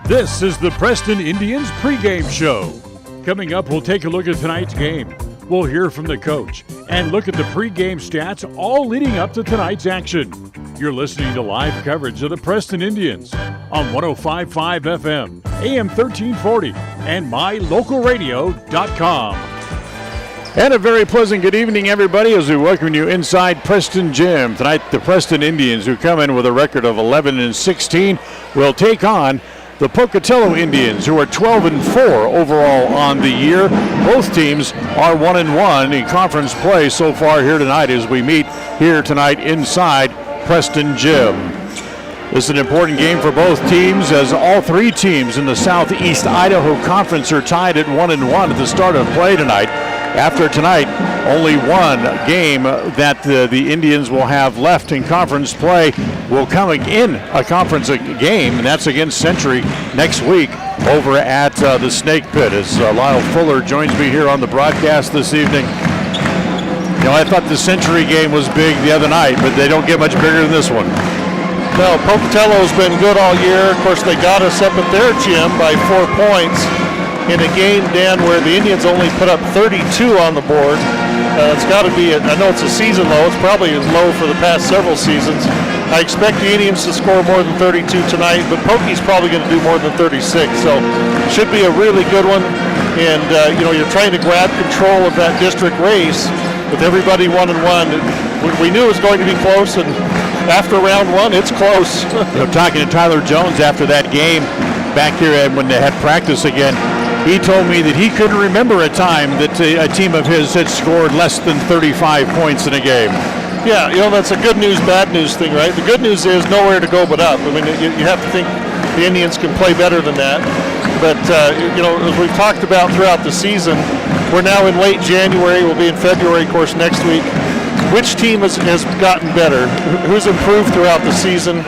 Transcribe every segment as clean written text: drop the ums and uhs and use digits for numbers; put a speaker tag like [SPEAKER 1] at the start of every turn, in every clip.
[SPEAKER 1] This is the Preston Indians pregame show. Coming up, we'll take a look at tonight's game. We'll hear from the coach and look at the pregame stats, all leading up to tonight's action. You're listening to live coverage of the Preston Indians on 105.5 FM, AM 1340, and mylocalradio.com. And a very pleasant good evening, everybody, as we welcome you inside Preston Gym. Tonight, the Preston Indians, who come in with a record of 11-16, will take on the Pocatello Indians, who are 12-4 overall on the year. Both teams are 1-1 in conference play so far here tonight as we meet here tonight inside Preston Gym. This is an important game for both teams, as all three teams in the Southeast Idaho Conference are tied at 1-1 at the start of play tonight. After tonight, only one game that the Indians will have left in conference play will come in a conference game, and that's against Century next week over at the Snake Pit. As Lyle Fuller joins me here on the broadcast this evening. You know, I thought the Century game was big the other night, but they don't get much bigger than this one.
[SPEAKER 2] No, Pocatello's been good all year. Of course, they got us up at their gym by 4 points in a game, Dan, where the Indians only put up 32 on the board. It's got to be, I know it's a season low. It's probably as low for the past several seasons. I expect the Indians to score more than 32 tonight, but Pokey's probably going to do more than 36. So it should be a really good one. And, you're trying to grab control of that district race with everybody 1-1. We knew it was going to be close, and after round one, it's close.
[SPEAKER 1] Talking to Tyler Jones after that game back here when they had practice again, he told me that he couldn't remember a time that a team of his had scored less than 35 points in a game.
[SPEAKER 2] Yeah, that's a good news, bad news thing, right? The good news is nowhere to go but up. I mean, you have to think the Indians can play better than that. But, as we've talked about throughout the season, we're now in late January. We'll be in February, of course, next week. Which team has gotten better? Who's improved throughout the season?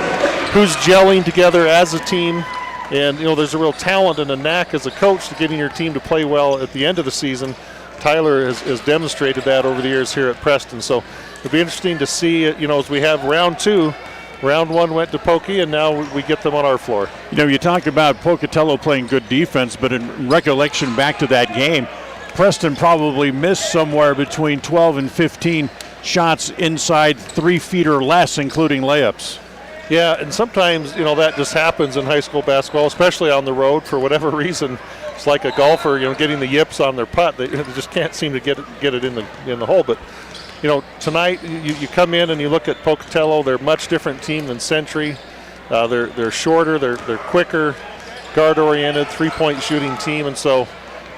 [SPEAKER 2] Who's gelling together as a team? And, there's a real talent and a knack as a coach to getting your team to play well at the end of the season. Tyler has demonstrated that over the years here at Preston. So it'll be interesting to see, as we have round two. Round one went to Pokey, and now we get them on our floor.
[SPEAKER 1] You talked about Pocatello playing good defense, but in recollection back to that game, Preston probably missed somewhere between 12 and 15 shots inside 3 feet or less, including layups.
[SPEAKER 2] Yeah, and sometimes, that just happens in high school basketball, especially on the road for whatever reason. It's like a golfer, getting the yips on their putt. They just can't seem to get it in the hole. But, tonight you come in and you look at Pocatello. They're a much different team than Century. They're shorter, they're quicker, guard-oriented, three-point shooting team, and so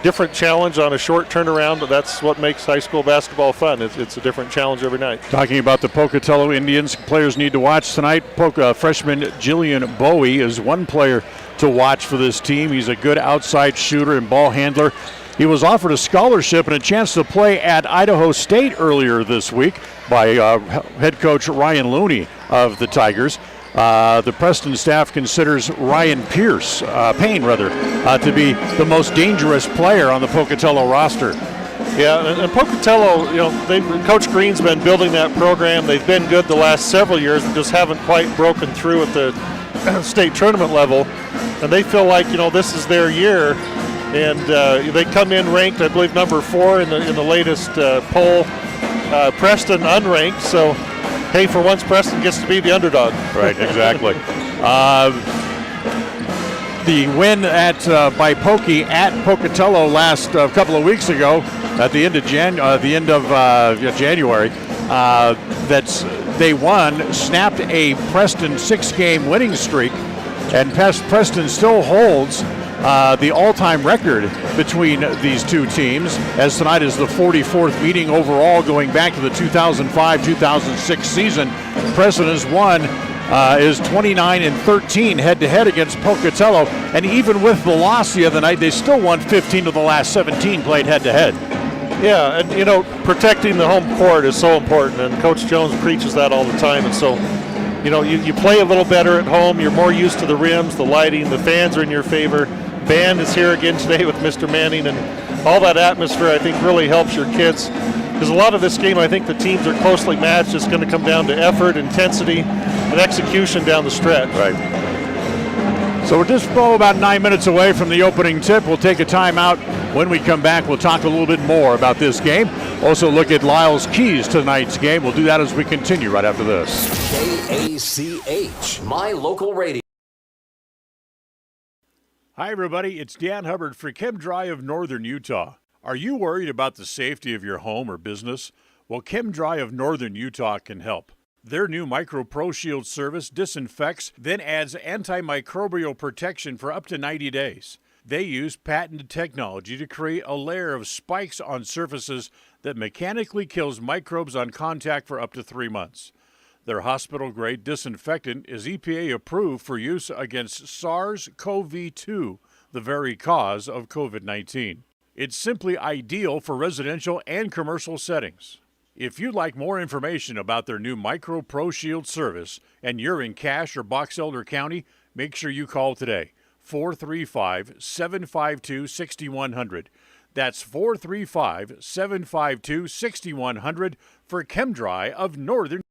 [SPEAKER 2] different challenge on a short turnaround, but that's what makes high school basketball fun. It's a different challenge every night.
[SPEAKER 1] Talking about the Pocatello Indians, players need to watch tonight. Freshman Jillian Bowie is one player to watch for this team. He's a good outside shooter and ball handler. He was offered a scholarship and a chance to play at Idaho State earlier this week by head coach Ryan Looney of the Tigers. The Preston staff considers Ryan Payne, to be the most dangerous player on the Pocatello roster.
[SPEAKER 2] Yeah, and Pocatello, Coach Green's been building that program. They've been good the last several years, and just haven't quite broken through at the state tournament level. And they feel like, this is their year. And they come in ranked, I believe, number 4 in the latest poll. Preston unranked, so hey, for once Preston gets to be the underdog.
[SPEAKER 1] Right, exactly. The win by Pokey at Pocatello last couple of weeks ago, at the end of January, they won, snapped a Preston 6-game winning streak, and Preston still holds the all-time record between these two teams, as tonight is the 44th meeting overall going back to the 2005-2006 season. Preston has won is 29-13 head-to-head against Pocatello, and even with the loss the other night, they still won 15 of the last 17 played head-to-head.
[SPEAKER 2] Yeah, and protecting the home court is so important, and Coach Jones preaches that all the time, and so you play a little better at home. You're more used to the rims, the lighting, the fans are in your favor. Band is here again today with Mr. Manning, and all that atmosphere, I think, really helps your kids. Because a lot of this game, I think the teams are closely matched. It's going to come down to effort, intensity, and execution down the stretch.
[SPEAKER 1] Right. So we're just about 9 minutes away from the opening tip. We'll take a timeout. When we come back, we'll talk a little bit more about this game. Also look at Lyle's keys to tonight's game. We'll do that as we continue right after this.
[SPEAKER 3] KACH, my local radio.
[SPEAKER 1] Hi, everybody. It's Dan Hubbard for Gameday of Northern Utah. Are you worried about the safety of your home or business? Well, Gameday of Northern Utah can help. Their new Micro Pro Shield service disinfects, then adds antimicrobial protection for up to 90 days. They use patented technology to create a layer of spikes on surfaces that mechanically kills microbes on contact for up to 3 months. Their hospital-grade disinfectant is EPA approved for use against SARS-CoV-2, the very cause of COVID-19. It's simply ideal for residential and commercial settings. If you'd like more information about their new Micro Pro Shield service and you're in Cache or Box Elder County, make sure you call today, 435-752-6100. That's 435-752-6100 for Gameday of Northern.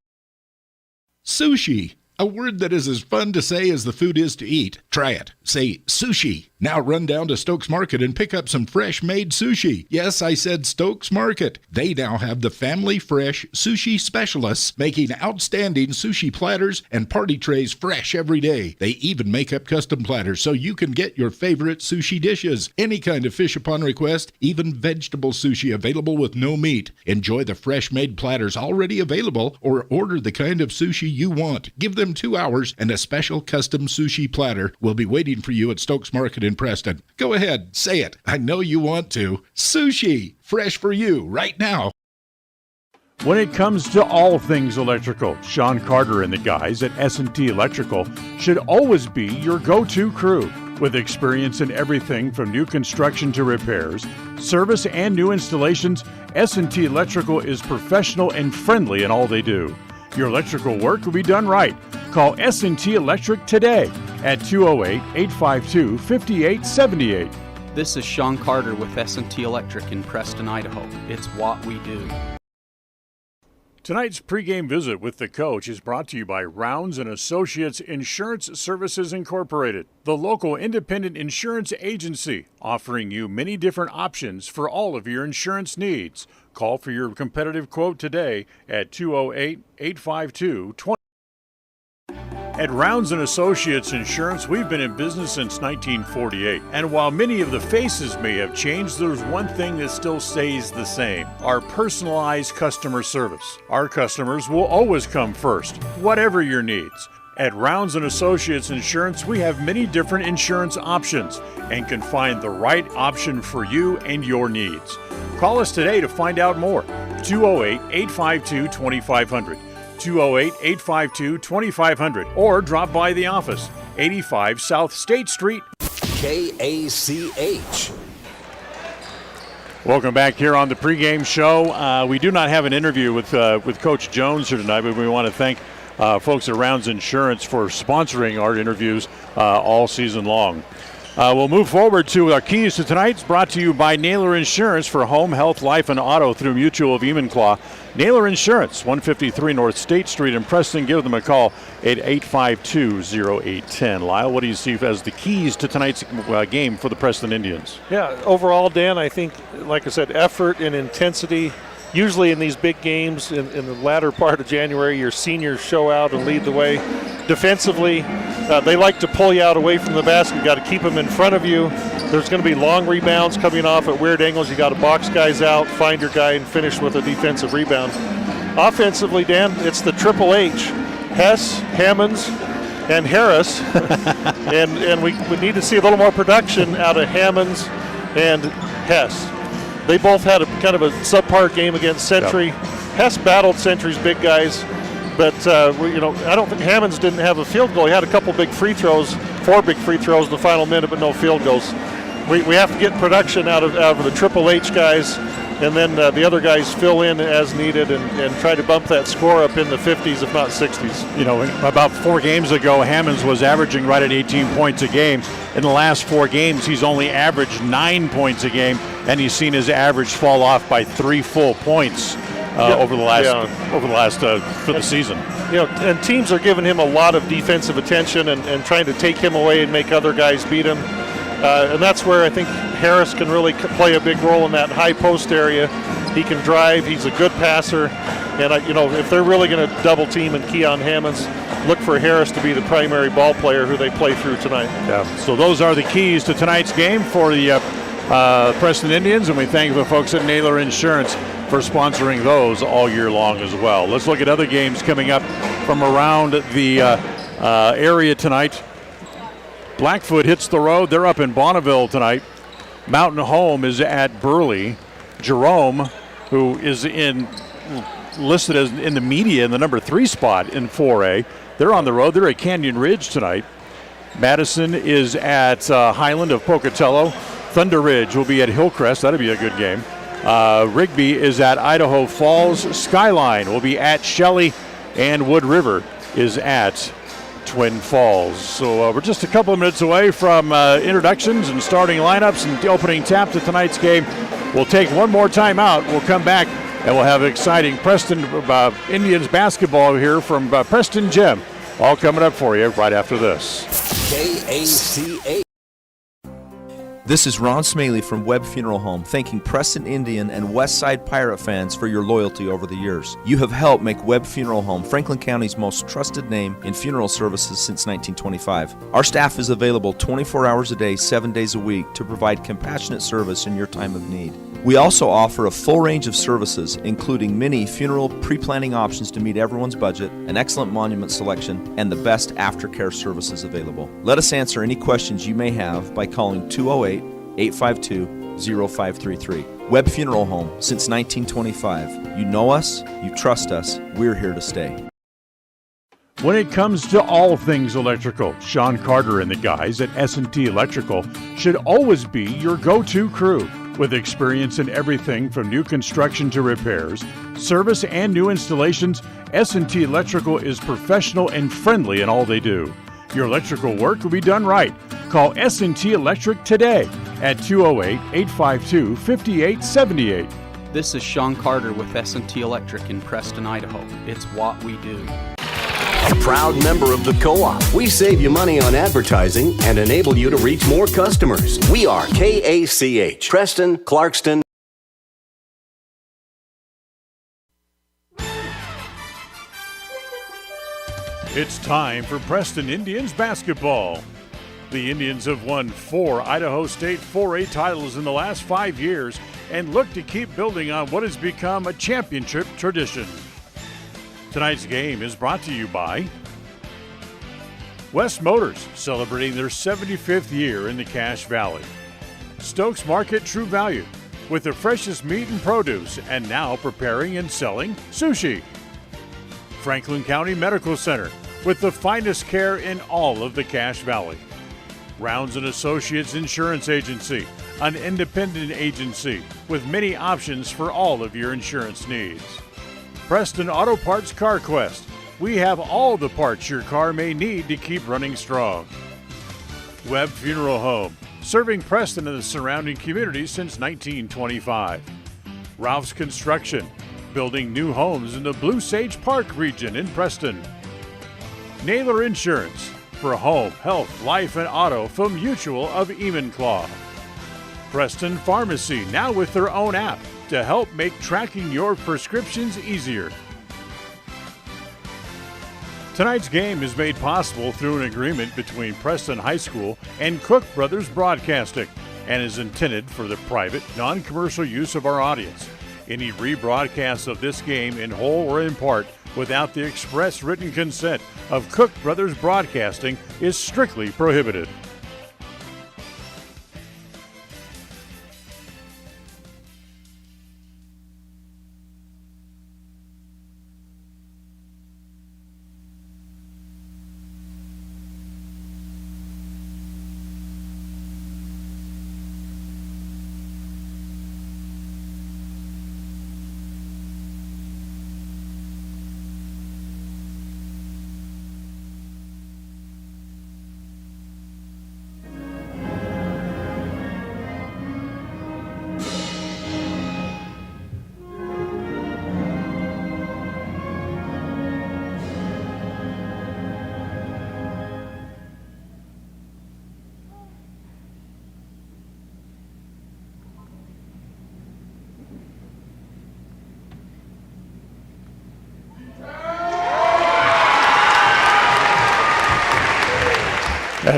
[SPEAKER 4] Sushi, a word that is as fun to say as the food is to eat. Try it. Say sushi. Now run down to Stokes Market and pick up some fresh-made sushi. Yes, I said Stokes Market. They now have the family fresh sushi specialists making outstanding sushi platters and party trays fresh every day. They even make up custom platters so you can get your favorite sushi dishes. Any kind of fish upon request, even vegetable sushi available with no meat. Enjoy the fresh-made platters already available or order the kind of sushi you want. Give them 2 hours and a special custom sushi platter will be waiting for you at Stokes Market in Preston. Go ahead, say it. I know you want to. Sushi, fresh for you right now.
[SPEAKER 1] When it comes to all things electrical, Sean Carter and the guys at S&T Electrical should always be your go-to crew. With experience in everything from new construction to repairs, service, and new installations, S&T Electrical is professional and friendly in all they do. Your electrical work will be done right. Call S&T Electric today at 208-852-5878.
[SPEAKER 5] This is Sean Carter with S&T Electric in Preston, Idaho. It's what we do.
[SPEAKER 1] Tonight's pregame visit with the coach is brought to you by Rounds & Associates Insurance Services Incorporated, the local independent insurance agency offering you many different options for all of your insurance needs. Call for your competitive quote today at 208-852-20. At Rounds & Associates Insurance, we've been in business since 1948. And while many of the faces may have changed, there's one thing that still stays the same: our personalized customer service. Our customers will always come first, whatever your needs. At Rounds & Associates Insurance, we have many different insurance options and can find the right option for you and your needs. Call us today to find out more. 208-852-2500. 208-852-2500, or drop by the office, 85 South State Street.
[SPEAKER 3] KACH.
[SPEAKER 1] Welcome back here on the pregame show. We do not have an interview with Coach Jones here tonight, but we want to thank folks at Rounds Insurance for sponsoring our interviews all season long. We'll move forward to our keys to tonight. It's brought to you by Naylor Insurance for home, health, life, and auto through Mutual of Enumclaw. Naylor Insurance, 153 North State Street in Preston. Give them a call at 852-0810. Lyle, what do you see as the keys to tonight's game for the Preston Indians?
[SPEAKER 2] Yeah, overall, Dan, I think, like I said, effort and intensity. Usually in these big games in the latter part of January, your seniors show out and lead the way. Defensively, they like to pull you out away from the basket. You got to keep them in front of you. There's going to be long rebounds coming off at weird angles. You got to box guys out, find your guy, and finish with a defensive rebound. Offensively, Dan, it's the Triple H: Hess, Hammonds, and Harris. and we need to see a little more production out of Hammonds and Hess. They both had a kind of a subpar game against Century. Yep. Hess battled Century's big guys, but I don't think Hammonds didn't have a field goal. He had a couple big free throws, 4 big free throws in the final minute, but no field goals. We have to get production out of the Triple H guys, and then the other guys fill in as needed and try to bump that score up in the 50s, if not 60s.
[SPEAKER 1] You know, about 4 games ago, Hammonds was averaging right at 18 points a game. In the last 4 games, he's only averaged 9 points a game, and he's seen his average fall off by 3 full points.
[SPEAKER 6] over the last for the season.
[SPEAKER 2] And teams are giving him a lot of defensive attention and trying to take him away and make other guys beat him. And that's where I think Harris can really play a big role in that high post area. He can drive. He's a good passer. And, if they're really going to double team and key on Hammonds, look for Harris to be the primary ball player who they play through tonight.
[SPEAKER 1] Yeah. So those are the keys to tonight's game for the Preston Indians, and we thank the folks at Naylor Insurance for sponsoring those all year long as well. Let's look at other games coming up from around the area tonight. Blackfoot hits the road. They're up in Bonneville tonight. Mountain Home is at Burley. Jerome, who is listed as in the media in the number 3 spot in 4A. They're on the road. They're at Canyon Ridge tonight. Madison is at Highland of Pocatello. Thunder Ridge will be at Hillcrest. That'll be a good game. Rigby is at Idaho Falls. Skyline will be at Shelley. And Wood River is at Twin Falls. So we're just a couple of minutes away from introductions and starting lineups and the opening tap to tonight's game. We'll take one more time out. We'll come back and we'll have exciting Preston Indians basketball here from Preston Gym. All coming up for you right after this.
[SPEAKER 3] KACA.
[SPEAKER 7] This is Ron Smaley from Webb Funeral Home, thanking Preston Indian and Westside Pirate fans for your loyalty over the years. You have helped make Webb Funeral Home Franklin County's most trusted name in funeral services since 1925. Our staff is available 24 hours a day, 7 days a week to provide compassionate service in your time of need. We also offer a full range of services, including many funeral pre-planning options to meet everyone's budget, an excellent monument selection, and the best aftercare services available. Let us answer any questions you may have by calling 208-852-0533. Webb Funeral Home, since 1925. You know us, you trust us, we're here to stay.
[SPEAKER 1] When it comes to all things electrical, Sean Carter and the guys at S&T Electrical should always be your go-to crew. With experience in everything from new construction to repairs, service, and new installations, S&T Electrical is professional and friendly in all they do. Your electrical work will be done right. Call S&T Electric today at 208-852-5878.
[SPEAKER 5] This is Sean Carter with S&T Electric in Preston, Idaho. It's what we do.
[SPEAKER 3] A proud member of the co-op. We save you money on advertising and enable you to reach more customers. We are KACH, Preston, Clarkston.
[SPEAKER 1] It's time for Preston Indians basketball. The Indians have won 4 Idaho State 4A titles in the last 5 years and look to keep building on what has become a championship tradition. Tonight's game is brought to you by West Motors, celebrating their 75th year in the Cache Valley. Stokes Market True Value, with the freshest meat and produce, and now preparing and selling sushi. Franklin County Medical Center, with the finest care in all of the Cache Valley. Rounds & Associates Insurance Agency, an independent agency with many options for all of your insurance needs. Preston Auto Parts Car Quest. We have all the parts your car may need to keep running strong. Webb Funeral Home, serving Preston and the surrounding communities since 1925. Ralph's Construction, building new homes in the Blue Sage Park region in Preston. Naylor Insurance, for home, health, life, and auto from Mutual of Enumclaw. Preston Pharmacy, now with their own app to help make tracking your prescriptions easier. Tonight's game is made possible through an agreement between Preston High School and Cook Brothers Broadcasting and is intended for the private, non-commercial use of our audience. Any rebroadcast of this game in whole or in part without the express written consent of Cook Brothers Broadcasting is strictly prohibited.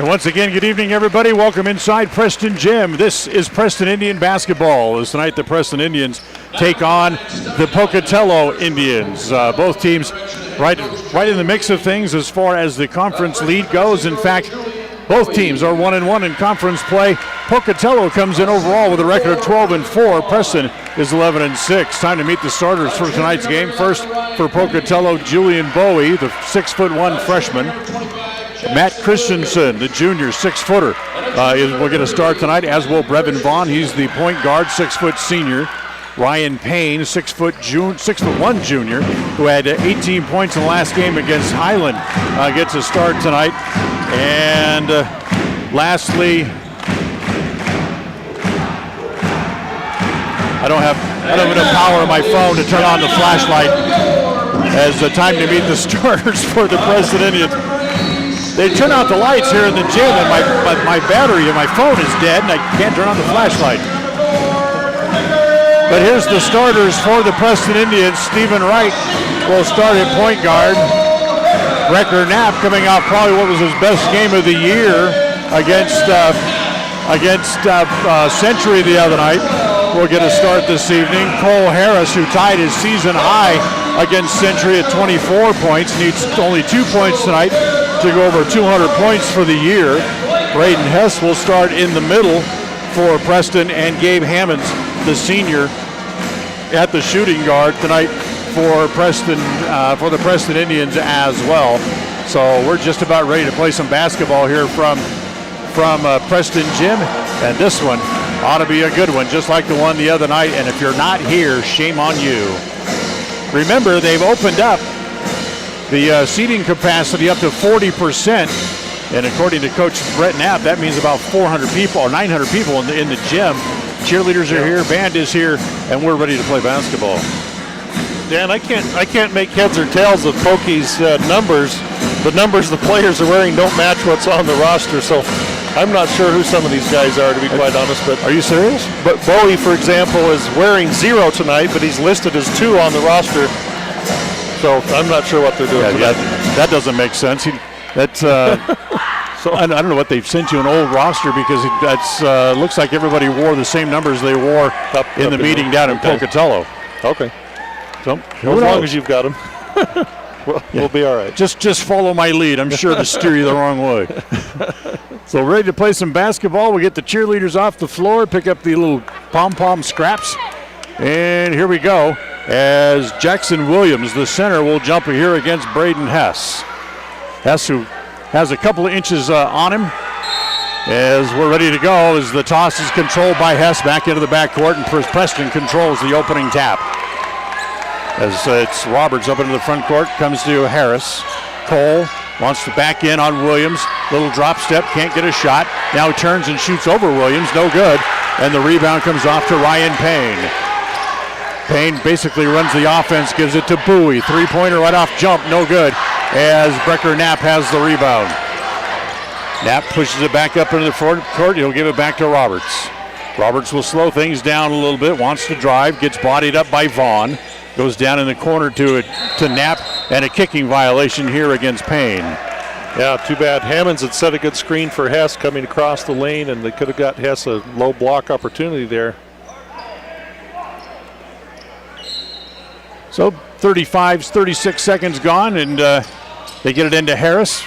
[SPEAKER 1] And once again, good evening, everybody. Welcome inside Preston Gym. This is Preston Indian basketball. As tonight, the Preston Indians take on the Pocatello Indians. Both teams right in the mix of things as far as the conference lead goes. In fact, both teams are 1-1 in conference play. Pocatello comes in overall with a record of 12-4. Preston is 11-6. Time to meet the starters for tonight's game. First for Pocatello, Julian Bowie, the 6'1" freshman. Matt Christensen, the junior 6-footer, will get a start tonight, as will Brevin Vaughn. He's the point guard, 6-foot senior. Ryan Payne, 6'1" junior, who had 18 points in the last game against Highland, gets a start tonight. And lastly, I don't have enough power on my phone to turn on the flashlight. As the time to meet the starters for the Preston Indians. They turn out the lights here in the gym, and my battery in my phone is dead, and I can't turn on the flashlight. But here's the starters for the Preston Indians. Stephen Wright will start at point guard. Wrecker Knapp coming off probably what was his best game of the year against Century the other night. Will get a start this evening. Cole Harris, who tied his season high against Century at 24 points, needs only 2 points tonight to go over 200 points for the year. Braden Hess will start in the middle for Preston, and Gabe Hammonds, the senior, at the shooting guard tonight for Preston, for the Preston Indians as well. So we're just about ready to play some basketball here from Preston Gym, and this one ought to be a good one, just like the one the other night. And if you're not here, shame on you. Remember, they've opened up the seating capacity up to 40%, and according to Coach Brett Knapp, that means about 400 people or 900 people in the gym. Cheerleaders are here, band is here, and we're ready to play basketball.
[SPEAKER 2] Dan, I can't make heads or tails of Pokey's numbers. The numbers the players are wearing don't match what's on the roster, so I'm not sure who some of these guys are, to be quite honest. But
[SPEAKER 1] are you serious?
[SPEAKER 2] But Bowie, for example, is wearing 0 tonight, but he's listed as 2 on the roster. So I'm not sure what they're doing.
[SPEAKER 1] That doesn't make sense. So I don't know what they've sent you an old roster, because that's looks like everybody wore the same numbers they wore in the meeting down in Pocatello.
[SPEAKER 2] Okay.
[SPEAKER 1] So
[SPEAKER 2] as long as you've got them, we'll be all right.
[SPEAKER 1] Just follow my lead. I'm sure to steer you the wrong way. So ready to play some basketball. We get the cheerleaders off the floor, pick up the little pom-pom scraps, and here we go. As Jackson Williams, the center, will jump here against Braden Hess. Hess, who has a couple of inches on him. As we're ready to go, as the toss is controlled by Hess back into the backcourt, and Preston controls the opening tap. As it's Roberts up into the front court, comes to Harris. Cole wants to back in on Williams. Little drop step, can't get a shot. Now turns and shoots over Williams, no good. And the rebound comes off to Ryan Payne. Payne basically runs the offense, gives it to Bowie. Three-pointer right off jump, no good. As Brecker Knapp has the rebound. Knapp pushes it back up into the front court. He'll give it back to Roberts. Roberts will slow things down a little bit, wants to drive, gets bodied up by Vaughn. Goes down in the corner to Knapp, and a kicking violation here against Payne.
[SPEAKER 2] Yeah, too bad. Hammonds had set a good screen for Hess coming across the lane, and they could have got Hess a low block opportunity there.
[SPEAKER 1] So 36 seconds gone, and they get it into Harris.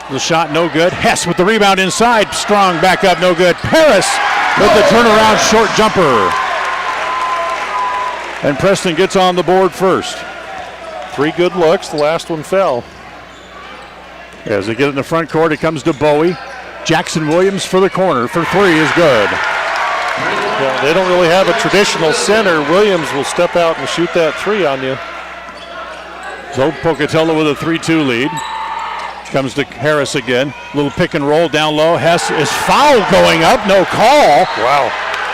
[SPEAKER 1] The shot no good. Hess with the rebound inside. Strong back up, no good. Harris with the turnaround short jumper. And Preston gets on the board first.
[SPEAKER 2] 3 good looks. The last one fell.
[SPEAKER 1] As they get it in the front court, it comes to Bowie. Jackson Williams for the corner for 3 is good.
[SPEAKER 2] Yeah, they don't really have a traditional center. Williams will step out and shoot that 3 on you.
[SPEAKER 1] So Pocatello with a 3-2 lead. Comes to Harris again. Little pick and roll down low. Hess is fouled going up. No call.
[SPEAKER 2] Wow.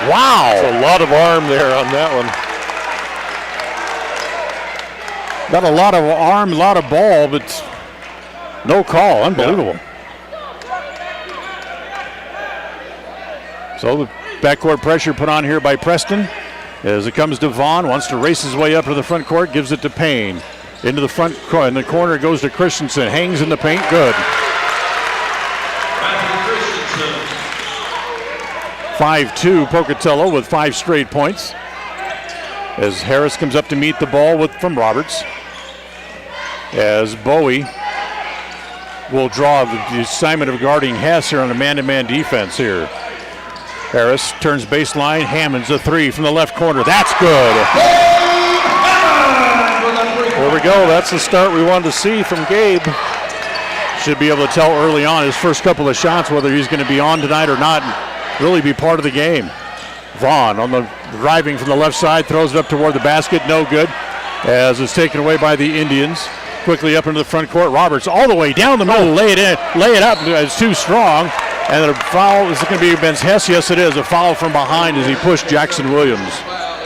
[SPEAKER 2] That's a lot of arm there on that one.
[SPEAKER 1] Got a lot of arm, a lot of ball, but no call. Unbelievable. So the backcourt pressure put on here by Preston. As it comes to Vaughn, wants to race his way up to the front court, gives it to Payne. Into the front court, in the corner goes to Christensen. Hangs in the paint, good.
[SPEAKER 6] 5-2 Pocatello with 5 straight points. As Harris comes up to meet the ball from Roberts. As Bowie will draw the assignment of guarding Hess here on a man-to-man defense here. Harris turns baseline. Hammonds a 3 from the left corner. That's good.
[SPEAKER 2] There we go. That's the start we wanted to see from Gabe.
[SPEAKER 6] Should be able to tell early on his first couple of shots whether he's going to be on tonight or not and really be part of the game. Vaughn on the driving from the left side, throws it up toward the basket. No good as it's taken away by the Indians. Quickly up into the front court. Roberts all the way down the middle. Lay it up. It's too strong. And a foul. Is it going to be against Hess? Yes, it is. A foul from behind as he pushed Jackson Williams.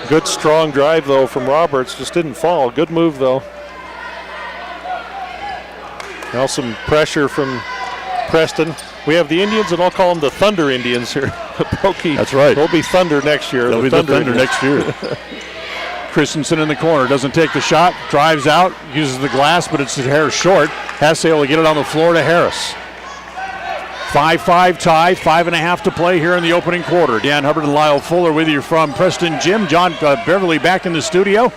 [SPEAKER 2] Good strong drive, though, from Roberts. Just didn't fall. Good move, though. Now some pressure from Preston. We have the Indians, and I'll call them the Thunder Indians here.
[SPEAKER 6] That's right.
[SPEAKER 2] They'll be Thunder next year.
[SPEAKER 6] They'll be the Thunder next year. Christensen in the corner, doesn't take the shot, drives out, uses the glass, but it's Harris short. Has to be able to get it on the floor to Harris. 5-5 tie, 5.5 to play here in the opening quarter. Dan Hubbard and Lyle Fuller with you from Preston Gym. John Beverly back in the studio,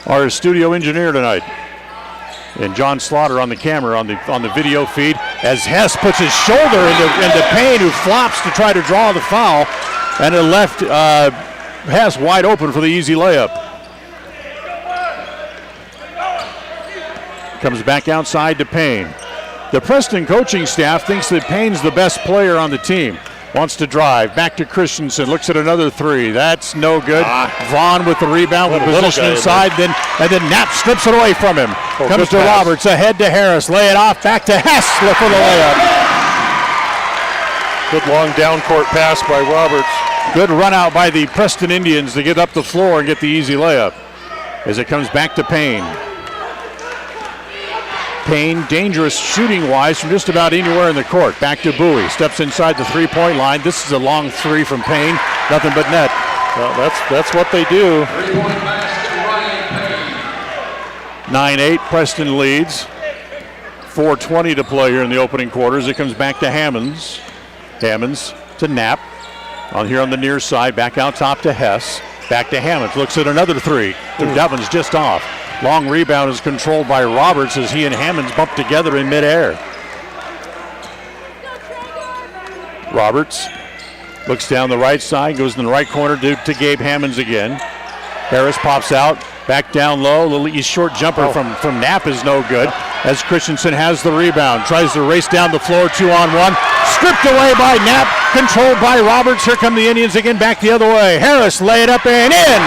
[SPEAKER 6] our studio engineer tonight. And John Slaughter on the camera on the video feed as Hess puts his shoulder into Payne, who flops to try to draw the foul, and it left Hess wide open for the easy layup. Comes back outside to Payne. The Preston coaching staff thinks that Payne's the best player on the team. Wants to drive. Back to Christensen. Looks at another 3. That's no good. Vaughn with the rebound with position inside. Then Knapp strips it away from him. Comes to pass. Roberts. Ahead to Harris. Lay it off. Back to Hess for the layup.
[SPEAKER 2] Good long down court pass by Roberts.
[SPEAKER 6] Good run out by the Preston Indians to get up the floor and get the easy layup. As it comes back to Payne. Payne, dangerous shooting-wise from just about anywhere in the court. Back to Bowie. Steps inside the three-point line. This is a long 3 from Payne. Nothing but net.
[SPEAKER 2] Well, that's what they do.
[SPEAKER 6] 9-8, Preston leads. 4:20 to play here in the opening quarters. It comes back to Hammonds. Hammonds to Knapp. Here on the near side. Back out top to Hess. Back to Hammonds. Looks at another 3. Devin's just off. Long rebound is controlled by Roberts as he and Hammonds bump together in midair. Roberts looks down the right side, goes in the right corner to Gabe Hammonds again. Harris pops out, back down low. Little short jumper from Knapp is no good as Christensen has the rebound. Tries to race down the floor, 2-on-1. Stripped away by Knapp, controlled by Roberts. Here come the Indians again, back the other way. Harris lay it up and in.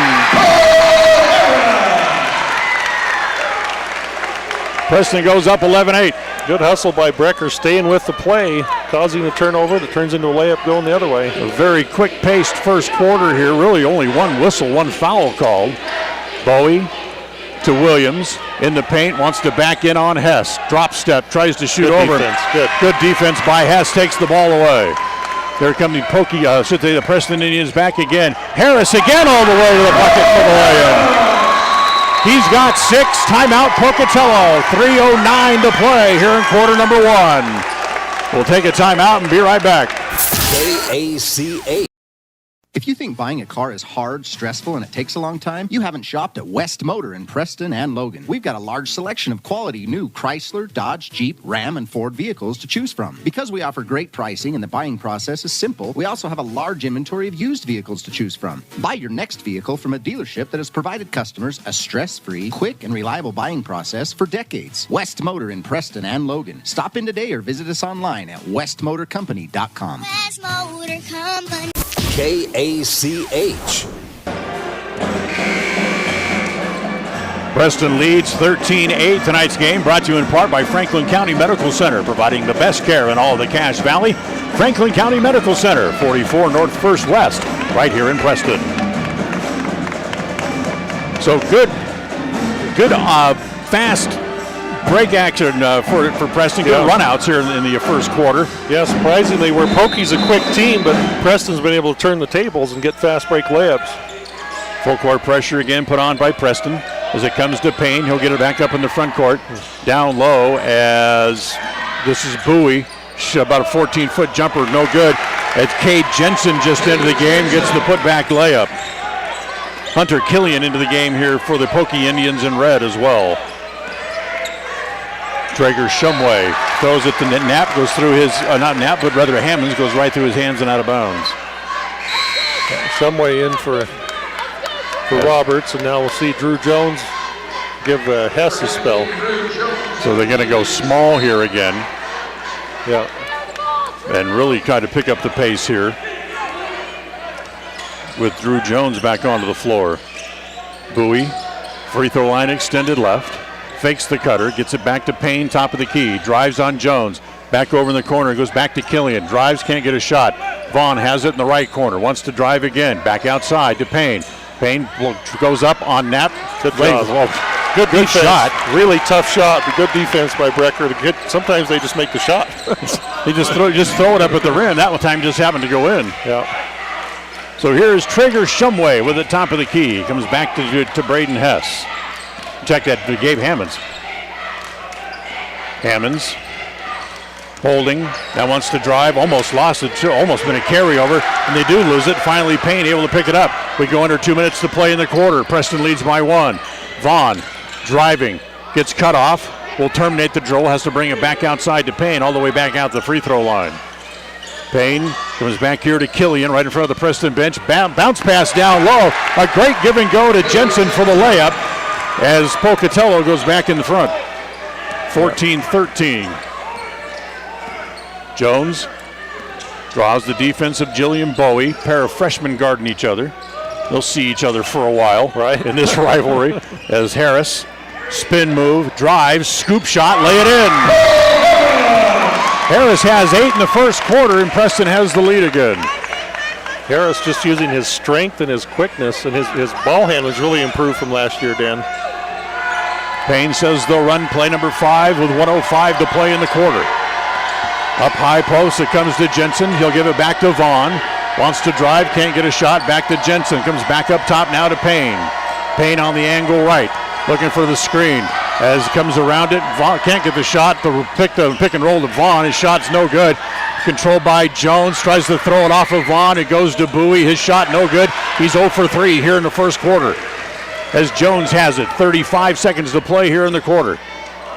[SPEAKER 6] Preston goes up 11-8.
[SPEAKER 2] Good hustle by Brecker, staying with the play, causing the turnover that turns into a layup going the other way.
[SPEAKER 6] A very quick-paced first quarter here. Really only one whistle, one foul called. Bowie to Williams in the paint, wants to back in on Hess. Drop step, tries to shoot over. Good defense by Hess, takes the ball away. There come the Preston Indians back again. Harris again all the way to the bucket for the layup. He's got 6. Timeout Pocatello. 3:09 to play here in quarter number 1. We'll take a timeout and be right back.
[SPEAKER 3] KACH.
[SPEAKER 8] If you think buying a car is hard, stressful, and it takes a long time, you haven't shopped at West Motor in Preston and Logan. We've got a large selection of quality new Chrysler, Dodge, Jeep, Ram, and Ford vehicles to choose from. Because we offer great pricing and the buying process is simple, we also have a large inventory of used vehicles to choose from. Buy your next vehicle from a dealership that has provided customers a stress-free, quick, and reliable buying process for decades. West Motor in Preston and Logan. Stop in today or visit us online at westmotorcompany.com.
[SPEAKER 9] West Motor Company.
[SPEAKER 3] KACH.
[SPEAKER 6] Preston leads 13-8 tonight's game, brought to you in part by Franklin County Medical Center, providing the best care in all of the Cache Valley. Franklin County Medical Center, 44 North 1st West, right here in Preston. So good, fast break action for Preston. Good runouts here in the first quarter.
[SPEAKER 2] Yeah, surprisingly, where Pokey's a quick team, but Preston's been able to turn the tables and get fast break layups.
[SPEAKER 6] Full court pressure again put on by Preston. As it comes to Payne, he'll get it back up in the front court. Down low as this is Bowie. About a 14-foot jumper, no good. As Cade Jensen just into the game, gets the putback layup. Hunter Killian into the game here for the Pokey Indians in red as well. Traeger Shumway throws it to Knapp, goes through his, not Knapp, but rather Hammonds, goes right through his hands and out of bounds.
[SPEAKER 2] Shumway in for Roberts, and now we'll see Drew Jones give Hess a spell.
[SPEAKER 6] So they're going to go small here again.
[SPEAKER 2] Yeah.
[SPEAKER 6] And really kind of pick up the pace here with Drew Jones back onto the floor. Bowie, free throw line extended left. Fakes the cutter, gets it back to Payne, top of the key, drives on Jones, back over in the corner, goes back to Killian, drives, can't get a shot. Vaughn has it in the right corner, wants to drive again, back outside to Payne. Payne goes up on Knapp.
[SPEAKER 2] Good job. Good shot. Really tough shot, but good defense by Brecker. Sometimes they just make the shot.
[SPEAKER 6] They just throw it up at the rim. That one time just happened to go in.
[SPEAKER 2] Yeah.
[SPEAKER 6] So here's Traeger Shumway with the top of the key. Comes back to Braden Hess. Check that, Gabe Hammonds. Hammonds holding, now wants to drive, almost lost it, almost been a carryover, and they do lose it. Finally, Payne able to pick it up. We go under 2 minutes to play in the quarter. Preston leads by 1. Vaughn driving, gets cut off, will terminate the dribble, has to bring it back outside to Payne, all the way back out the free throw line. Payne comes back here to Killian, right in front of the Preston bench. Bounce pass down low. A great give and go to Jensen for the layup as Pocatello goes back in the front. 14-13. Jones draws the defense of Jillian Bowie. Pair of freshmen guarding each other. They'll see each other for a while, right, in this rivalry. As Harris, spin move, drives, scoop shot, lay it in. Harris has 8 in the first quarter, and Preston has the lead again.
[SPEAKER 2] Harris just using his strength and his quickness, and his ball handling really improved from last year, Dan.
[SPEAKER 6] Payne says they'll run play number 5 with 1:05 to play in the quarter. Up high post, it comes to Jensen. He'll give it back to Vaughn. Wants to drive, can't get a shot. Back to Jensen. Comes back up top now to Payne. Payne on the angle right, looking for the screen. As it comes around it, Vaughn can't get the shot. The pick and roll to Vaughn. His shot's no good. Controlled by Jones. Tries to throw it off of Vaughn. It goes to Bowie. His shot no good. He's 0 for 3 here in the first quarter. As Jones has it, 35 seconds to play here in the quarter.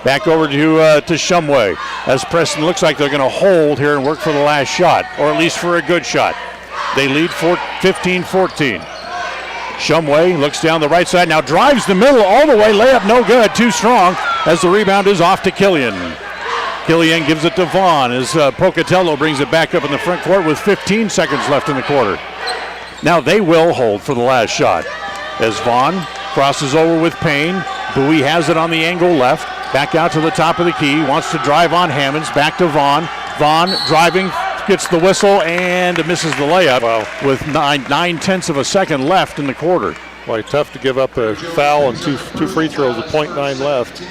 [SPEAKER 6] Back over to Shumway. As Preston looks like they're going to hold here and work for the last shot, or at least for a good shot. They lead 15-14. Shumway looks down the right side, now drives the middle all the way, layup no good, too strong, as the rebound is off to Killian. Killian gives it to Vaughn as Pocatello brings it back up in the front court with 15 seconds left in the quarter. Now they will hold for the last shot. As Vaughn crosses over with Payne, Bowie has it on the angle left, back out to the top of the key, wants to drive on Hammonds, back to Vaughn. Vaughn driving, gets the whistle and misses the layup.
[SPEAKER 2] Wow.
[SPEAKER 6] With 9/10 of a second left in the quarter.
[SPEAKER 2] Boy, tough to give up a foul and two free throws with 0.9 left.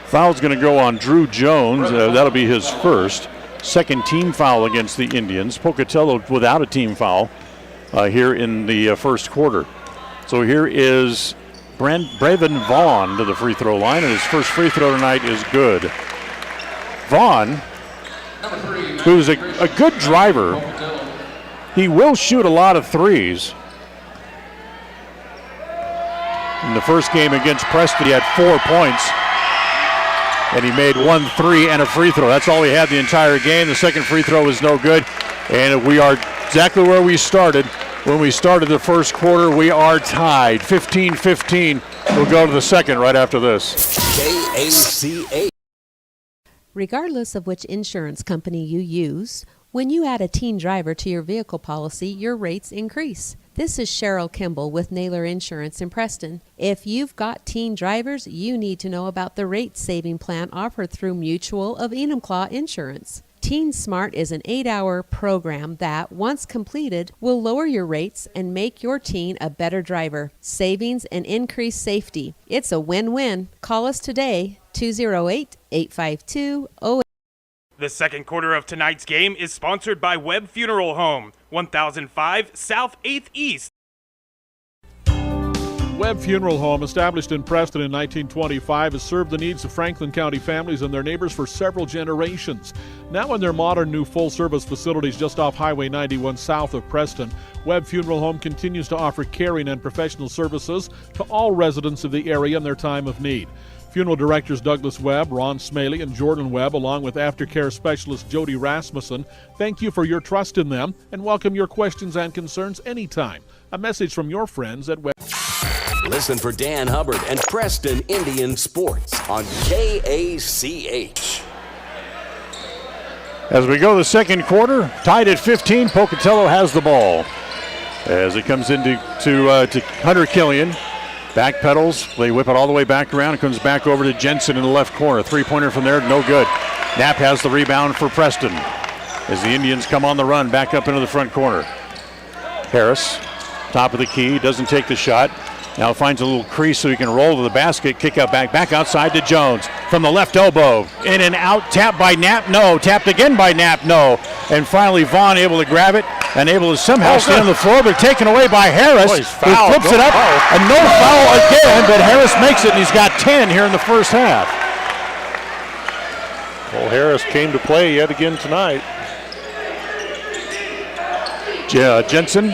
[SPEAKER 6] Foul's going to go on Drew Jones. That'll be his first. Second team foul against the Indians. Pocatello without a team foul here in the first quarter. So here is Brayvin Vaughn to the free throw line, and his first free throw tonight is good. Vaughn, who's a good driver, he will shoot a lot of threes. In the first game against Preston, he had 4 points, and he made 1 3 and a free throw. That's all he had the entire game. The second free throw was no good, and we are exactly where we started. When we started the first quarter, we are tied, 15-15. We'll go to the second right after this.
[SPEAKER 3] KACA.
[SPEAKER 10] Regardless of which insurance company you use, when you add a teen driver to your vehicle policy, your rates increase. This is Cheryl Kimball with Naylor Insurance in Preston. If you've got teen drivers, you need to know about the rate-saving plan offered through Mutual of Enumclaw Insurance. Teen Smart is an 8-hour program that, once completed, will lower your rates and make your teen a better driver. Savings and increased safety. It's a win-win. Call us today, 208-852-08.
[SPEAKER 11] The second quarter of tonight's game is sponsored by Webb Funeral Home, 1005 South 8th East.
[SPEAKER 1] Webb Funeral Home, established in Preston in 1925, has served the needs of Franklin County families and their neighbors for several generations. Now in their modern new full-service facilities just off Highway 91 south of Preston, Webb Funeral Home continues to offer caring and professional services to all residents of the area in their time of need. Funeral directors Douglas Webb, Ron Smaley, and Jordan Webb, along with aftercare specialist Jody Rasmussen, thank you for your trust in them and welcome your questions and concerns anytime. A message from your friends at Webb.
[SPEAKER 3] Listen for Dan Hubbard and Preston Indian Sports on KACH.
[SPEAKER 6] As we go the second quarter, tied at 15, Pocatello has the ball. As it comes into to Hunter Killian. Back pedals, they whip it all the way back around. It comes back over to Jensen in the left corner. Three-pointer from there, no good. Knapp has the rebound for Preston as the Indians come on the run back up into the front corner. Harris, top of the key, doesn't take the shot. Now finds a little crease so he can roll to the basket, kick out back outside to Jones. From the left elbow, in and out, tapped by Knapp, no. Tapped again by Knapp, no. And finally Vaughn able to grab it and able to somehow stay on the floor, but taken away by Harris, who flips it up. And no foul again, but Harris makes it, and he's got 10 here in the first half.
[SPEAKER 2] Well, Harris came to play yet again tonight.
[SPEAKER 6] Jensen,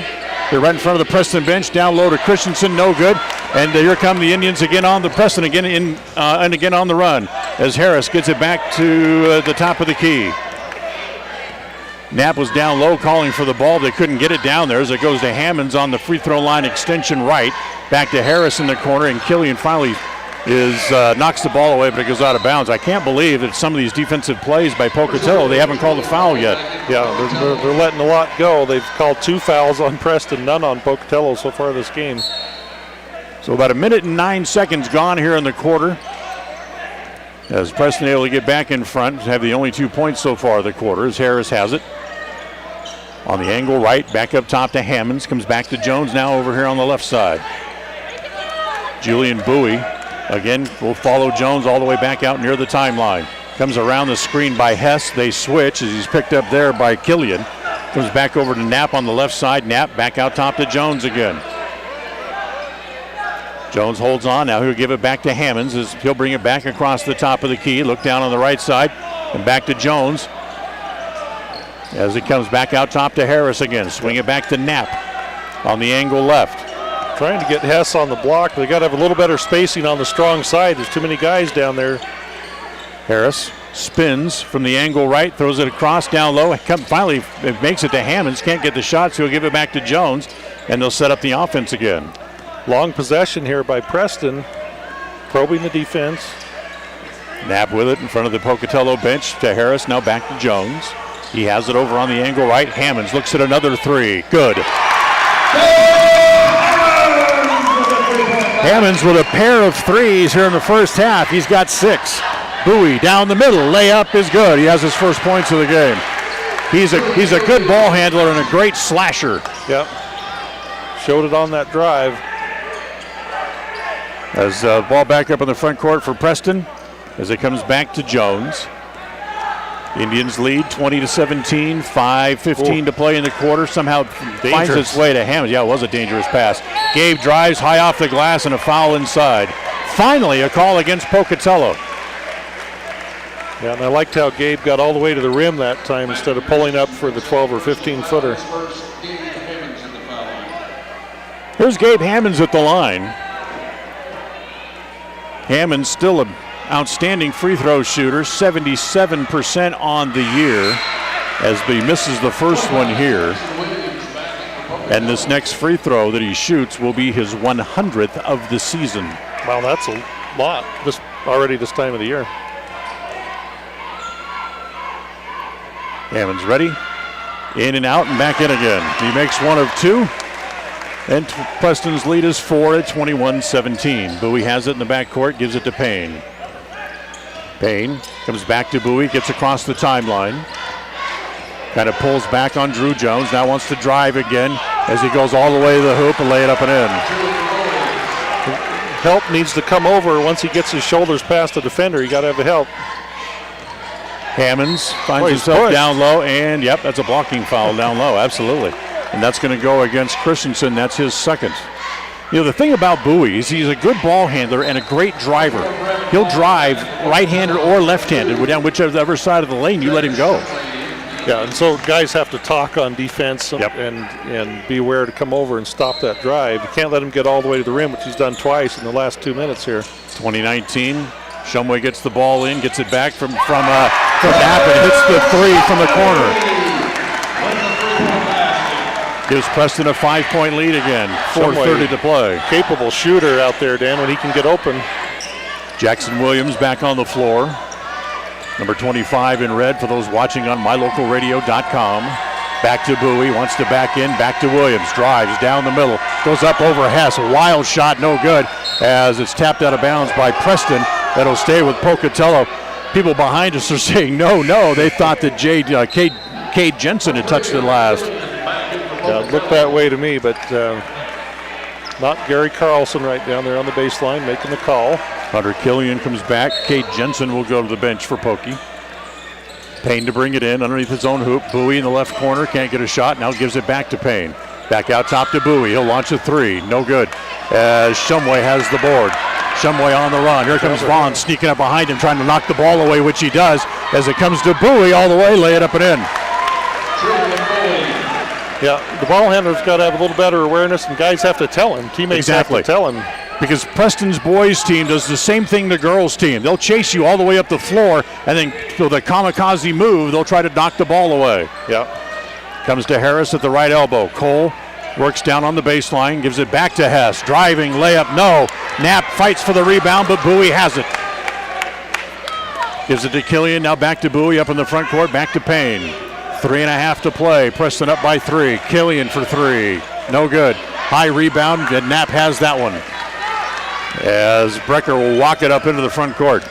[SPEAKER 6] they're right in front of the Preston bench. Down low to Christensen, no good. And here come the Indians again on the Preston again and again on the run as Harris gets it back to the top of the key. Knapp was down low calling for the ball. They couldn't get it down there as it goes to Hammonds on the free throw line extension right. Back to Harris in the corner, and Killian finally knocks the ball away, but it goes out of bounds. I can't believe that some of these defensive plays by Pocatello, they haven't called a foul yet.
[SPEAKER 2] Yeah, they're letting a lot go. They've called 2 fouls on Preston, none on Pocatello so far this game.
[SPEAKER 6] So about 1 minute and 9 seconds gone here in the quarter. As Preston able to get back in front, have the only 2 points so far of the quarter as Harris has it. On the angle right, back up top to Hammonds, comes back to Jones now over here on the left side. Julian Bowie, again, will follow Jones all the way back out near the timeline. Comes around the screen by Hess, they switch as he's picked up there by Killian. Comes back over to Knapp on the left side, Knapp back out top to Jones again. Jones holds on, now he'll give it back to Hammonds as he'll bring it back across the top of the key, look down on the right side, and back to Jones. As it comes back out top to Harris again, swing it back to Knapp on the angle left.
[SPEAKER 2] Trying to get Hess on the block, but they got to have a little better spacing on the strong side. There's too many guys down there.
[SPEAKER 6] Harris spins from the angle right, throws it across down low, finally it makes it to Hammonds, can't get the shot, so he'll give it back to Jones, and they'll set up the offense again.
[SPEAKER 2] Long possession here by Preston, probing the defense.
[SPEAKER 6] Knapp with it in front of the Pocatello bench to Harris, now back to Jones. He has it over on the angle right. Hammonds looks at another three. Good. Hammonds with a pair of threes here in the first half. He's got 6. Bowie down the middle. Layup is good. He has his first points of the game. He's a good ball handler and a great slasher.
[SPEAKER 2] Yep. Showed it on that drive.
[SPEAKER 6] As ball back up in the front court for Preston as it comes back to Jones. Indians lead 20-17, 5:15 to play in the quarter. Somehow finds its way to Hammonds. Yeah, it was a dangerous pass. Gabe drives high off the glass and a foul inside. Finally, a call against Pocatello.
[SPEAKER 2] Yeah, and I liked how Gabe got all the way to the rim that time instead of pulling up for the 12 or 15 footer.
[SPEAKER 6] Here's Gabe Hammonds at the line. Hammonds still an outstanding free throw shooter, 77% on the year, as he misses the first one here. And this next free throw that he shoots will be his 100th of the season.
[SPEAKER 2] Wow, that's a lot already this time of the year.
[SPEAKER 6] Hammonds ready, in and out and back in again. He makes 1 of 2. And Preston's lead is 4 at 21-17. Bowie has it in the backcourt, gives it to Payne. Payne comes back to Bowie, gets across the timeline. Kind of pulls back on Drew Jones, now wants to drive again as he goes all the way to the hoop and lay it up and in.
[SPEAKER 2] Help needs to come over once he gets his shoulders past the defender. You got to have the help.
[SPEAKER 6] Hammonds finds himself down low, and yep, that's a blocking foul down low, absolutely. And that's going to go against Christensen. That's his second. You know, the thing about Bowie is he's a good ball handler and a great driver. He'll drive right-handed or left-handed, down whichever side of the lane you let him go.
[SPEAKER 2] Yeah, and so guys have to talk on defense and be aware to come over and stop that drive. You can't let him get all the way to the rim, which he's done twice in the last 2 minutes here.
[SPEAKER 6] 2019, Shumway gets the ball in, gets it back from Knapp and hits the three from the corner. Gives Preston a 5-point lead again. 4:30 to play.
[SPEAKER 2] Capable shooter out there, Dan, when he can get open.
[SPEAKER 6] Jackson Williams back on the floor. Number 25 in red for those watching on mylocalradio.com. Back to Bowie, wants to back in, back to Williams. Drives down the middle, goes up over Hess. A wild shot, no good, as it's tapped out of bounds by Preston. That'll stay with Pocatello. People behind us are saying no. They thought that Cade Jensen had touched it last.
[SPEAKER 2] Yeah, it looked that way to me, but not Gary Carlson right down there on the baseline making the call.
[SPEAKER 6] Hunter Killian comes back. Cade Jensen will go to the bench for Pokey. Payne to bring it in underneath his own hoop. Bowie in the left corner, can't get a shot. Now gives it back to Payne. Back out top to Bowie. He'll launch a three. No good. As Shumway has the board. Shumway on the run. Here comes Vaughn sneaking up behind him, trying to knock the ball away, which he does. As it comes to Bowie all the way, lay it up and in.
[SPEAKER 2] Yeah, the ball handler's got to have a little better awareness, and guys have to tell him. Teammates have to tell him.
[SPEAKER 6] Because Preston's boys team does the same thing the girls team. They'll chase you all the way up the floor, and then with a kamikaze move, they'll try to knock the ball away.
[SPEAKER 2] Yeah.
[SPEAKER 6] Comes to Harris at the right elbow. Cole works down on the baseline, gives it back to Hess. Driving, layup, no. Knapp fights for the rebound, but Bowie has it. Gives it to Killian, now back to Bowie up in the front court, back to Payne. 3.5 to play. Preston up by 3. Killian for 3. No good. High rebound, and Knapp has that one. As Brecker will walk it up into the front court.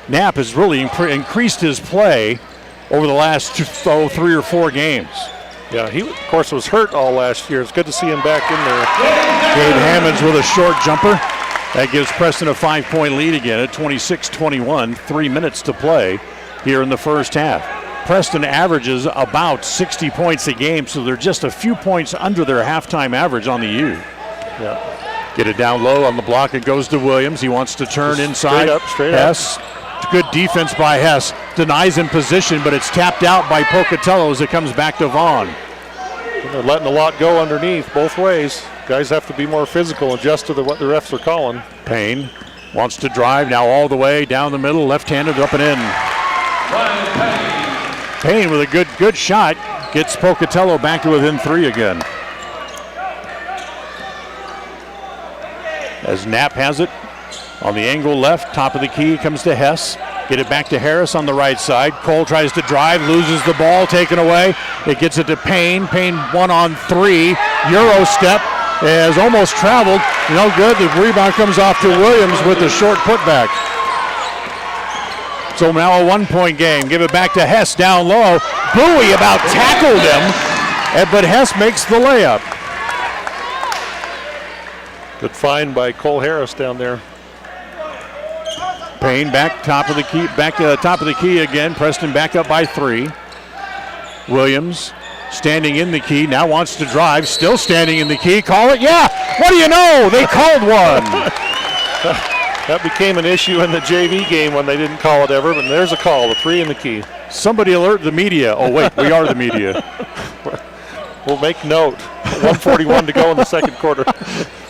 [SPEAKER 6] Knapp has really increased his play over the last 3 or 4 games.
[SPEAKER 2] Yeah, he, of course, was hurt all last year. It's good to see him back in there.
[SPEAKER 6] Gabe Hammonds with a short jumper. That gives Preston a 5-point lead again at 26-21. 3 minutes to play here in the first half. Preston averages about 60 points a game, so they're just a few points under their halftime average on the U.
[SPEAKER 2] Yeah.
[SPEAKER 6] Get it down low on the block. It goes to Williams. He wants to turn inside.
[SPEAKER 2] Straight
[SPEAKER 6] Hess. Good defense by Hess. Denies him position, but it's tapped out by Pocatello as it comes back to Vaughn.
[SPEAKER 2] They're letting a lot go underneath both ways. Guys have to be more physical, adjust to what the refs are calling.
[SPEAKER 6] Payne wants to drive now all the way down the middle, left-handed up and in. Payne with a good shot gets Pocatello back to within 3 again. As Knapp has it on the angle left, top of the key comes to Hess. Get it back to Harris on the right side. Cole tries to drive, loses the ball, taken away. It gets it to Payne. Payne 1-on-3. Euro step has almost traveled. No good. The rebound comes off to Williams with the short putback. So now a 1-point game. Give it back to Hess down low. Bowie about tackled him, but Hess makes the layup.
[SPEAKER 2] Good find by Cole Harris down there.
[SPEAKER 6] Payne back top of the key, back to the top of the key again. Preston back up by 3. Williams standing in the key, now wants to drive, still standing in the key. Call it, yeah. What do you know? They called one.
[SPEAKER 2] That became an issue in the JV game when they didn't call it ever, but there's a call, the 3 in the key.
[SPEAKER 6] Somebody alert the media. Oh wait, we are the media.
[SPEAKER 2] We'll make note. 1:41 to go in the second quarter.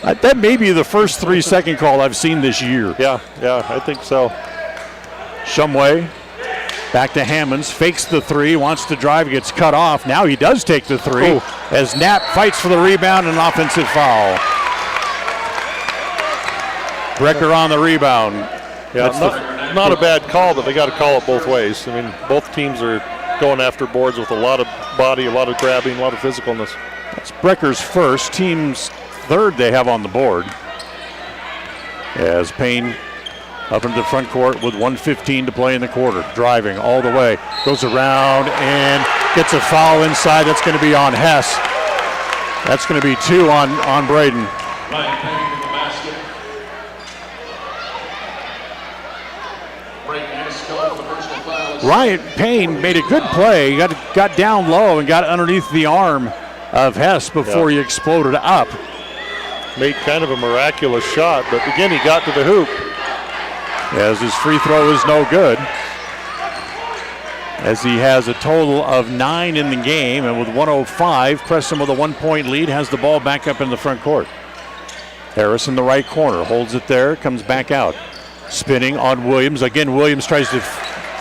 [SPEAKER 6] That may be the first 3-second call I've seen this year.
[SPEAKER 2] Yeah, I think so.
[SPEAKER 6] Shumway back to Hammonds, fakes the 3, wants to drive, gets cut off. Now he does take the 3 as Knapp fights for the rebound and an offensive foul. Brecker on the rebound.
[SPEAKER 2] Yeah, not a bad call, but they got to call it both ways. I mean, both teams are going after boards with a lot of body, a lot of grabbing, a lot of physicalness.
[SPEAKER 6] That's Brecker's first, team's third they have on the board. As Payne up into the front court with 1:15 to play in the quarter. Driving all the way, goes around and gets a foul inside. That's going to be on Hess. That's going to be 2 on Braden. Ryan Payne made a good play. He got down low and got underneath the arm of Hess before he exploded up.
[SPEAKER 2] made kind of a miraculous shot, but again, he got to the hoop.
[SPEAKER 6] As his free throw is no good. As he has a total of 9 in the game, and with 1:05, Preston with a 1-point lead has the ball back up in the front court. Harris in the right corner, holds it there, comes back out. Spinning on Williams. Again, Williams tries a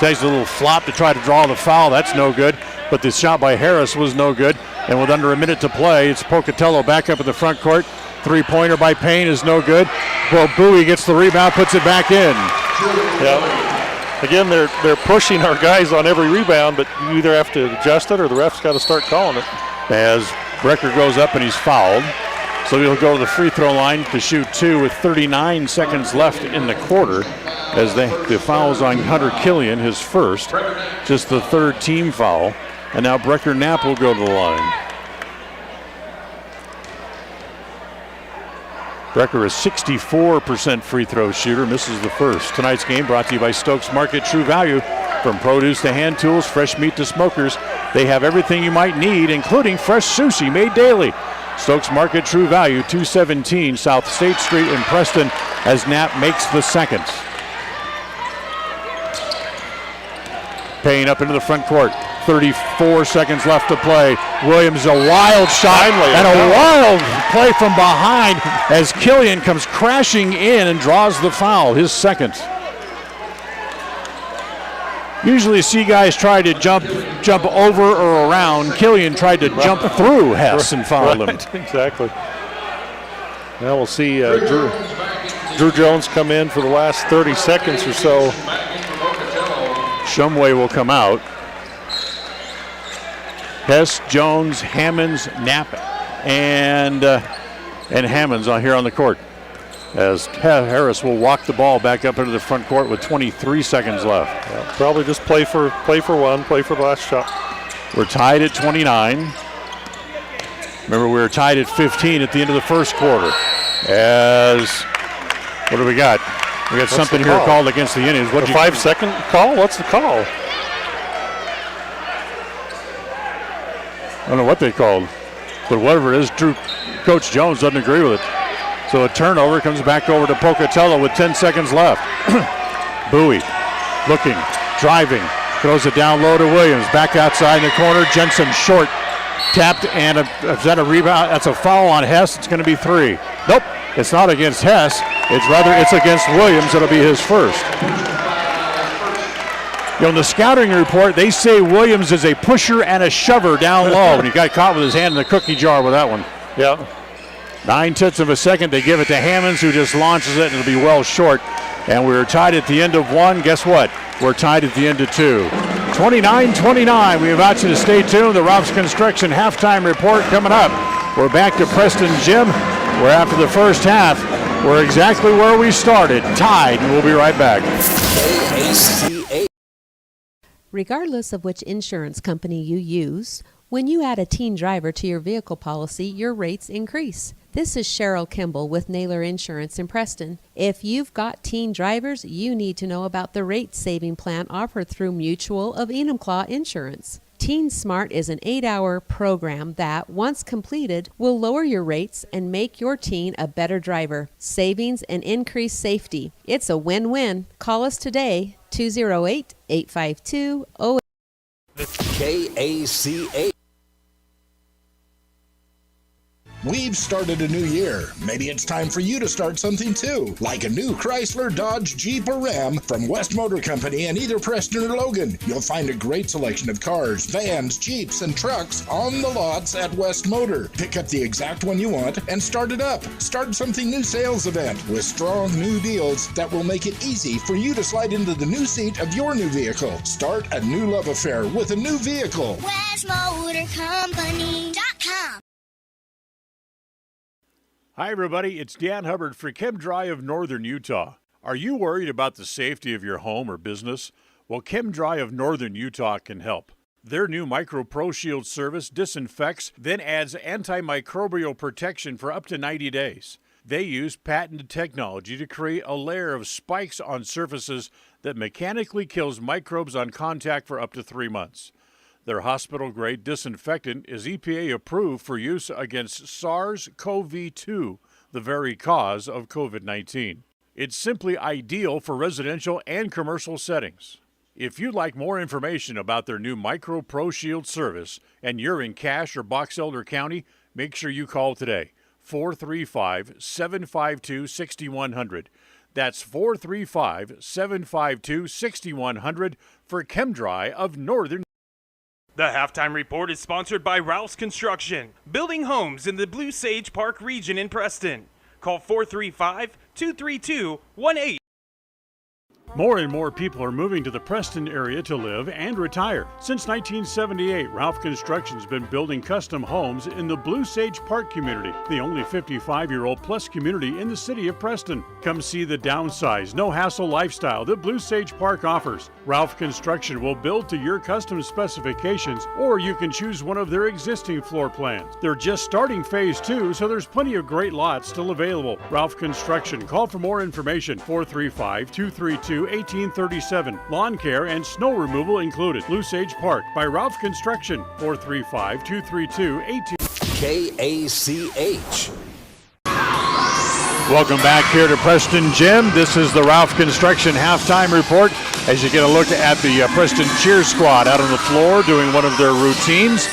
[SPEAKER 6] little flop to try to draw the foul. That's no good. But the shot by Harris was no good. And with under a minute to play, it's Pocatello back up in the front court. Three-pointer by Payne is no good. Well, Bowie gets the rebound, puts it back in.
[SPEAKER 2] Yeah. Again, they're pushing our guys on every rebound, but you either have to adjust it or the ref's got to start calling it.
[SPEAKER 6] As Brecker goes up and he's fouled. So he'll go to the free throw line to shoot 2 with 39 seconds left in the quarter. As the foul's on Hunter Killian, his first, just the third team foul. And now Brecker Knapp will go to the line. Brecker is 64% free throw shooter, misses the first. Tonight's game brought to you by Stokes Market True Value. From produce to hand tools, fresh meat to smokers, they have everything you might need, including fresh sushi made daily. Stokes Market True Value, 217 South State Street in Preston, as Knapp makes the second. Payne up into the front court. 34 seconds left to play. Williams, a wild shot and a wild play from behind as Killian comes crashing in and draws the foul, his second. Usually you see guys try to jump over or around. Killian tried to jump through Hess and fouled him.
[SPEAKER 2] Exactly. Now we'll see Drew Jones come in for the last 30 seconds or so.
[SPEAKER 6] Shumway will come out. Hess, Jones, Hammonds, Knapp, and Hammonds here on the court. As Harris will walk the ball back up into the front court with 23 seconds left.
[SPEAKER 2] Yeah, probably just play for the last shot.
[SPEAKER 6] We're tied at 29. Remember, we were tied at 15 at the end of the first quarter. As, what do we got? We got something here called against the Indians.
[SPEAKER 2] A 5-second call? What's the call?
[SPEAKER 6] I don't know what they called, but whatever it is, Coach Jones doesn't agree with it. So a turnover comes back over to Pocatello with 10 seconds left. Bowie looking, driving, throws it down low to Williams. Back outside in the corner, Jensen short, tapped, and is that a rebound? That's a foul on Hess. It's going to be 3. Nope, it's not against Hess. It's against Williams. It'll be his first. In the scouting report, they say Williams is a pusher and a shover down low, and he got caught with his hand in the cookie jar with that one.
[SPEAKER 2] Yeah.
[SPEAKER 6] 9/10 of a second, they give it to Hammonds, who just launches it, and it'll be well short. And we're tied at the end of 1. Guess what? We're tied at the end of 2. 29-29. We invite you to stay tuned. The Rob's Construction halftime report coming up. We're back to Preston Gym, where after the first half, we're exactly where we started, tied, and we'll be right back.
[SPEAKER 10] Regardless of which insurance company you use, when you add a teen driver to your vehicle policy, your rates increase. This is Cheryl Kimball with Naylor Insurance in Preston. If you've got teen drivers, you need to know about the rate-saving plan offered through Mutual of Enumclaw Insurance. Teen Smart is an 8-hour program that, once completed, will lower your rates and make your teen a better driver. Savings and increased safety. It's a win-win. Call us today, 208-852-08.
[SPEAKER 3] KACA.
[SPEAKER 4] We've started a new year. Maybe it's time for you to start something too, like a new Chrysler, Dodge, Jeep, or Ram from West Motor Company in either Preston or Logan. You'll find a great selection of cars, vans, Jeeps, and trucks on the lots at West Motor. Pick up the exact one you want and start it up. Start something new sales event with strong new deals that will make it easy for you to slide into the new seat of your new vehicle. Start a new love affair with a new vehicle.
[SPEAKER 9] WestMotorCompany.com.
[SPEAKER 1] Hi, everybody. It's Dan Hubbard for ChemDry of Northern Utah. Are you worried about the safety of your home or business? Well, ChemDry of Northern Utah can help. Their new Micro Pro Shield service disinfects, then adds antimicrobial protection for up to 90 days. They use patented technology to create a layer of spikes on surfaces that mechanically kills microbes on contact for up to 3 months. Their hospital-grade disinfectant is EPA approved for use against SARS-CoV-2, the very cause of COVID-19. It's simply ideal for residential and commercial settings. If you'd like more information about their new Micro Pro Shield service and you're in Cache or Box Elder County, make sure you call today, 435-752-6100. That's 435-752-6100 for ChemDry of Northern.
[SPEAKER 11] The Halftime Report is sponsored by Ralph's Construction, building homes in the Blue Sage Park region in Preston. Call 435-232-18.
[SPEAKER 1] More and more people are moving to the Preston area to live and retire. Since 1978, Ralph Construction's been building custom homes in the Blue Sage Park community, the only 55-year-old plus community in the city of Preston. Come see the downsized, no-hassle lifestyle that Blue Sage Park offers. Ralph Construction will build to your custom specifications, or you can choose one of their existing floor plans. They're just starting phase 2, so there's plenty of great lots still available. Ralph Construction. Call for more information, 435-232-1837. Lawn care and snow removal included. Blue Sage Park by Ralph Construction. 435-232-18.
[SPEAKER 3] KACH.
[SPEAKER 1] Welcome back here to Preston Gym. This is the Ralph Construction halftime report as you get a look at the Preston cheer squad out on the floor doing one of their routines,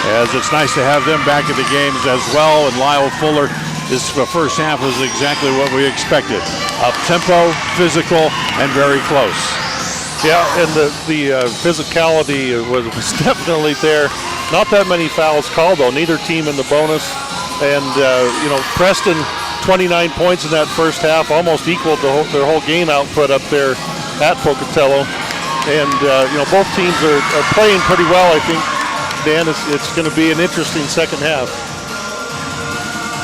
[SPEAKER 1] as it's nice to have them back at the games as well. And Lyle Fuller, this first half was exactly what we expected. Up-tempo, physical, and very close.
[SPEAKER 2] Yeah, and the physicality was definitely there. Not that many fouls called, though. Neither team in the bonus. And, Preston, 29 points in that first half, almost equaled their whole game output up there at Pocatello. And, both teams are playing pretty well, I think. Dan, it's going to be an interesting second half.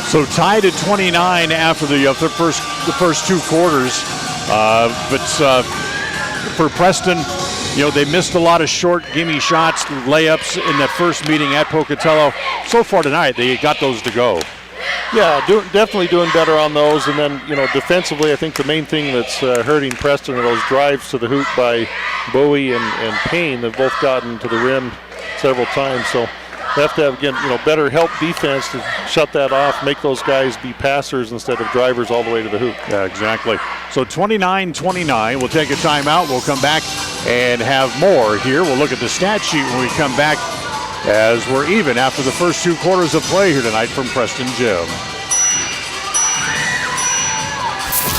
[SPEAKER 1] So tied at 29 after the first two quarters. But for Preston, they missed a lot of short gimme shots, layups in that first meeting at Pocatello. So far tonight, they got those to go.
[SPEAKER 2] Yeah, definitely doing better on those. And then, defensively, I think the main thing that's hurting Preston are those drives to the hoop by Bowie and Payne. They've both gotten to the rim several times. So they have to have, again, better help defense to shut that off, make those guys be passers instead of drivers all the way to the hoop.
[SPEAKER 1] Yeah, exactly. So 29-29. We'll take a timeout. We'll come back and have more here. We'll look at the stat sheet when we come back, as we're even after the first two quarters of play here tonight from Preston Gym.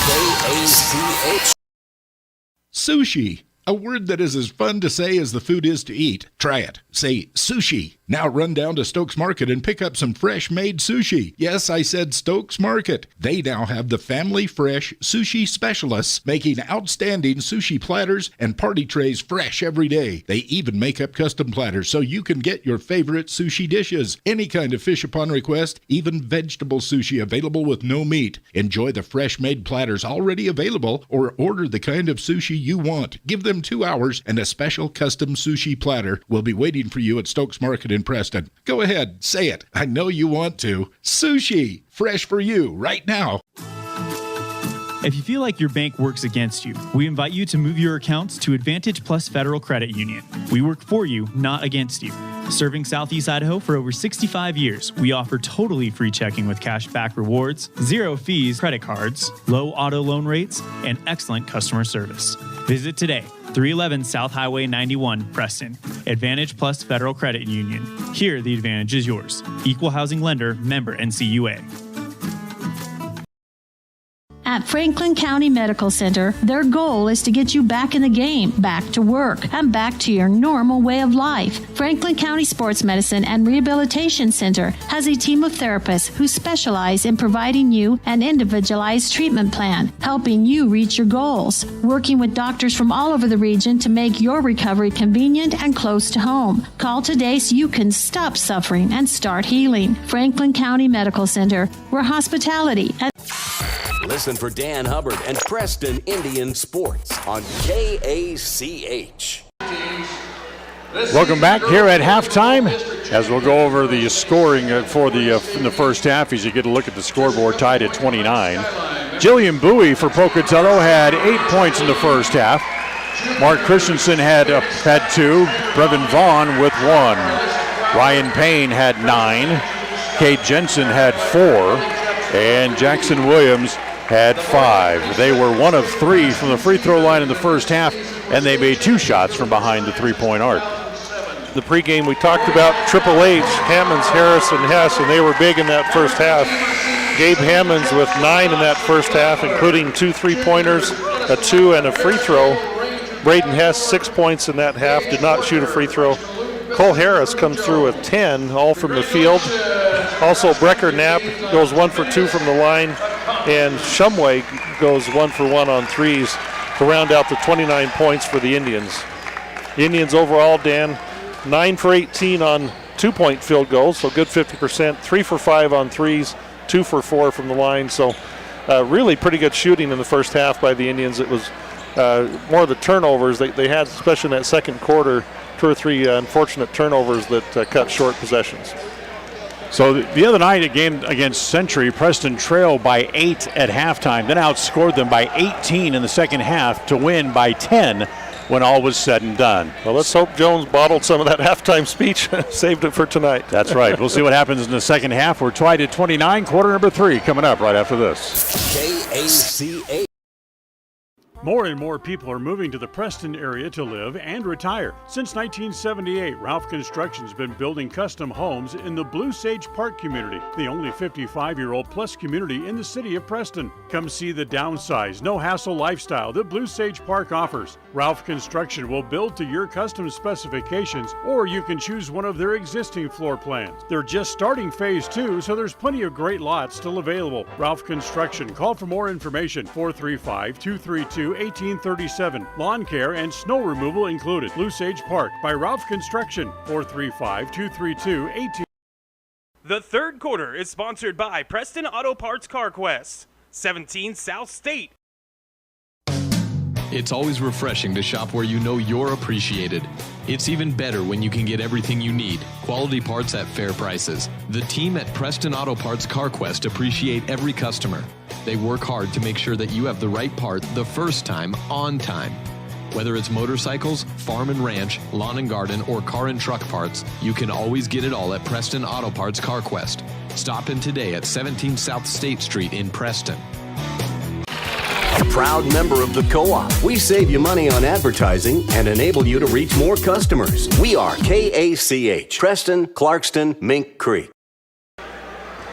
[SPEAKER 3] KACH.
[SPEAKER 4] Sushi. A word that is as fun to say as the food is to eat. Try it. Say sushi. Now run down to Stokes Market and pick up some fresh-made sushi. Yes, I said Stokes Market. They now have the family fresh sushi specialists making outstanding sushi platters and party trays fresh every day. They even make up custom platters so you can get your favorite sushi dishes. Any kind of fish upon request, even vegetable sushi available with no meat. Enjoy the fresh-made platters already available or order the kind of sushi you want. Give them 2 hours and a special custom sushi platter will be waiting for you at Stokes Market in Preston. Go ahead, say it. I know you want to. Sushi, fresh for you right now.
[SPEAKER 12] If you feel like your bank works against you, we invite you to move your accounts to Advantage Plus Federal Credit Union. We work for you, not against you. Serving Southeast Idaho for over 65 years, we offer totally free checking with cash back rewards, 0 fees credit cards, low auto loan rates, and excellent customer service. Visit today, 311 South Highway 91, Preston. Advantage Plus Federal Credit Union. Here, the advantage is yours. Equal housing lender, member NCUA.
[SPEAKER 13] At Franklin County Medical Center, their goal is to get you back in the game, back to work, and back to your normal way of life. Franklin County Sports Medicine and Rehabilitation Center has a team of therapists who specialize in providing you an individualized treatment plan, helping you reach your goals, working with doctors from all over the region to make your recovery convenient and close to home. Call today so you can stop suffering and start healing. Franklin County Medical Center, where hospitality and
[SPEAKER 3] Listen for Dan Hubbard and Preston Indian Sports on KACH.
[SPEAKER 1] Welcome back here at halftime, as we'll go over the scoring for in the first half as you get a look at the scoreboard, tied at 29. Jillian Bowie for Pocatello had 8 points in the first half. Mark Christensen had 2. Brevin Vaughn with 1. Ryan Payne had 9. Kate Jensen had 4.
[SPEAKER 6] and Jackson Williams had 5. They were 1 of 3 from the free throw line in the first half, and they made 2 shots from behind the three-point arc.
[SPEAKER 2] The pregame we talked about, Triple H, Hammonds, Harris, and Hess, and they were big in that first half. Gabe Hammonds with 9 in that first half, including 2 3-pointers, a 2, and a free throw. Braden Hess, 6 points in that half, did not shoot a free throw. Cole Harris comes through with 10, all from the field. Also, Brecker Knapp goes 1 for 2 from the line, and Shumway goes 1 for 1 on threes to round out the 29 points for the Indians. The Indians overall, Dan, 9 for 18 on 2-point field goals, so good 50%, 3 for 5 on threes, 2 for 4 from the line. So really pretty good shooting in the first half by the Indians. It was more of the turnovers they had, especially in that second quarter, 2 or 3 unfortunate turnovers that cut short possessions.
[SPEAKER 6] So the other night, a game against Century, Preston trailed by 8 at halftime, then outscored them by 18 in the second half to win by 10 when all was said and done.
[SPEAKER 2] Well, let's hope Jones bottled some of that halftime speech, saved it for tonight.
[SPEAKER 6] That's right. We'll see what happens in the second half. We're tied at 29, quarter number 3 coming up right after this.
[SPEAKER 3] KACA.
[SPEAKER 1] More and more people are moving to the Preston area to live and retire. Since 1978, Ralph Construction's been building custom homes in the Blue Sage Park community, the only 55-year-old plus community in the city of Preston. Come see the downsized, no-hassle lifestyle that Blue Sage Park offers. Ralph Construction will build to your custom specifications, or you can choose one of their existing floor plans. They're just starting phase 2, so there's plenty of great lots still available. Ralph Construction. Call for more information, 435-232-1837. Lawn care and snow removal included. Blue Sage Park by Ralph Construction, 435-232-1837.
[SPEAKER 11] The third quarter is sponsored by Preston Auto Parts CarQuest, 17 South State.
[SPEAKER 14] It's always refreshing to shop where you know you're appreciated. It's even better when you can get everything you need, quality parts at fair prices. The team at Preston Auto Parts CarQuest appreciate every customer. They work hard to make sure that you have the right part the first time, on time. Whether it's motorcycles, farm and ranch, lawn and garden, or car and truck parts, you can always get it all at Preston Auto Parts CarQuest. Stop in today at 17 South State Street in Preston.
[SPEAKER 3] Proud member of the Co-op. We save you money on advertising and enable you to reach more customers. We are KACH, Preston, Clarkston, Mink Creek.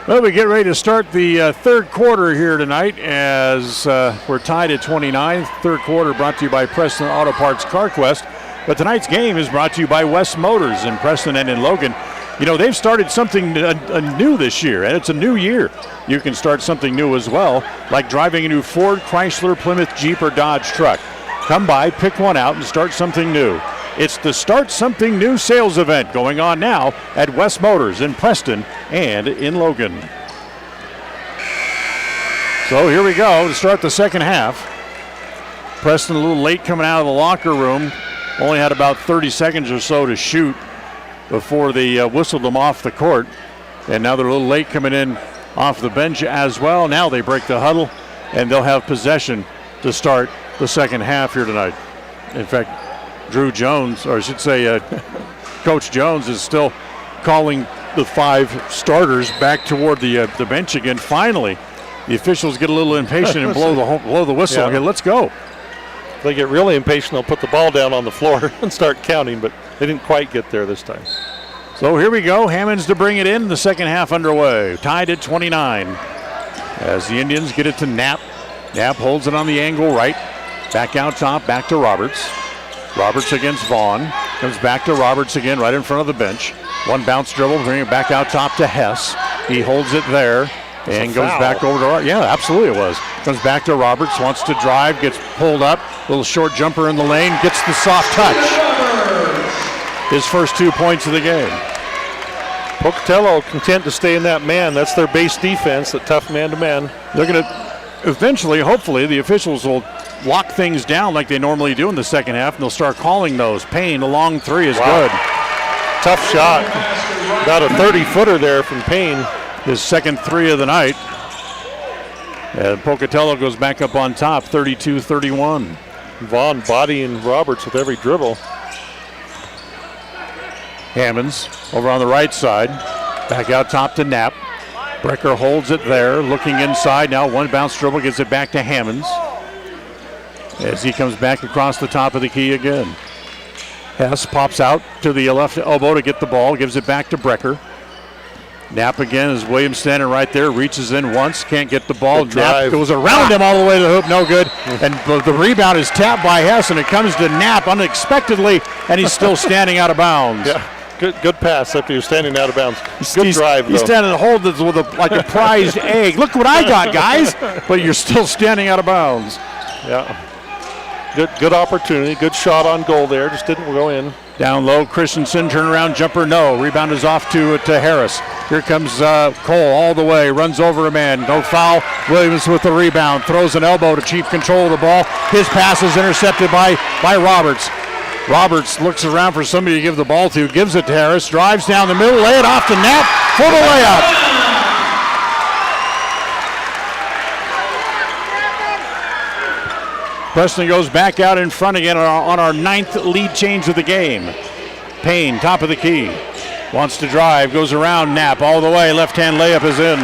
[SPEAKER 6] Well, we get ready to start the third quarter here tonight as we're tied at 29. Third quarter brought to you by Preston Auto Parts CarQuest. But tonight's game is brought to you by West Motors in Preston and in Logan. You know, they've started something new this year, and it's a new year. You can start something new as well, like driving a new Ford, Chrysler, Plymouth, Jeep, or Dodge truck. Come by, pick one out, and start something new. It's the Start Something New sales event going on now at West Motors in Preston and in Logan. So here we go to start the second half. Preston a little late coming out of the locker room. Only had about 30 seconds or so to shoot before they whistled them off the court. And now they're a little late coming in off the bench as well. Now they break the huddle, and they'll have possession to start the second half here tonight. In fact, Drew Jones, or I should say Coach Jones, is still calling the 5 starters back toward the bench again. Finally, the officials get a little impatient and blow the whistle.
[SPEAKER 2] Yeah.
[SPEAKER 6] Okay, let's go.
[SPEAKER 2] If they get really impatient, they'll put the ball down on the floor and start counting, but they didn't quite get there this time.
[SPEAKER 6] So here we go. Hammonds to bring it in. The second half underway. Tied at 29 as the Indians get it to Knapp. Knapp holds it on the angle right. Back out top, back to Roberts. Roberts against Vaughn. Comes back to Roberts again right in front of the bench. One bounce dribble, bring it back out top to Hess. He holds it there and goes back over to, yeah, absolutely it was. Comes back to Roberts, wants to drive, gets pulled up. Little short jumper in the lane, gets the soft touch. His first 2 points of the game.
[SPEAKER 2] Pocatello content to stay in that man. That's their base defense, that tough man-to-man.
[SPEAKER 6] They're going to eventually, hopefully, the officials will lock things down like they normally do in the second half, and they'll start calling those. Payne, a long 3 is good.
[SPEAKER 2] Tough shot. About a 30-footer there from Payne.
[SPEAKER 6] His second 3 of the night. And Pocatello goes back up on top, 32-31.
[SPEAKER 2] Vaughn bodying Roberts with every dribble.
[SPEAKER 6] Hammonds over on the right side. Back out top to Knapp. Brecker holds it there, looking inside. Now one bounce dribble, gets it back to Hammonds as he comes back across the top of the key again. Hess pops out to the left elbow to get the ball, gives it back to Brecker. Knapp again as Williams standing right there, reaches in once, can't get the ball. Knapp goes around him all the way to the hoop, no good. And the rebound is tapped by Hess, and it comes to Knapp unexpectedly, and he's still standing out of bounds.
[SPEAKER 2] Yeah, good pass after you're standing out of bounds. Good drive, though.
[SPEAKER 6] He's standing and holding it with like a prized egg. Look what I got, guys. But you're still standing out of bounds.
[SPEAKER 2] Yeah. Good opportunity, good shot on goal there, just didn't go in.
[SPEAKER 6] Down low, Christensen, turnaround jumper, no. Rebound is off to Harris. Here comes Cole all the way, runs over a man, no foul. Williams with the rebound, throws an elbow to keep control of the ball. His pass is intercepted by Roberts. Roberts looks around for somebody to give the ball to, gives it to Harris, drives down the middle, lay it off to Knapp for the layup. Preston goes back out in front again on our 9th lead change of the game. Payne, top of the key, wants to drive, goes around Knapp all the way. Left-hand layup is in.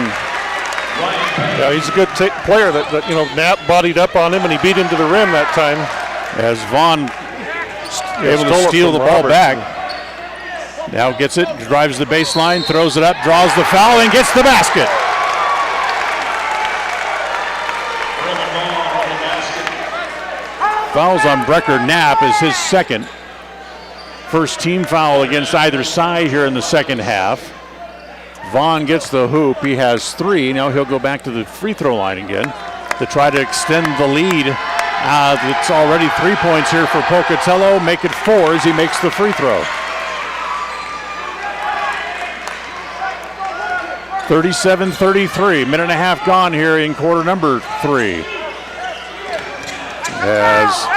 [SPEAKER 2] Yeah, he's a good player. That Knapp bodied up on him and he beat him to the rim that time.
[SPEAKER 6] As Vaughn able to steal the ball back. Now gets it, drives the baseline, throws it up, draws the foul, and gets the basket. Fouls on Brecker. Knapp is his second. First team foul against either side here in the second half. Vaughn gets the hoop. He has 3. Now he'll go back to the free throw line again to try to extend the lead. It's already 3 points here for Pocatello. Make it 4 as he makes the free throw. 37-33. Minute and a half gone here in quarter number 3. As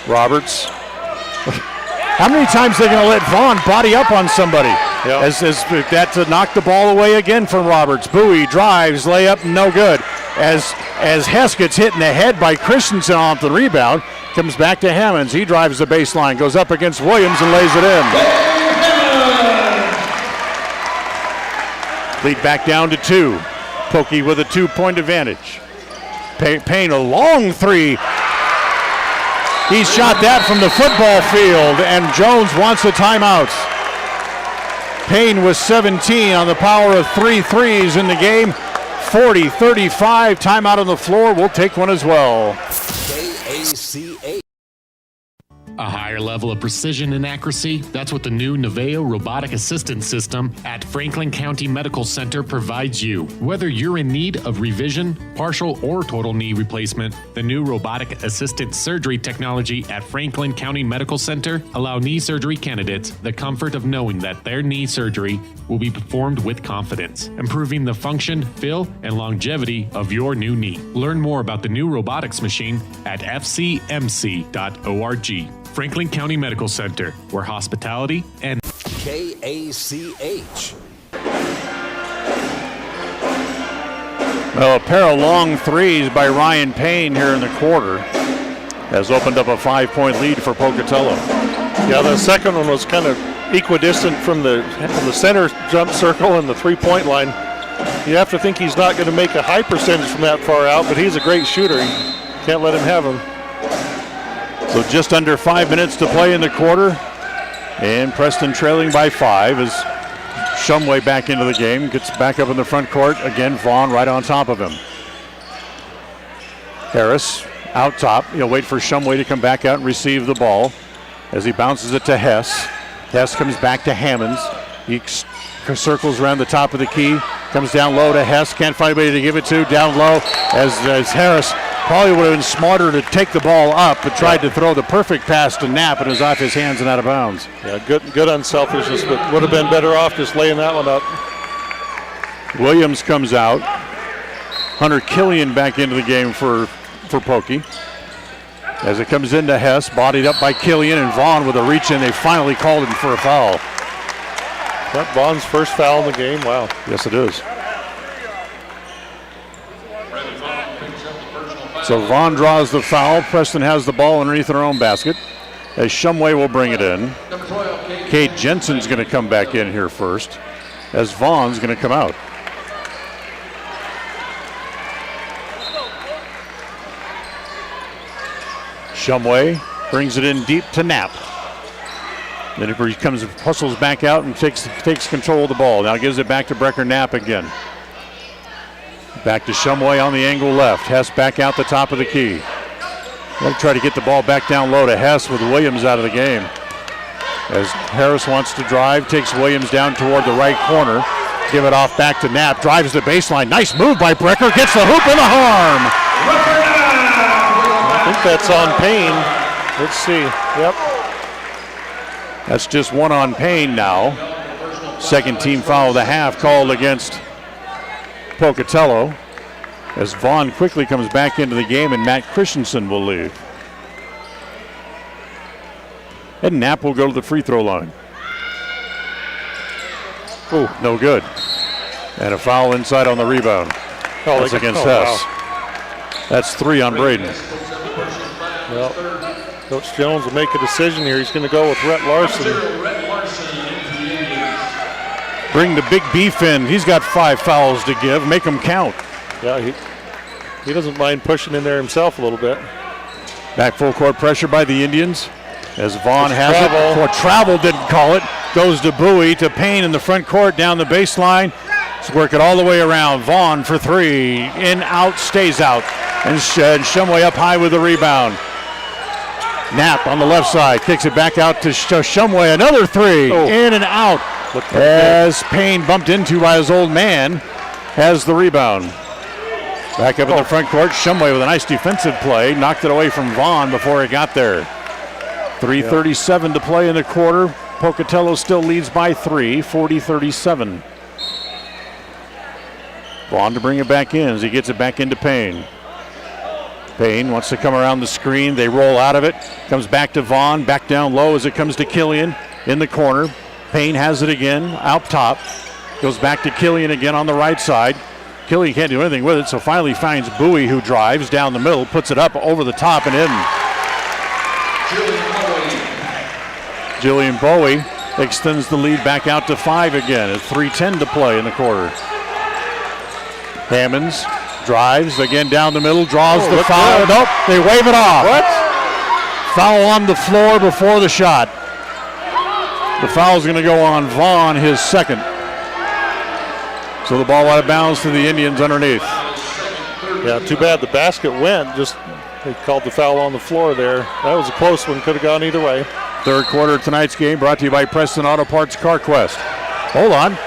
[SPEAKER 6] Roberts. How many times are they going to let Vaughn body up on somebody? Yep. As that knocked the ball away again from Roberts. Bowie drives, layup, no good. As Hess gets hit in the head by Christensen off the rebound, comes back to Hammonds. He drives the baseline, goes up against Williams and lays it in. Lead back down to 2. Pokey with a 2-point advantage. Payne a long 3. He shot that from the football field, and Jones wants a timeout. Payne was 17 on the power of 3 threes in the game. 40-35, timeout on the floor. We'll take one as well.
[SPEAKER 3] KACH.
[SPEAKER 14] A higher level of precision and accuracy, that's what the new Naveo Robotic Assistance System at Franklin County Medical Center provides you. Whether you're in need of revision, partial or total knee replacement, the new robotic assisted surgery technology at Franklin County Medical Center allow knee surgery candidates the comfort of knowing that their knee surgery will be performed with confidence, improving the function, feel, and longevity of your new knee. Learn more about the new robotics machine at fcmc.org. Franklin County Medical Center, where hospitality and
[SPEAKER 3] KACH.
[SPEAKER 6] Well, a pair of long threes by Ryan Payne here in the quarter has opened up a 5-point lead for Pocatello.
[SPEAKER 2] Yeah, the second one was kind of equidistant from the center jump circle and the 3-point line. You have to think he's not going to make a high percentage from that far out, but he's a great shooter. Can't let him have him.
[SPEAKER 6] So just under 5 minutes to play in the quarter, and Preston trailing by 5 as Shumway back into the game, gets back up in the front court. Again, Vaughn right on top of him. Harris out top. He'll wait for Shumway to come back out and receive the ball as he bounces it to Hess. Hess comes back to Hammonds. He circles around the top of the key, comes down low to Hess. Can't find anybody to give it to. Down low as Harris probably would have been smarter to take the ball up, but tried to throw the perfect pass to Knapp, and it was off his hands and out of bounds.
[SPEAKER 2] Yeah, good unselfishness, but would have been better off just laying that one up.
[SPEAKER 6] Williams comes out. Hunter Killian back into the game for Pokey. As it comes into Hess, bodied up by Killian, and Vaughn with a reach in. They finally called him for a foul.
[SPEAKER 2] That Vaughn's first foul in the game. Wow.
[SPEAKER 6] Yes, it is. So Vaughn draws the foul. Preston has the ball underneath their own basket as Shumway will bring it in. Kate Jensen's going to come back in here first as Vaughn's going to come out. Shumway brings it in deep to Knapp. Then he hustles back out and takes control of the ball. Now gives it back to Brecker Knapp again. Back to Shumway on the angle left. Hess back out the top of the key. They'll try to get the ball back down low to Hess with Williams out of the game. As Harris wants to drive, takes Williams down toward the right corner. Give it off back to Knapp. Drives the baseline. Nice move by Brecker. Gets the hoop and the harm.
[SPEAKER 2] I think that's on Payne. Let's see. Yep.
[SPEAKER 6] That's just one on Payne now. Second team foul of the half called against Pocatello. As Vaughn quickly comes back into the game and Matt Christensen will leave. And Knapp will go to the free throw line. Oh, no good. And a foul inside on the rebound. That's against Hess. Wow. That's 3 on Braden.
[SPEAKER 2] Well, Coach Jones will make a decision here. He's going to go with Rhett Larson.
[SPEAKER 6] Bring the big beef in. He's got 5 fouls to give. Make them count.
[SPEAKER 2] Yeah, he doesn't mind pushing in there himself a little bit.
[SPEAKER 6] Back full court pressure by the Indians. As Vaughn has it. For travel, didn't call it. Goes to Bowie, to Payne in the front court, down the baseline. Let's work it all the way around. Vaughn for 3. In, out, stays out. And Shumway up high with the rebound. Knapp on the left side. Kicks it back out to Shumway. Another 3. Oh. In and out. As Payne bumped into by his old man. Has the rebound. Back up in the front court. Shumway with a nice defensive play. Knocked it away from Vaughn before it got there. 3:37 to play in the quarter. Pocatello still leads by 3, 40-37. Vaughn to bring it back in as he gets it back into Payne. Payne wants to come around the screen. They roll out of it. Comes back to Vaughn. Back down low as it comes to Killian in the corner. Payne has it again out top. Goes back to Killian again on the right side. Killian can't do anything with it, so finally finds Bowie, who drives down the middle, puts it up over the top and in. Jillian Bowie extends the lead back out to 5 again. At 3:10 to play in the quarter. Hammonds drives again down the middle, draws the foul. Good. Nope, they wave it off.
[SPEAKER 2] What?
[SPEAKER 6] Foul on the floor before the shot. The foul's going to go on Vaughn, his second. So the ball out of bounds to the Indians underneath.
[SPEAKER 2] Yeah, too bad the basket went. Just they called the foul on the floor there. That was a close one. Could have gone either way.
[SPEAKER 6] Third quarter of tonight's game brought to you by Preston Auto Parts CarQuest. Hold on.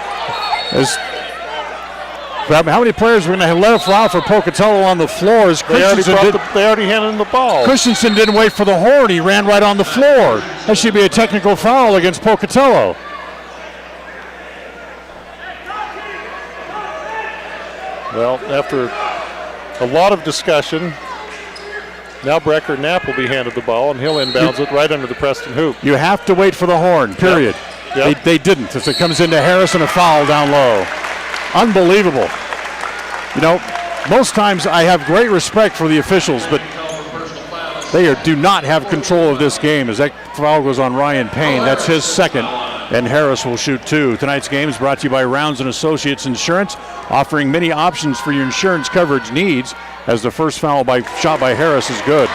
[SPEAKER 6] How many players are going to let a foul for Pocatello on the floor?
[SPEAKER 2] They already handed him the ball.
[SPEAKER 6] Christensen didn't wait for the horn. He ran right on the floor. That should be a technical foul against Pocatello.
[SPEAKER 2] Well, after a lot of discussion, now Brecker Knapp will be handed the ball, and he'll inbounds it right under the Preston hoop.
[SPEAKER 6] You have to wait for the horn, period.
[SPEAKER 2] Yep.
[SPEAKER 6] They didn't, as it comes into Harris and a foul down low. Unbelievable. You know, most times I have great respect for the officials, but they do not have control of this game as that foul goes on Ryan Payne. That's his second, and Harris will shoot 2. Tonight's game is brought to you by Rounds & Associates Insurance, offering many options for your insurance coverage needs, as the first foul shot by Harris is good.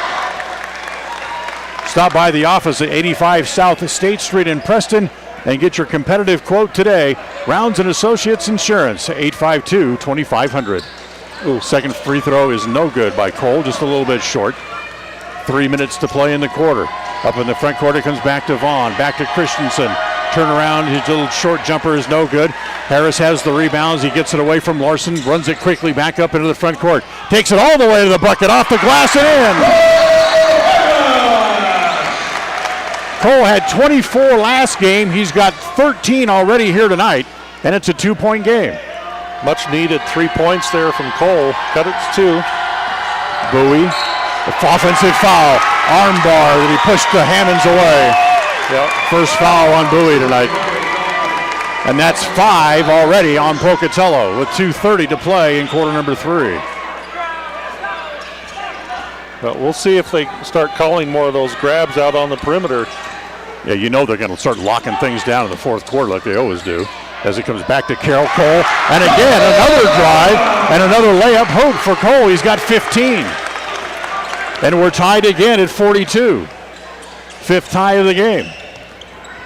[SPEAKER 6] Stop by the office at 85 South State Street in Preston and get your competitive quote today. Rounds & Associates Insurance, 852-2500. Second free throw is no good by Cole, just a little bit short. 3 minutes to play in the quarter. Up in the front court, it comes back to Vaughn, back to Christensen. Turn around, his little short jumper is no good. Harris has the rebounds, he gets it away from Larson, runs it quickly back up into the front court. Takes it all the way to the bucket, off the glass and in! Cole had 24 last game. He's got 13 already here tonight, and it's a 2-point game.
[SPEAKER 2] Much needed 3 points there from Cole. Cut it to 2.
[SPEAKER 6] Bowie, offensive foul. Armbar that he pushed the Hammonds away.
[SPEAKER 2] Yep.
[SPEAKER 6] First foul on Bowie tonight. And that's 5 already on Pocatello with 2:30 to play in quarter number 3.
[SPEAKER 2] But we'll see if they start calling more of those grabs out on the perimeter.
[SPEAKER 6] Yeah, you know they're going to start locking things down in the fourth quarter like they always do. As it comes back to Carroll Cole. And again, another drive and another layup. Hope for Cole. He's got 15. And we're tied again at 42. Fifth tie of the game.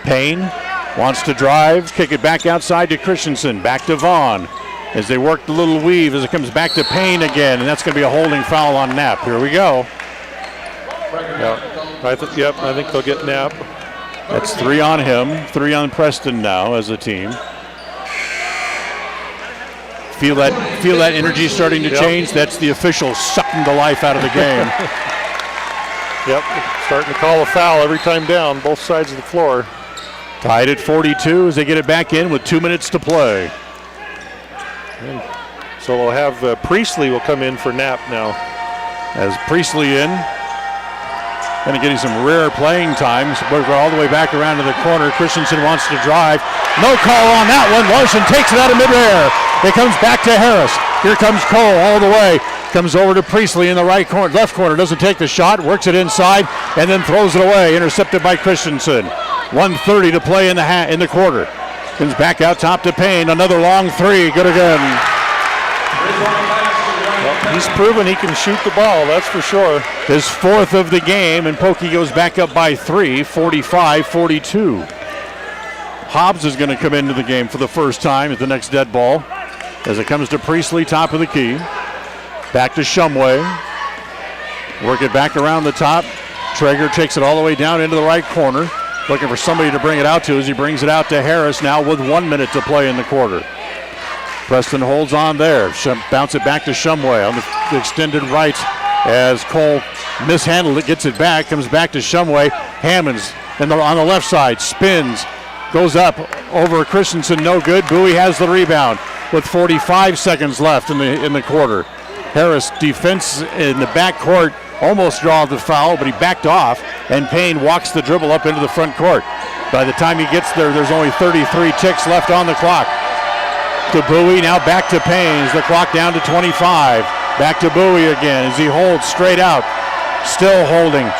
[SPEAKER 6] Payne wants to drive, kick it back outside to Christensen, back to Vaughn. As they work the little weave as it comes back to Payne again, and that's going to be a holding foul on Knapp. Here we go.
[SPEAKER 2] Yeah, I think they'll get Knapp.
[SPEAKER 6] That's 3 on him, 3 on Preston now as a team. Feel that energy starting to change? That's the official sucking the life out of the game.
[SPEAKER 2] Yep, starting to call a foul every time down, both sides of the floor.
[SPEAKER 6] Tied at 42 as they get it back in with 2 minutes to play.
[SPEAKER 2] And so we'll have Priestley will come in for Knapp now.
[SPEAKER 6] As Priestley in, going to get some rare playing time. So we're all the way back around to the corner. Christensen wants to drive. No call on that one. Larson takes it out of midair. It comes back to Harris. Here comes Cole all the way. Comes over to Priestley in the right corner, left corner. Doesn't take the shot. Works it inside and then throws it away. Intercepted by Christensen. 1:30 to play in the quarter. Comes back out top to Payne. Another long three. Good again.
[SPEAKER 2] Well, he's proven he can shoot the ball, that's for sure.
[SPEAKER 6] His 4th of the game, and Pokey goes back up by 3, 45-42. Hobbs is going to come into the game for the first time at the next dead ball. As it comes to Priestley, top of the key. Back to Shumway. Work it back around the top. Traeger takes it all the way down into the right corner. Looking for somebody to bring it out to as he brings it out to Harris now with 1 minute to play in the quarter. Preston holds on there. Bounce it back to Shumway on the extended right as Cole mishandled it, gets it back, comes back to Shumway. Hammonds on the left side, spins, goes up over Christensen, no good. Bowie has the rebound with 45 seconds left in the quarter. Harris defense in the backcourt almost draws the foul, but he backed off, and Payne walks the dribble up into the front court. By the time he gets there, there's only 33 ticks left on the clock. To Bowie, now back to Payne. The clock down to 25. Back to Bowie again as he holds straight out. Still holding.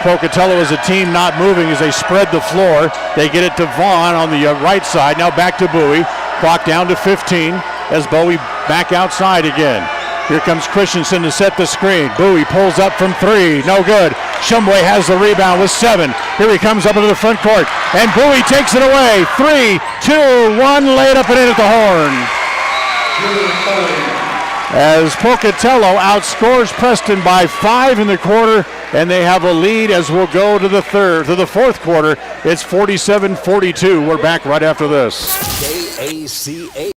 [SPEAKER 6] Pocatello as a team not moving as they spread the floor. They get it to Vaughn on the right side. Now back to Bowie. Clock down to 15 as Bowie back outside again. Here comes Christensen to set the screen. Bowie pulls up from 3. No good. Shumway has the rebound with 7. Here he comes up into the front court. And Bowie takes it away. 3, 2, 1. Laid up and in at the horn. As Pocatello outscores Preston by 5 in the quarter. And they have a lead as we'll go to the fourth quarter. It's 47-42. We're back right after this.
[SPEAKER 3] KACA.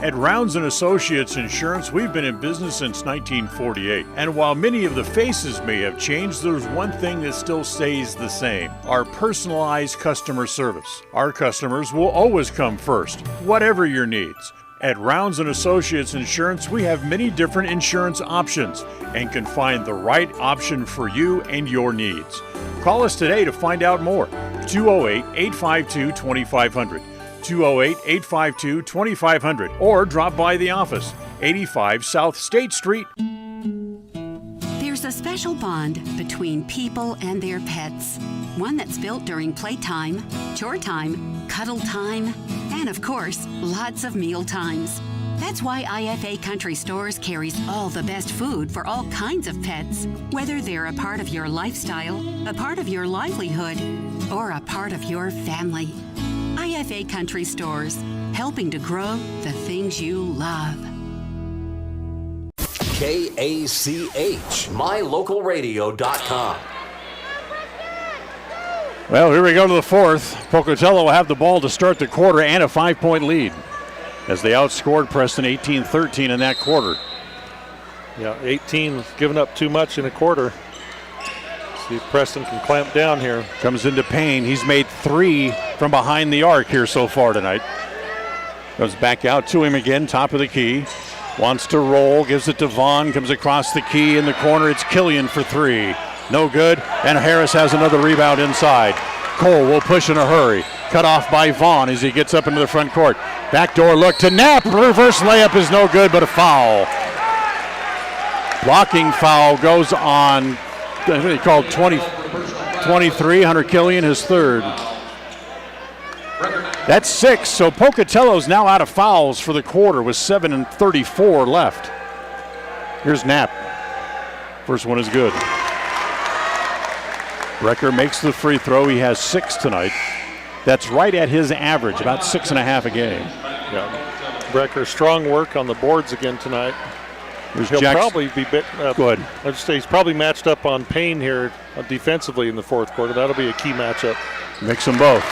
[SPEAKER 1] At Rounds & Associates Insurance, we've been in business since 1948. And while many of the faces may have changed, there's one thing that still stays the same: our personalized customer service. Our customers will always come first, whatever your needs. At Rounds & Associates Insurance, we have many different insurance options and can find the right option for you and your needs. Call us today to find out more. 208-852-2500. 208-852-2500, or drop by the office, 85 South State Street.
[SPEAKER 15] There's a special bond between people and their pets. One that's built during playtime, chore time, cuddle time, and of course, lots of meal times. That's why IFA Country Stores carries all the best food for all kinds of pets, whether they're a part of your lifestyle, a part of your livelihood, or a part of your family. IFA Country Stores, helping to grow the things you love.
[SPEAKER 3] KACH, mylocalradio.com.
[SPEAKER 6] Well, here we go to the fourth. Pocatello will have the ball to start the quarter and a 5-point lead as they outscored Preston 18-13 in that quarter.
[SPEAKER 2] Yeah, 18 giving up too much in a quarter. See if Preston can clamp down here.
[SPEAKER 6] Comes into Payne. He's made 3 from behind the arc here so far tonight. Goes back out to him again, top of the key. Wants to roll, gives it to Vaughn, comes across the key in the corner. It's Killian for 3. No good, and Harris has another rebound inside. Cole will push in a hurry. Cut off by Vaughn as he gets up into the front court. Backdoor look to Knapp. Reverse layup is no good, but a foul. Blocking foul goes on, I think they called 23, Hunter Killian, his 3rd. That's 6, so Pocatello's now out of fouls for the quarter with 7:34 left. Here's Knapp. First one is good. Brecker makes the free throw. He has 6 tonight. That's right at his average, about 6.5 a game.
[SPEAKER 2] Yeah. Brecker, strong work on the boards again tonight. He'll probably be go
[SPEAKER 6] ahead.
[SPEAKER 2] I'd say he's probably matched up on Payne here defensively in the fourth quarter. That'll be a key matchup.
[SPEAKER 6] Mix them both.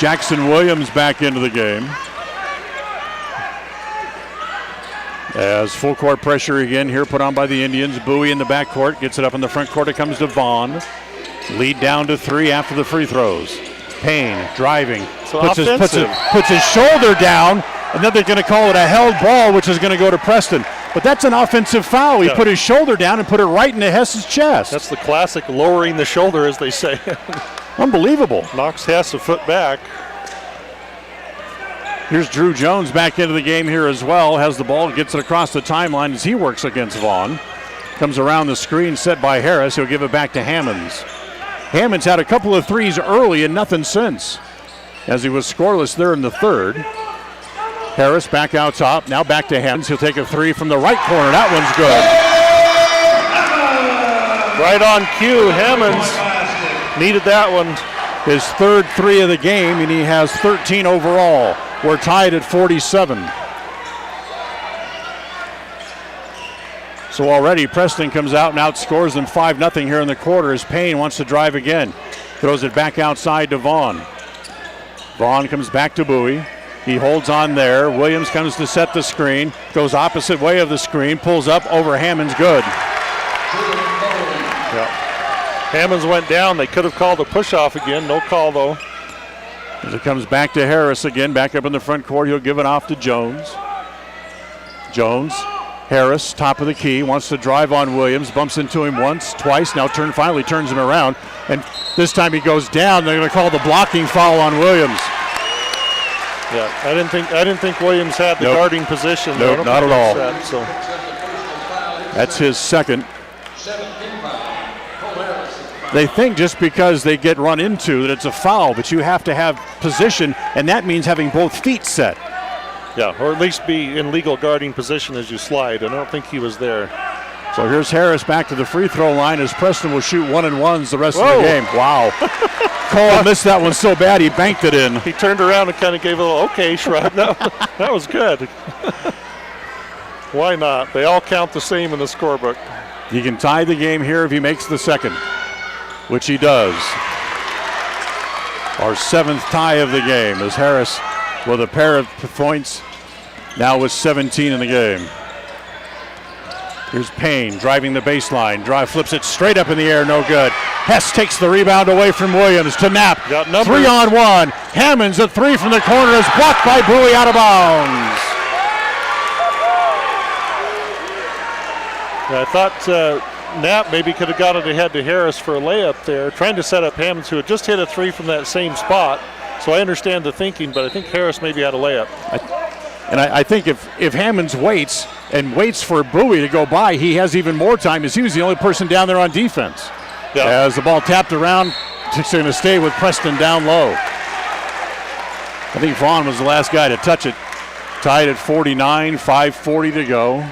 [SPEAKER 6] Jackson Williams back into the game. As full court pressure again here put on by the Indians. Bowie in the backcourt, gets it up in the front court. It comes to Vaughn. Lead down to 3 after the free throws. Payne driving, puts his shoulder down, and then they're going to call it a held ball, which is going to go to Preston. But that's an offensive foul. He put his shoulder down and put it right into Hess's chest.
[SPEAKER 2] That's the classic lowering the shoulder, as they say.
[SPEAKER 6] Unbelievable.
[SPEAKER 2] Knocks Hess a foot back.
[SPEAKER 6] Here's Drew Jones back into the game here as well. Has the ball, gets it across the timeline as he works against Vaughn. Comes around the screen set by Harris. He'll give it back to Hammonds. Hammonds had a couple of threes early and nothing since, as he was scoreless there in the third. Harris back out top. Now back to Hammonds. He'll take a 3 from the right corner. That one's good.
[SPEAKER 2] Right on cue. Hammonds needed that one.
[SPEAKER 6] His third 3 of the game, and he has 13 overall. We're tied at 47. So already Preston comes out and outscores them 5-0 here in the quarter as Payne wants to drive again. Throws it back outside to Vaughn. Vaughn comes back to Bowie. He holds on there. Williams comes to set the screen. Goes opposite way of the screen. Pulls up over Hammonds. Good.
[SPEAKER 2] Yeah. Hammonds went down. They could have called a push-off again. No call, though.
[SPEAKER 6] As it comes back to Harris again. Back up in the front court. He'll give it off to Jones. Jones. Harris, top of the key, wants to drive on Williams. Bumps into him once, twice. Now finally turns him around. And this time he goes down. They're going to call the blocking foul on Williams.
[SPEAKER 2] Yeah, I didn't think Williams had the guarding position.
[SPEAKER 6] Nope, not at all. That's his second. They think just because they get run into that it's a foul, but you have to have position, and that means having both feet set.
[SPEAKER 2] Yeah, or at least be in legal guarding position as you slide. I don't think he was there.
[SPEAKER 6] So here's Harris back to the free throw line as Preston will shoot 1-and-1s the rest of the game. Wow. Cole missed that one so bad he banked it in.
[SPEAKER 2] He turned around and kind of gave a little okay shrug. That was good. Why not? They all count the same in the scorebook.
[SPEAKER 6] He can tie the game here if he makes the second, which he does. Our 7th tie of the game as Harris with a pair of points, now with 17 in the game. Here's Payne driving the baseline. Flips it straight up in the air, no good. Hess takes the rebound away from Williams to Knapp. 3-on-1. Hammonds a 3 from the corner is blocked by Bowie out of bounds.
[SPEAKER 2] Yeah, I thought Knapp maybe could have got it ahead to Harris for a layup there, trying to set up Hammonds, who had just hit a 3 from that same spot. So I understand the thinking, but I think Harris maybe had a layup.
[SPEAKER 6] I think if Hammonds waits for Bowie to go by, he has even more time as he was the only person down there on defense. Yeah. As the ball tapped around, it's going to stay with Preston down low. I think Vaughn was the last guy to touch it. Tied at 49, 5:40 to go.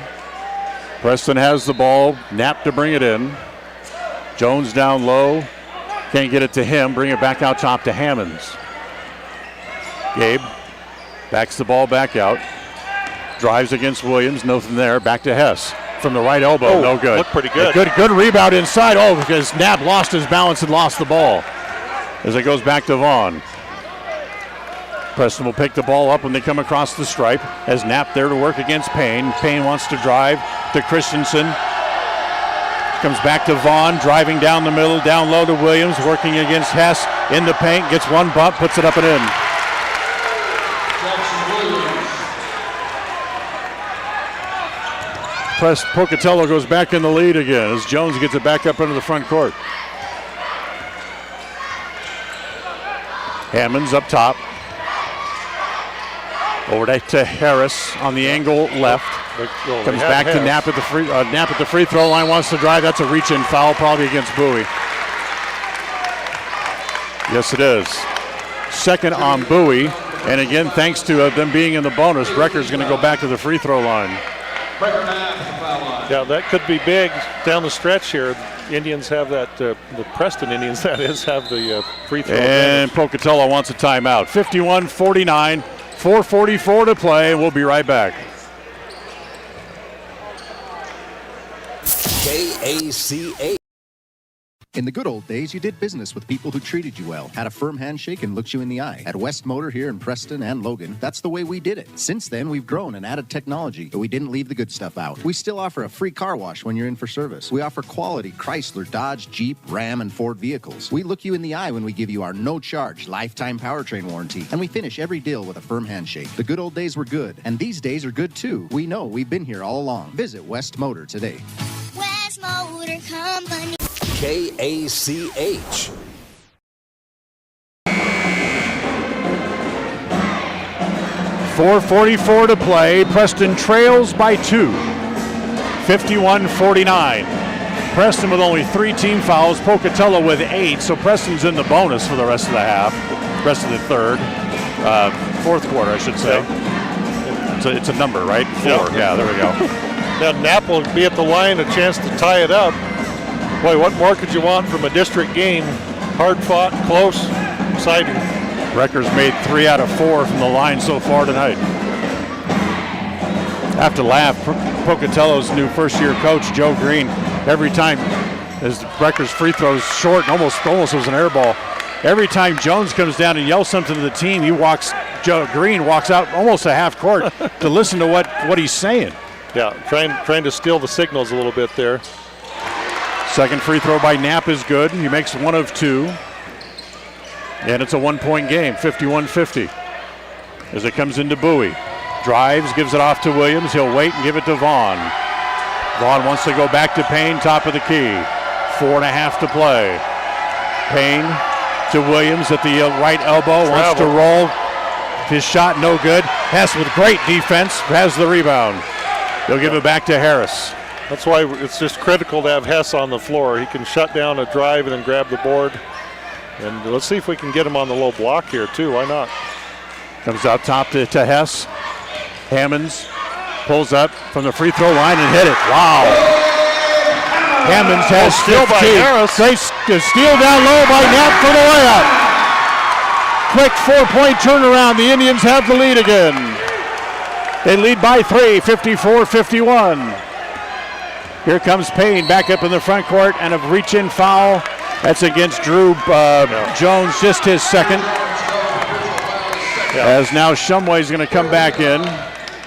[SPEAKER 6] Preston has the ball, Knapp to bring it in. Jones down low, can't get it to him, bring it back out top to Hammonds. Gabe backs the ball back out. Drives against Williams, nothing there. Back to Hess from the right elbow, no good.
[SPEAKER 2] Looked pretty good.
[SPEAKER 6] Good rebound inside. Because Knapp lost his balance and lost the ball. As it goes back to Vaughn. Preston will pick the ball up when they come across the stripe. Has Knapp there to work against Payne. Payne wants to drive to Christensen. Comes back to Vaughn, driving down the middle, down low to Williams, working against Hess in the paint. Gets one bump, puts it up and in. Pocatello goes back in the lead again as Jones gets it back up into the front court. Hammonds up top. Over to Harris on the angle left. Comes back to Knapp at the free throw line. Wants to drive. That's a reach-in foul, probably against Bowie. Yes, it is. Second on Bowie. And again, thanks to them being in the bonus, Brecker's going to go back to the free throw line.
[SPEAKER 2] Yeah, that could be big down the stretch here. Indians have that, the Preston Indians, that is, have the free throw.
[SPEAKER 6] And Pocatello wants a timeout. 51-49, 4:44 to play. We'll be right back.
[SPEAKER 3] KACA.
[SPEAKER 8] In the good old days, you did business with people who treated you well, had a firm handshake, and looked you in the eye. At West Motor here in Preston and Logan, that's the way we did it. Since then, we've grown and added technology, but we didn't leave the good stuff out. We still offer a free car wash when you're in for service. We offer quality Chrysler, Dodge, Jeep, Ram, and Ford vehicles. We look you in the eye when we give you our no-charge lifetime powertrain warranty, and we finish every deal with a firm handshake. The good old days were good, and these days are good too. We know we've been here all along. Visit West Motor today.
[SPEAKER 9] West Motor Company.
[SPEAKER 3] KACH.
[SPEAKER 6] .444 to play. Preston trails by 2. 51-49. Preston with only 3 team fouls. Pocatello with 8. So Preston's in the bonus for the rest of the half. Rest of the third. Fourth quarter, I should say. It's a number, right? 4. Yeah, there we go.
[SPEAKER 2] Now Knapp will be at the line, a chance to tie it up. Boy, what more could you want from a district game? Hard fought, close, exciting.
[SPEAKER 6] Wrecker's made 3 out of 4 from the line so far tonight. I have to laugh. Pocatello's new first-year coach, Joe Green, every time as Wrecker's free throws short, and almost was an air ball. Every time Jones comes down and yells something to the team, Joe Green walks out almost a half court to listen to what he's saying.
[SPEAKER 2] Yeah, trying to steal the signals a little bit there.
[SPEAKER 6] Second free throw by Knapp is good. He makes 1 of 2. And it's a 1-point game, 51-50. As it comes into Bowie. Drives, gives it off to Williams. He'll wait and give it to Vaughn. Vaughn wants to go back to Payne, top of the key. 4.5 to play. Payne to Williams at the right elbow. Wants to roll. His shot no good. Hess with great defense has the rebound. He'll give it back to Harris.
[SPEAKER 2] That's why it's just critical to have Hess on the floor. He can shut down a drive and then grab the board. And let's see if we can get him on the low block here too. Why not?
[SPEAKER 6] Comes out top to Hess. Hammonds pulls up from the free throw line and hit it. Wow. Hammonds has
[SPEAKER 2] steal by Harris.
[SPEAKER 6] Great steal down low by Knapp for the layup. Quick 4-point turnaround. The Indians have the lead again. They lead by 3, 54-51. Here comes Payne back up in the front court and a reach-in foul. That's against Drew Jones, just his second. As now Shumway's going to come back in.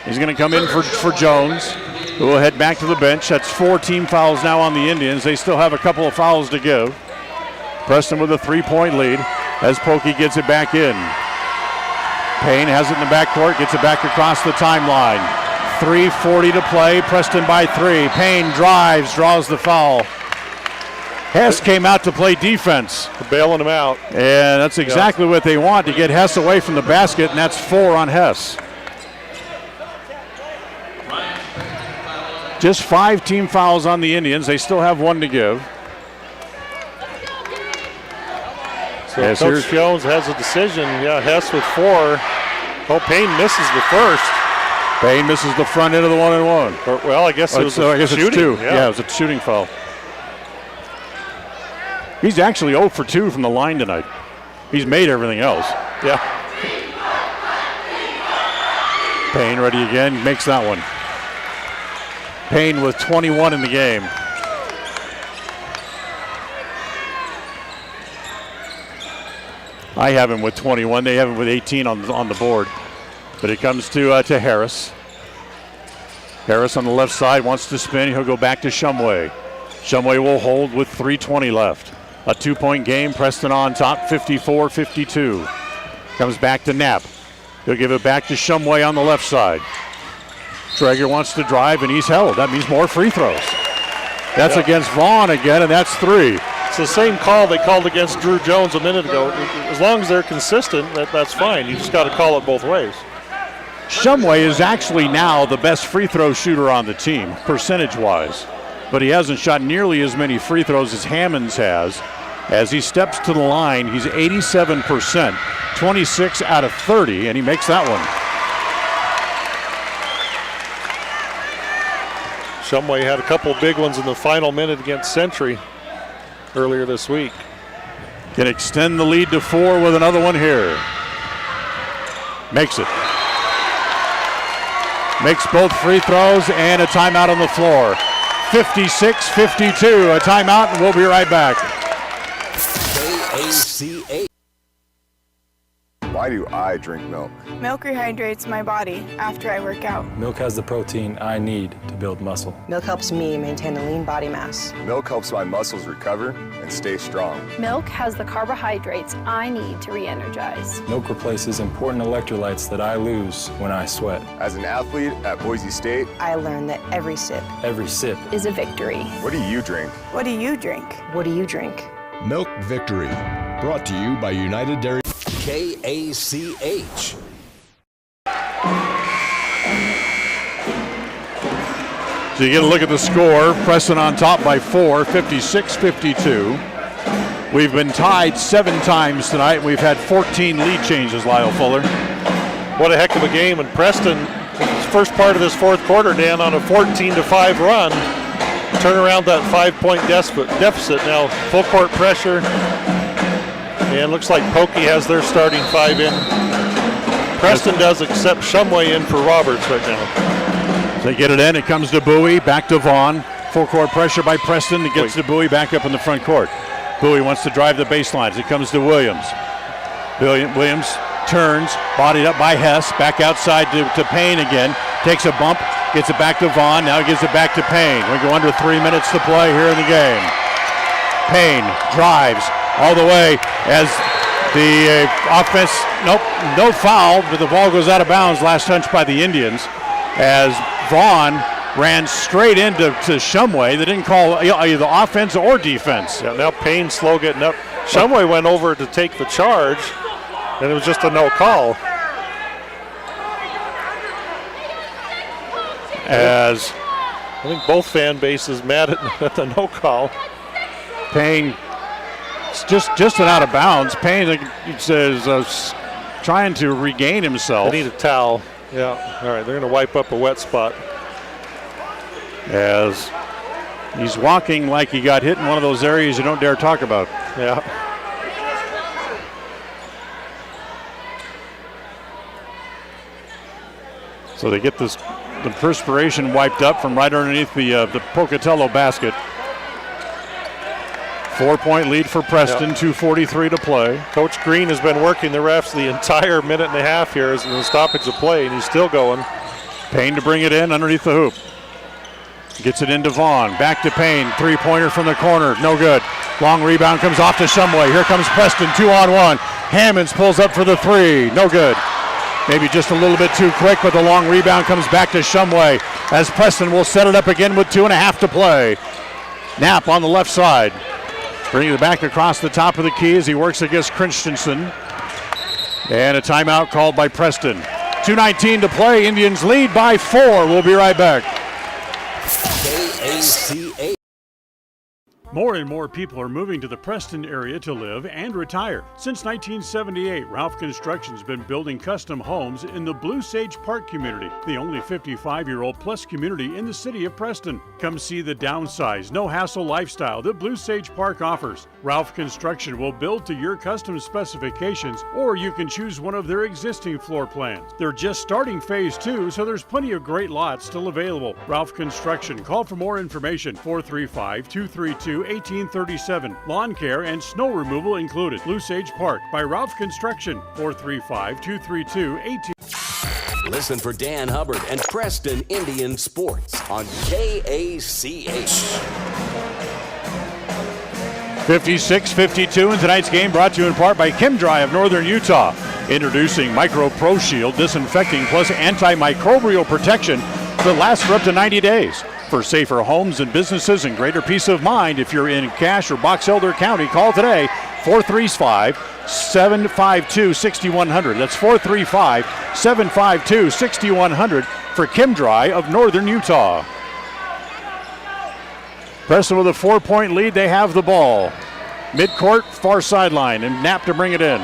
[SPEAKER 6] He's going to come in for Jones, who will head back to the bench. That's 4 team fouls now on the Indians. They still have a couple of fouls to give. Preston with a 3-point lead as Pokey gets it back in. Payne has it in the backcourt, gets it back across the timeline. 3:40 to play, Preston by 3. Payne drives, draws the foul. Hess came out to play defense.
[SPEAKER 2] Bailing him out.
[SPEAKER 6] And that's exactly what they want, to get Hess away from the basket, and that's 4 on Hess. Just 5 team fouls on the Indians. They still have 1 to give.
[SPEAKER 2] So Coach Jones has a decision. Yeah, Hess with 4. Oh, Payne misses the first.
[SPEAKER 6] Payne misses the front end of the 1-and-1.
[SPEAKER 2] Well, I guess it was
[SPEAKER 6] shooting.
[SPEAKER 2] It's 2.
[SPEAKER 6] Yeah, it was a shooting foul. He's actually 0 for 2 from the line tonight. He's made everything else.
[SPEAKER 2] Yeah.
[SPEAKER 6] Payne ready again, makes that one. Payne with 21 in the game. I have him with 21. They have him with 18 on the board. But it comes to Harris. Harris on the left side wants to spin. He'll go back to Shumway. Shumway will hold with 3:20 left. A 2-point game. Preston on top, 54-52. Comes back to Knapp. He'll give it back to Shumway on the left side. Traeger wants to drive, and he's held. That means more free throws. That's against Vaughn again, and that's 3.
[SPEAKER 2] It's the same call they called against Drew Jones a minute ago. As long as they're consistent, that's fine. You just got to call it both ways.
[SPEAKER 6] Shumway is actually now the best free throw shooter on the team, percentage-wise. But he hasn't shot nearly as many free throws as Hammonds has. As he steps to the line, he's 87%, 26 out of 30, and he makes that one.
[SPEAKER 2] Shumway had a couple big ones in the final minute against Century earlier this week.
[SPEAKER 6] Can extend the lead to 4 with another one here. Makes it. Makes both free throws and a timeout on the floor. 56-52, a timeout, and we'll be right back.
[SPEAKER 3] KACA.
[SPEAKER 16] Why do I drink milk?
[SPEAKER 17] Milk rehydrates my body after I work out.
[SPEAKER 18] Milk has the protein I need to build muscle.
[SPEAKER 19] Milk helps me maintain a lean body mass.
[SPEAKER 16] Milk helps my muscles recover and stay strong.
[SPEAKER 20] Milk has the carbohydrates I need to re-energize.
[SPEAKER 18] Milk replaces important electrolytes that I lose when I sweat.
[SPEAKER 16] As an athlete at Boise State,
[SPEAKER 19] I learned that every sip
[SPEAKER 20] is a victory.
[SPEAKER 16] What do you drink?
[SPEAKER 17] What do you drink?
[SPEAKER 19] What do you drink?
[SPEAKER 21] Milk Victory. Brought to you by United Dairy.
[SPEAKER 3] KACH.
[SPEAKER 6] So you get a look at the score. Preston on top by 4, 56-52. We've been tied 7 times tonight. We've had 14 lead changes, Lyle Fuller.
[SPEAKER 2] What a heck of a game. And Preston, first part of this fourth quarter, Dan, on a 14-5 run. Turn around that 5-point deficit. Now full court pressure. And looks like Pokey has their starting 5 in. Preston does, except Shumway in for Roberts right now.
[SPEAKER 6] They get it in. It comes to Bowie. Back to Vaughn. Full court pressure by Preston. It gets to Bowie back up in the front court. Bowie wants to drive the baselines. It comes to Williams. Williams turns, bodied up by Hess. Back outside to Payne again. Takes a bump. Gets it back to Vaughn. Now he gives it back to Payne. We go under 3 minutes to play here in the game. Payne drives all the way as the offense, no foul, but the ball goes out of bounds. Last touch by the Indians as Vaughn ran straight into Shumway. They didn't call either offense or defense.
[SPEAKER 2] Yeah, now Payne slow getting up. Shumway went over to take the charge, and it was just a no call.
[SPEAKER 6] As
[SPEAKER 2] I think both fan bases mad at the no call.
[SPEAKER 6] Payne just an out of bounds. Payne says trying to regain himself.
[SPEAKER 2] They need a towel. Yeah. All right. They're going to wipe up a wet spot.
[SPEAKER 6] As he's walking like he got hit in one of those areas you don't dare talk about.
[SPEAKER 2] Yeah.
[SPEAKER 6] So they get the perspiration wiped up from right underneath the Pocatello basket. 4-point lead for Preston, 2:43 to play.
[SPEAKER 2] Coach Green has been working the refs the entire minute and a half here as the stoppage of play, and he's still going.
[SPEAKER 6] Payne to bring it in underneath the hoop. Gets it into Vaughn. Back to Payne. 3-pointer from the corner. No good. Long rebound comes off to Shumway. Here comes Preston, 2-on-1. Hammonds pulls up for the 3. No good. Maybe just a little bit too quick, but the long rebound comes back to Shumway as Preston will set it up again with 2.5 to play. Knapp on the left side. Bringing it back across the top of the key as he works against Christensen. And a timeout called by Preston. 2:19 to play. Indians lead by 4. We'll be right back.
[SPEAKER 3] KACA.
[SPEAKER 1] More and more people are moving to the Preston area to live and retire. Since 1978, Ralph Construction's been building custom homes in the Blue Sage Park community, the only 55-year-old plus community in the city of Preston. Come see the downsized, no-hassle lifestyle that Blue Sage Park offers. Ralph Construction will build to your custom specifications, or you can choose one of their existing floor plans. They're just starting phase 2, so there's plenty of great lots still available. Ralph Construction. Call for more information, 435-232-1837. Lawn care and snow removal included. Blue Sage Park by Ralph Construction, 435-232-1837.
[SPEAKER 3] Listen for Dan Hubbard and Preston Indian Sports on KACH.
[SPEAKER 6] 56-52 in tonight's game, brought to you in part by Gameday of Northern Utah. Introducing Micro Pro Shield Disinfecting plus antimicrobial protection that lasts for up to 90 days. For safer homes and businesses and greater peace of mind, if you're in Cache or Box Elder County, call today, 435-752-6100. That's 435-752-6100 for Gameday of Northern Utah. Preston with a 4-point lead. They have the ball. Midcourt, far sideline, and Knapp to bring it in.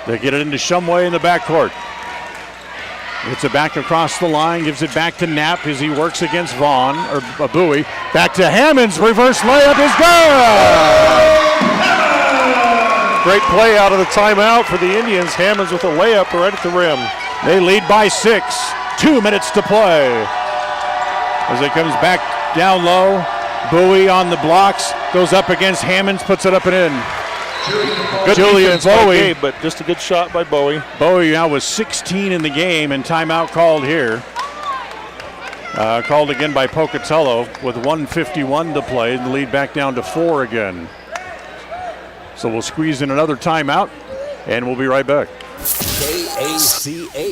[SPEAKER 6] They get it into Shumway in the backcourt. Gets it back across the line, gives it back to Knapp as he works against Vaughn, or Bowie. Back to Hammonds, reverse layup is good!
[SPEAKER 2] Great play out of the timeout for the Indians. Hammonds with a layup right at the rim.
[SPEAKER 6] They lead by 6, 2 minutes to play. As it comes back down low, Bowie on the blocks, goes up against Hammonds, puts it up and in.
[SPEAKER 2] Good
[SPEAKER 6] Julian Bowie,
[SPEAKER 2] Gabe, but just a good shot by Bowie.
[SPEAKER 6] Bowie now was 16 in the game, and timeout called here. Called again by Pocatello with 1:51 to play. The lead back down to 4 again. So we'll squeeze in another timeout, and we'll be right back.
[SPEAKER 3] KACH.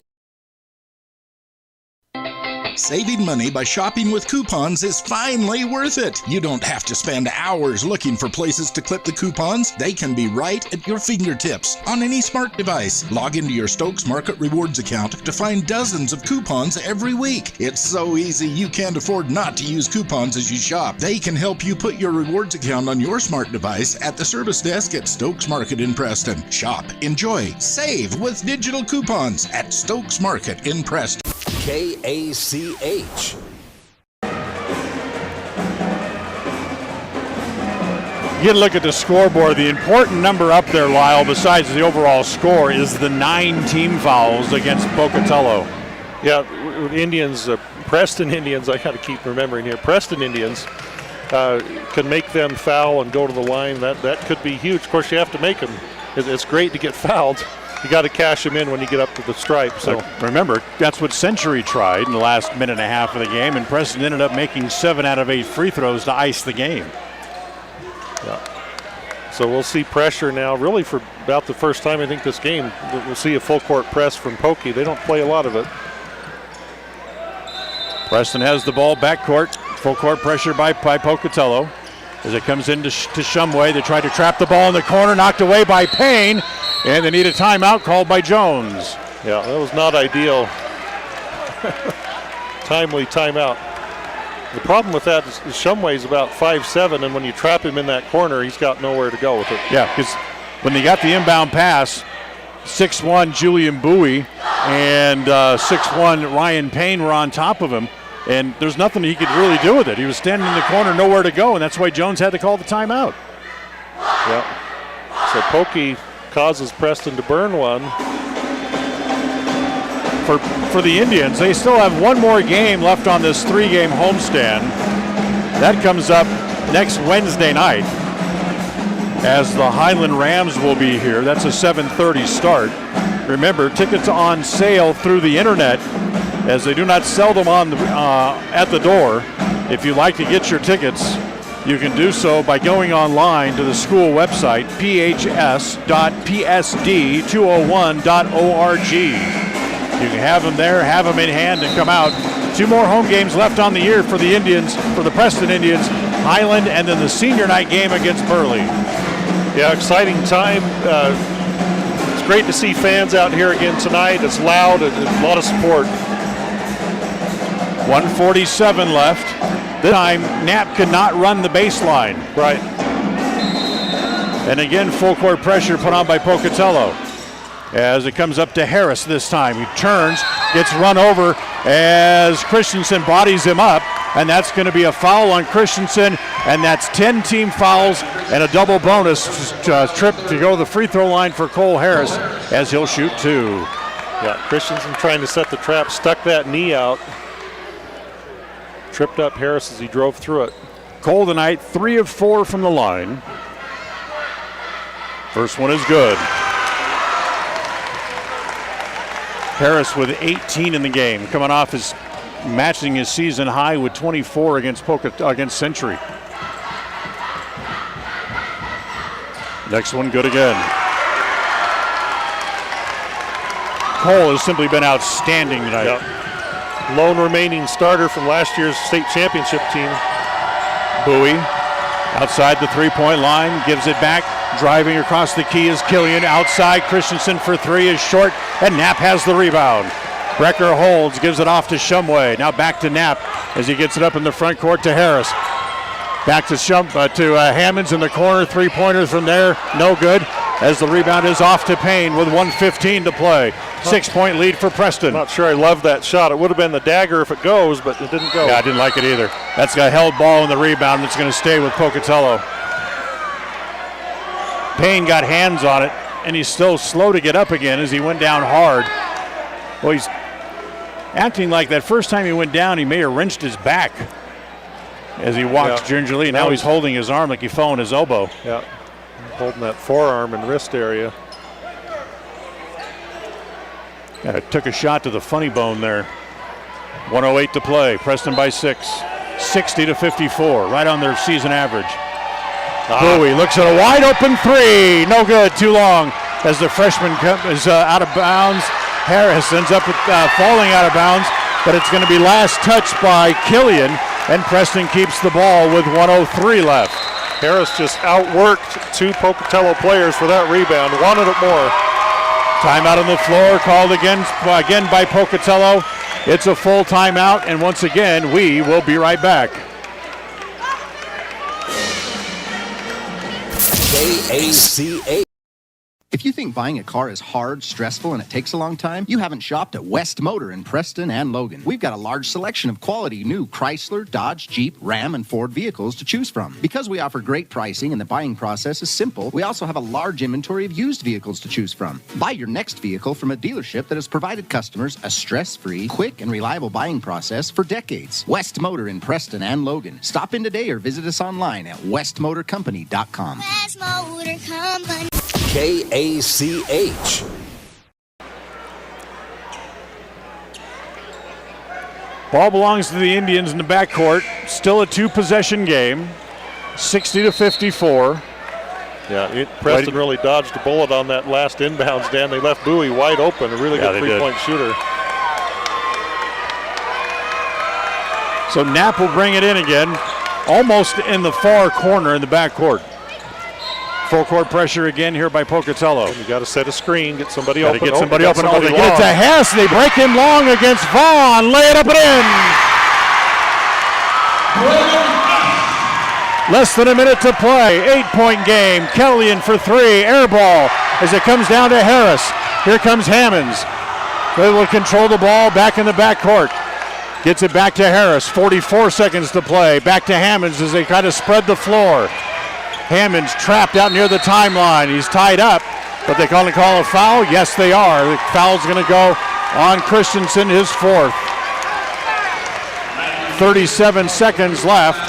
[SPEAKER 4] Saving money by shopping with coupons is finally worth it. You don't have to spend hours looking for places to clip the coupons. They can be right at your fingertips on any smart device. Log into your Stokes Market Rewards account to find dozens of coupons every week. It's so easy you can't afford not to use coupons as you shop. They can help you put your rewards account on your smart device at the service desk at Stokes Market in Preston. Shop, enjoy, save with digital coupons at Stokes Market in Preston.
[SPEAKER 3] KACH.
[SPEAKER 6] You get a look at the scoreboard. The important number up there, Lyle, besides the overall score, is the 9 team fouls against Pocatello.
[SPEAKER 2] Yeah, Indians, Preston Indians, I got to keep remembering here, Preston Indians can make them foul and go to the line. That could be huge. Of course, you have to make them. It's great to get fouled. You got to cash them in when you get up to the stripe. So
[SPEAKER 6] remember, that's what Century tried in the last minute and a half of the game, and Preston ended up making 7 out of 8 free throws to ice the game.
[SPEAKER 2] Yeah. So we'll see pressure now, really for about the first time I think this game. We'll see a full court press from Pokey. They don't play a lot of it.
[SPEAKER 6] Preston has the ball backcourt. Full court pressure by Pocatello. As it comes into Shumway, they try to trap the ball in the corner, knocked away by Payne, and they need a timeout called by Jones.
[SPEAKER 2] Yeah, that was not ideal. Timely timeout. The problem with that is Shumway's about 5'7", and when you trap him in that corner, he's got nowhere to go with it.
[SPEAKER 6] Yeah, because when they got the inbound pass, 6'1" Julian Bowie and 6'1" Ryan Payne were on top of him. And there's nothing he could really do with it. He was standing in the corner, nowhere to go, and that's why Jones had to call the timeout.
[SPEAKER 2] Yeah. So Pokey causes Preston to burn one.
[SPEAKER 6] For the Indians, they still have one more game left on this 3-game homestand. That comes up next Wednesday night as the Highland Rams will be here. That's a 7:30 start. Remember, tickets on sale through the internet, as they do not sell them on at the door. If you'd like to get your tickets, you can do so by going online to the school website, phs.psd201.org. You can have them there, have them in hand, and come out. 2 more home games left on the year for the Indians, for the Preston Indians, Highland, and then the senior night game against Burley.
[SPEAKER 2] Yeah, exciting time. It's great to see fans out here again tonight. It's loud and a lot of support.
[SPEAKER 6] 1:47 left. This time, Knapp could not run the baseline.
[SPEAKER 2] Right.
[SPEAKER 6] And again, full court pressure put on by Pocatello. As it comes up to Harris this time. He turns, gets run over as Christensen bodies him up. And that's going to be a foul on Christensen. And that's 10 team fouls and a double bonus trip to go to the free throw line for Cole Harris as he'll shoot 2.
[SPEAKER 2] Yeah, Christensen trying to set the trap, stuck that knee out. Tripped up Harris as he drove through it.
[SPEAKER 6] Cole tonight, 3 of 4 from the line. First one is good. Harris with 18 in the game, coming off his matching his season high with 24 against Century. Next one good again. Cole has simply been outstanding tonight.
[SPEAKER 2] Yep. Lone remaining starter from last year's state championship team.
[SPEAKER 6] Bowie outside the 3-point line, gives it back. Driving across the key is Killian. Outside, Christensen for 3 is short, and Knapp has the rebound. Brecker holds, gives it off to Shumway. Now back to Knapp as he gets it up in the front court to Harris. Back to Hammonds in the corner, 3-pointer from there, no good. as the rebound is off to Payne with 1:15 to play. 6-point lead for Preston.
[SPEAKER 2] I'm not sure I love that shot. It would have been the dagger if it goes, but it didn't go.
[SPEAKER 6] Yeah, I didn't like it either. That's a held ball in the rebound. It's going to stay with Pocatello. Payne got hands on it, and he's still slow to get up again as he went down hard. Well, he's acting like that first time he went down, he may have wrenched his back as he walked gingerly. Now he's holding his arm like he fell on his elbow.
[SPEAKER 2] Yeah, holding that forearm and wrist area.
[SPEAKER 6] Yeah, took a shot to the funny bone there. 1:08 to play. Preston by 6. 60-54, right on their season average. Bowie looks at a wide open three. No good, too long. As the freshman is out of bounds. Harris ends up falling out of bounds, but it's going to be last touched by Killian, and Preston keeps the ball with 1:03 left.
[SPEAKER 2] Harris just outworked 2 Pocatello players for that rebound. Wanted it more.
[SPEAKER 6] Timeout on the floor called again by Pocatello. It's a full timeout, and once again, we will be right back.
[SPEAKER 3] KACA.
[SPEAKER 8] If you think buying a car is hard, stressful, and it takes a long time, you haven't shopped at West Motor in Preston and Logan. We've got a large selection of quality new Chrysler, Dodge, Jeep, Ram, and Ford vehicles to choose from. Because we offer great pricing and the buying process is simple, we also have a large inventory of used vehicles to choose from. Buy your next vehicle from a dealership that has provided customers a stress-free, quick, and reliable buying process for decades. West Motor in Preston and Logan. Stop in today or visit us online at westmotorcompany.com.
[SPEAKER 9] West Motor Company.
[SPEAKER 3] KACH.
[SPEAKER 6] Ball belongs to the Indians in the backcourt. Still a 2-possession game. 60-54.
[SPEAKER 2] Yeah, Preston really dodged a bullet on that last inbounds, Dan. They left Bowie wide open, a really good three-point shooter.
[SPEAKER 6] So Knapp will bring it in again, almost in the far corner in the backcourt. Full court pressure again here by Pocatello.
[SPEAKER 2] You got to set a screen, get somebody open.
[SPEAKER 6] Get somebody open. They get it to Hess. They break him long against Vaughn. Lay it up and in. Less than a minute to play. 8-point game. Killian for 3. Air ball as it comes down to Harris. Here comes Hammonds. They will control the ball back in the backcourt. Gets it back to Harris. 44 seconds to play. Back to Hammonds as they kind of spread the floor. Hammonds trapped out near the timeline. He's tied up, but they call a foul? Yes, they are. The foul's going to go on Christensen, his 4th. 37 seconds left,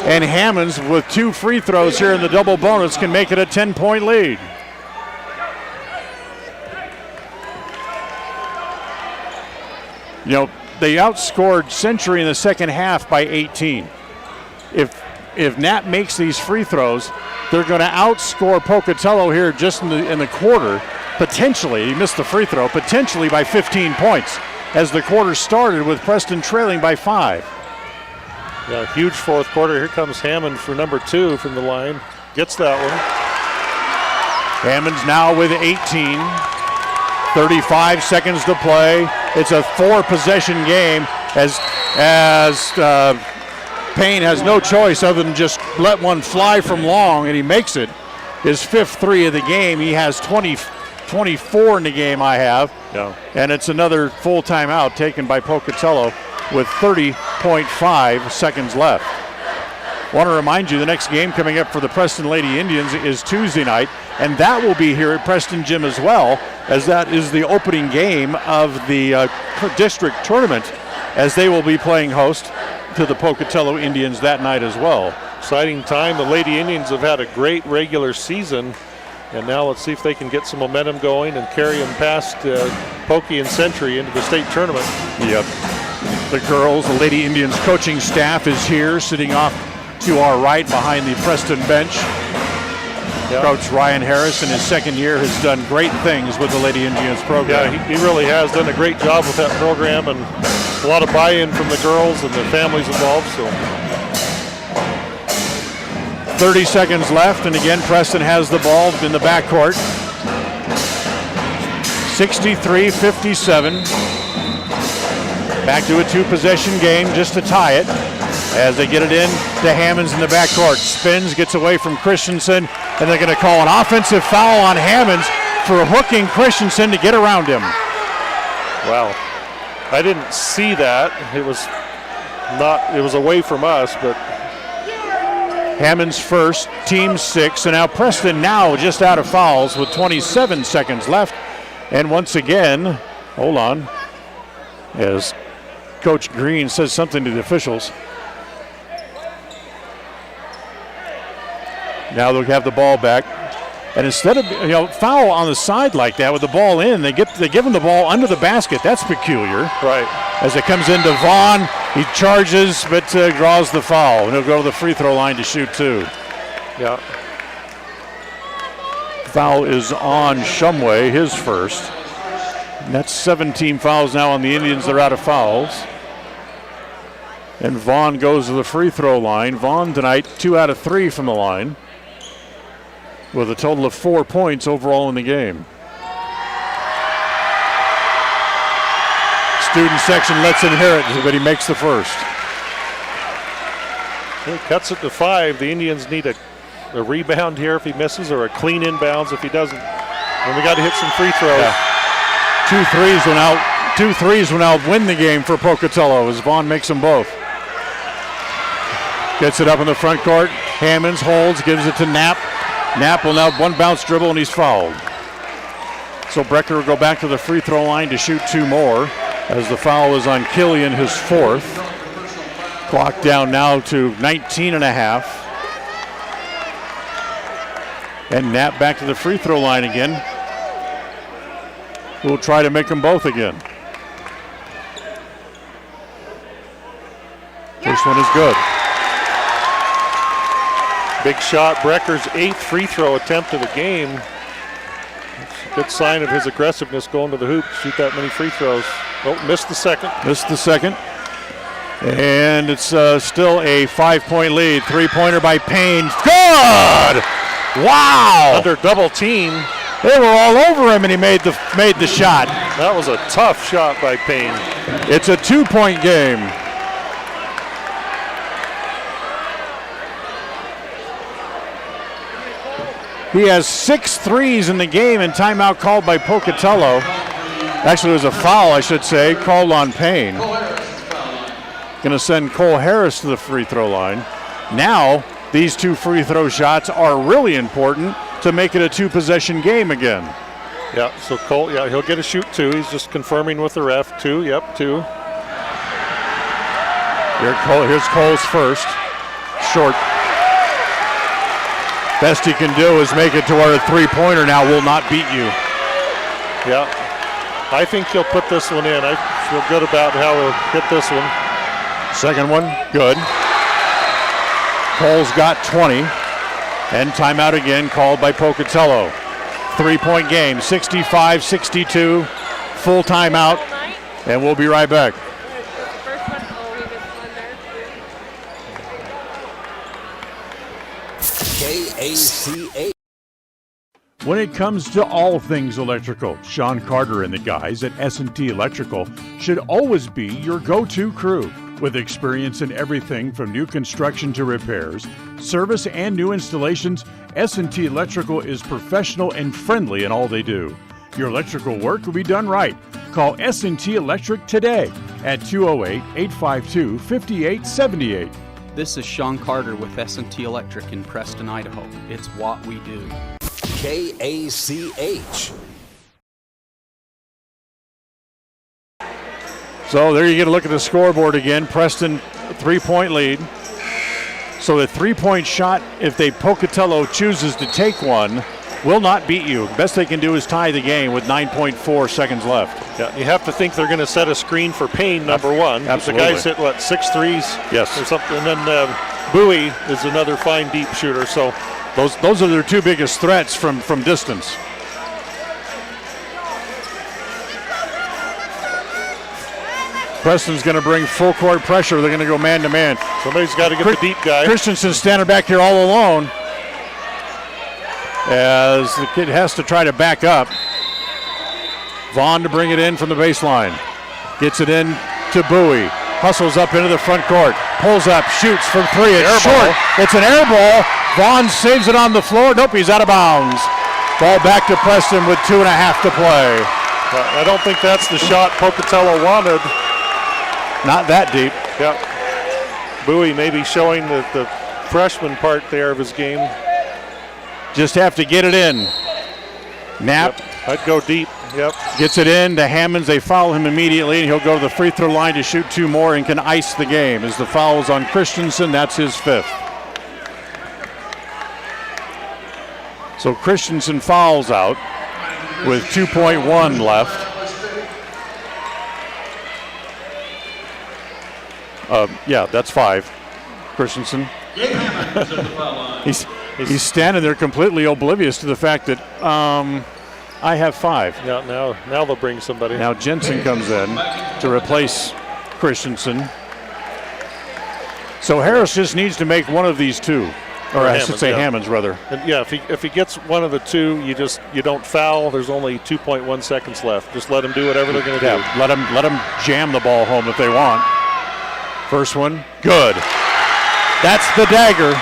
[SPEAKER 6] and Hammonds with 2 free throws here in the double bonus can make it a 10-point lead. You know, they outscored Century in the second half by 18. If Nat makes these free throws, they're going to outscore Pocatello here just in the quarter, potentially. He missed the free throw, potentially by 15 points, as the quarter started with Preston trailing by 5.
[SPEAKER 2] Yeah, huge 4th quarter. Here comes Hammond for number 2 from the line. Gets that one.
[SPEAKER 6] Hammond's now with 18. 35 seconds to play. It's a 4-possession game as Payne has no choice other than just let one fly from long, and he makes it. His 5th 3 of the game. He has 24 in the game, I have.
[SPEAKER 2] Yeah.
[SPEAKER 6] And it's another full timeout taken by Pocatello with 30.5 seconds left. Want to remind you the next game coming up for the Preston Lady Indians is Tuesday night, and that will be here at Preston Gym as well, as that is the opening game of the district tournament, as they will be playing host to the Pocatello Indians that night as well.
[SPEAKER 2] Exciting time. The Lady Indians have had a great regular season, and now let's see if they can get some momentum going and carry them past Pokey and Century into the state tournament.
[SPEAKER 6] Yep. The girls, the Lady Indians coaching staff is here, sitting off to our right behind the Preston bench. Yep. Coach Ryan Harris in his 2nd year has done great things with the Lady Indians program.
[SPEAKER 2] Yeah, he really has done a great job with that program, and a lot of buy-in from the girls and the families involved. So
[SPEAKER 6] 30 seconds left, and again Preston has the ball in the backcourt. 63-57. Back to a 2-possession game just to tie it. as they get it in to Hammonds in the backcourt. Spins, gets away from Christensen, and they're going to call an offensive foul on Hammonds for hooking Christensen to get around him.
[SPEAKER 2] Wow. I didn't see that. It was away from us, but
[SPEAKER 6] Hammonds first, team 6, and now Preston now just out of fouls with 27 seconds left. And once again, hold on, as Coach Green says something to the officials. Now they'll have the ball back. And instead of foul on the side like that with the ball in, they give him the ball under the basket. That's peculiar.
[SPEAKER 2] Right.
[SPEAKER 6] As it comes into Vaughn, he charges but draws the foul. And he'll go to the free throw line to shoot 2.
[SPEAKER 2] Yeah.
[SPEAKER 6] Foul is on Shumway, his first. And that's 17 fouls now on the Indians. They're out of fouls. And Vaughn goes to the free throw line. Vaughn tonight 2 out of 3 from the line, with a total of 4 points overall in the game. Student section lets him hear it, but he makes the first.
[SPEAKER 2] He cuts it to 5. The Indians need a rebound here if he misses, or a clean inbounds if he doesn't. And we got to hit some free throws.
[SPEAKER 6] Yeah. 2 threes will now win the game for Pocatello as Vaughn makes them both. Gets it up in the front court. Hammonds holds, gives it to Knapp. Knapp will now one bounce dribble, and he's fouled. So Brecker will go back to the free throw line to shoot 2 more, as the foul is on Killian, his 4th. Clock down now to 19 and a half. And Knapp back to the free throw line again. We'll try to make them both again. First one is good.
[SPEAKER 2] Big shot. Brecker's 8th free throw attempt of the game. It's a good sign of his aggressiveness going to the hoop. Shoot that many free throws. Oh, missed the second.
[SPEAKER 6] Missed the second. And it's still a 5-point lead. 3-pointer by Payne. Good! Wow!
[SPEAKER 2] Under double team.
[SPEAKER 6] They were all over him, and he made the shot.
[SPEAKER 2] That was a tough shot by Payne.
[SPEAKER 6] It's a 2-point game. He has 6 threes in the game, and timeout called by Pocatello. Actually, it was a foul, I should say, called on Payne. Going to send Cole Harris to the free throw line. Now, these 2 free throw shots are really important to make it a 2-possession game again.
[SPEAKER 2] Yeah, so Cole, he'll get a shoot 2. He's just confirming with the ref. 2, yep, 2.
[SPEAKER 6] Here's Cole's first. Short. Best he can do is make it to where a 3-pointer now will not beat you.
[SPEAKER 2] Yeah, I think he'll put this one in. I feel good about how he'll hit this one.
[SPEAKER 6] Second one, good. Cole's got 20. And timeout again called by Pocatello. 3-point game, 65-62. Full timeout. And we'll be right back.
[SPEAKER 3] KACA.
[SPEAKER 1] When it comes to all things electrical, Sean Carter and the guys at S&T Electrical should always be your go-to crew. With experience in everything from new construction to repairs, service, and new installations, S&T Electrical is professional and friendly in all they do. Your electrical work will be done right. Call S&T Electric today at 208-852-5878.
[SPEAKER 5] This is Sean Carter with S&T Electric in Preston, Idaho. It's what we do.
[SPEAKER 3] KACH.
[SPEAKER 6] So there you get a look at the scoreboard again. Preston, 3-point lead. So the 3-point shot, if Pocatello chooses to take one, will not beat you. Best they can do is tie the game with 9.4 seconds left.
[SPEAKER 2] Yeah, you have to think they're going to set a screen for Payne, number one.
[SPEAKER 6] Absolutely.
[SPEAKER 2] The guys hit, 6 threes?
[SPEAKER 6] Yes.
[SPEAKER 2] Or something. And then Bowie is another fine deep shooter. So
[SPEAKER 6] those are their 2 biggest threats from distance. Preston's going to bring full court pressure. They're going to go man-to-man.
[SPEAKER 2] Somebody's got to get the deep guy.
[SPEAKER 6] Christensen standing back here all alone as the kid has to try to back up. Vaughn to bring it in from the baseline. Gets it in to Bowie. Hustles up into the front court. Pulls up, shoots from three. It's
[SPEAKER 2] Air
[SPEAKER 6] short.
[SPEAKER 2] ball.
[SPEAKER 6] It's an air ball. Vaughn saves it on the floor. Nope, he's out of bounds. Ball back to Preston with 2.5 to play.
[SPEAKER 2] I don't think that's the shot Pocatello wanted.
[SPEAKER 6] Not that deep.
[SPEAKER 2] Yep. Bowie maybe showing the freshman part there of his game.
[SPEAKER 6] Just have to get it in. Knapp.
[SPEAKER 2] Yep. I'd go deep. Yep.
[SPEAKER 6] Gets it in to Hammonds. They foul him immediately, and he'll go to the free throw line to shoot 2 more and can ice the game. As the foul is on Christensen, that's his 5th. So Christensen fouls out with 2.1 left. Yeah, that's 5. Christensen. He's standing there completely oblivious to the fact that I have 5.
[SPEAKER 2] Now they'll bring somebody.
[SPEAKER 6] Now Jensen comes in to replace Christensen. So Harris just needs to make one of these 2. Or I should say Hammonds, rather.
[SPEAKER 2] And yeah, if he gets one of the 2, you don't foul. There's only 2.1 seconds left. Just let them do whatever they're going to do.
[SPEAKER 6] Let them jam the ball home if they want. First one, good. That's the dagger.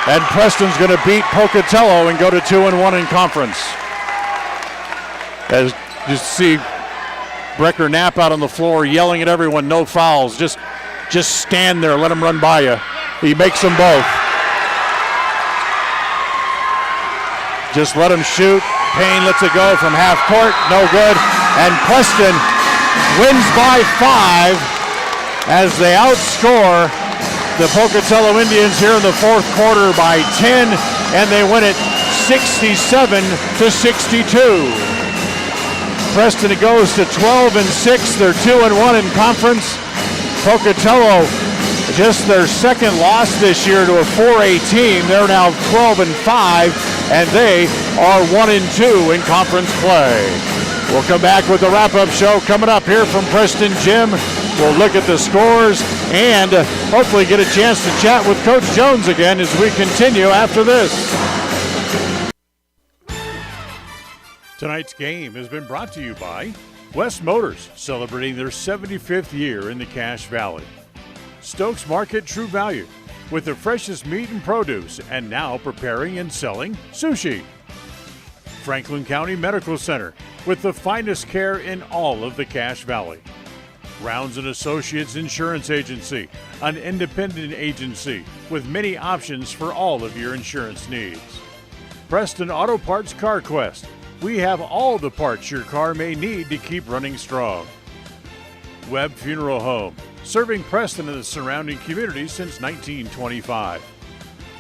[SPEAKER 6] And Preston's going to beat Pocatello and go to 2-1 in conference. As you see Brecker Knapp out on the floor yelling at everyone, no fouls. Just stand there, let them run by you. He makes them both. Just let him shoot. Payne lets it go from half court. No good. And Preston wins by 5 as they outscore the Pocatello Indians here in the 4th quarter by 10, and they win it 67-62. Preston goes to 12-6. They're 2-1 in conference. Pocatello, just their 2nd loss this year to a 4A team. They're now 12-5, and they are 1-2 in conference play. We'll come back with the wrap-up show coming up here from Preston Gym. We'll look at the scores and hopefully get a chance to chat with Coach Jones again as we continue after this.
[SPEAKER 1] Tonight's game has been brought to you by West Motors, celebrating their 75th year in the Cache Valley. Stokes Market True Value, with the freshest meat and produce, and now preparing and selling sushi. Franklin County Medical Center, with the finest care in all of the Cache Valley. Rounds & Associates Insurance Agency, an independent agency with many options for all of your insurance needs. Preston Auto Parts Car Quest. We have all the parts your car may need to keep running strong. Webb Funeral Home, serving Preston and the surrounding community since 1925.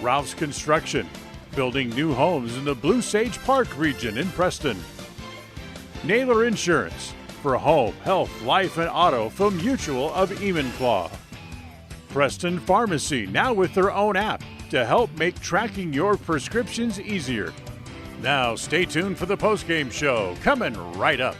[SPEAKER 1] Ralph's Construction, building new homes in the Blue Sage Park region in Preston. Naylor Insurance, for home, health, life, and auto from Mutual of Enumclaw. Preston Pharmacy, now with their own app to help make tracking your prescriptions easier. Now stay tuned for the postgame show, coming right up.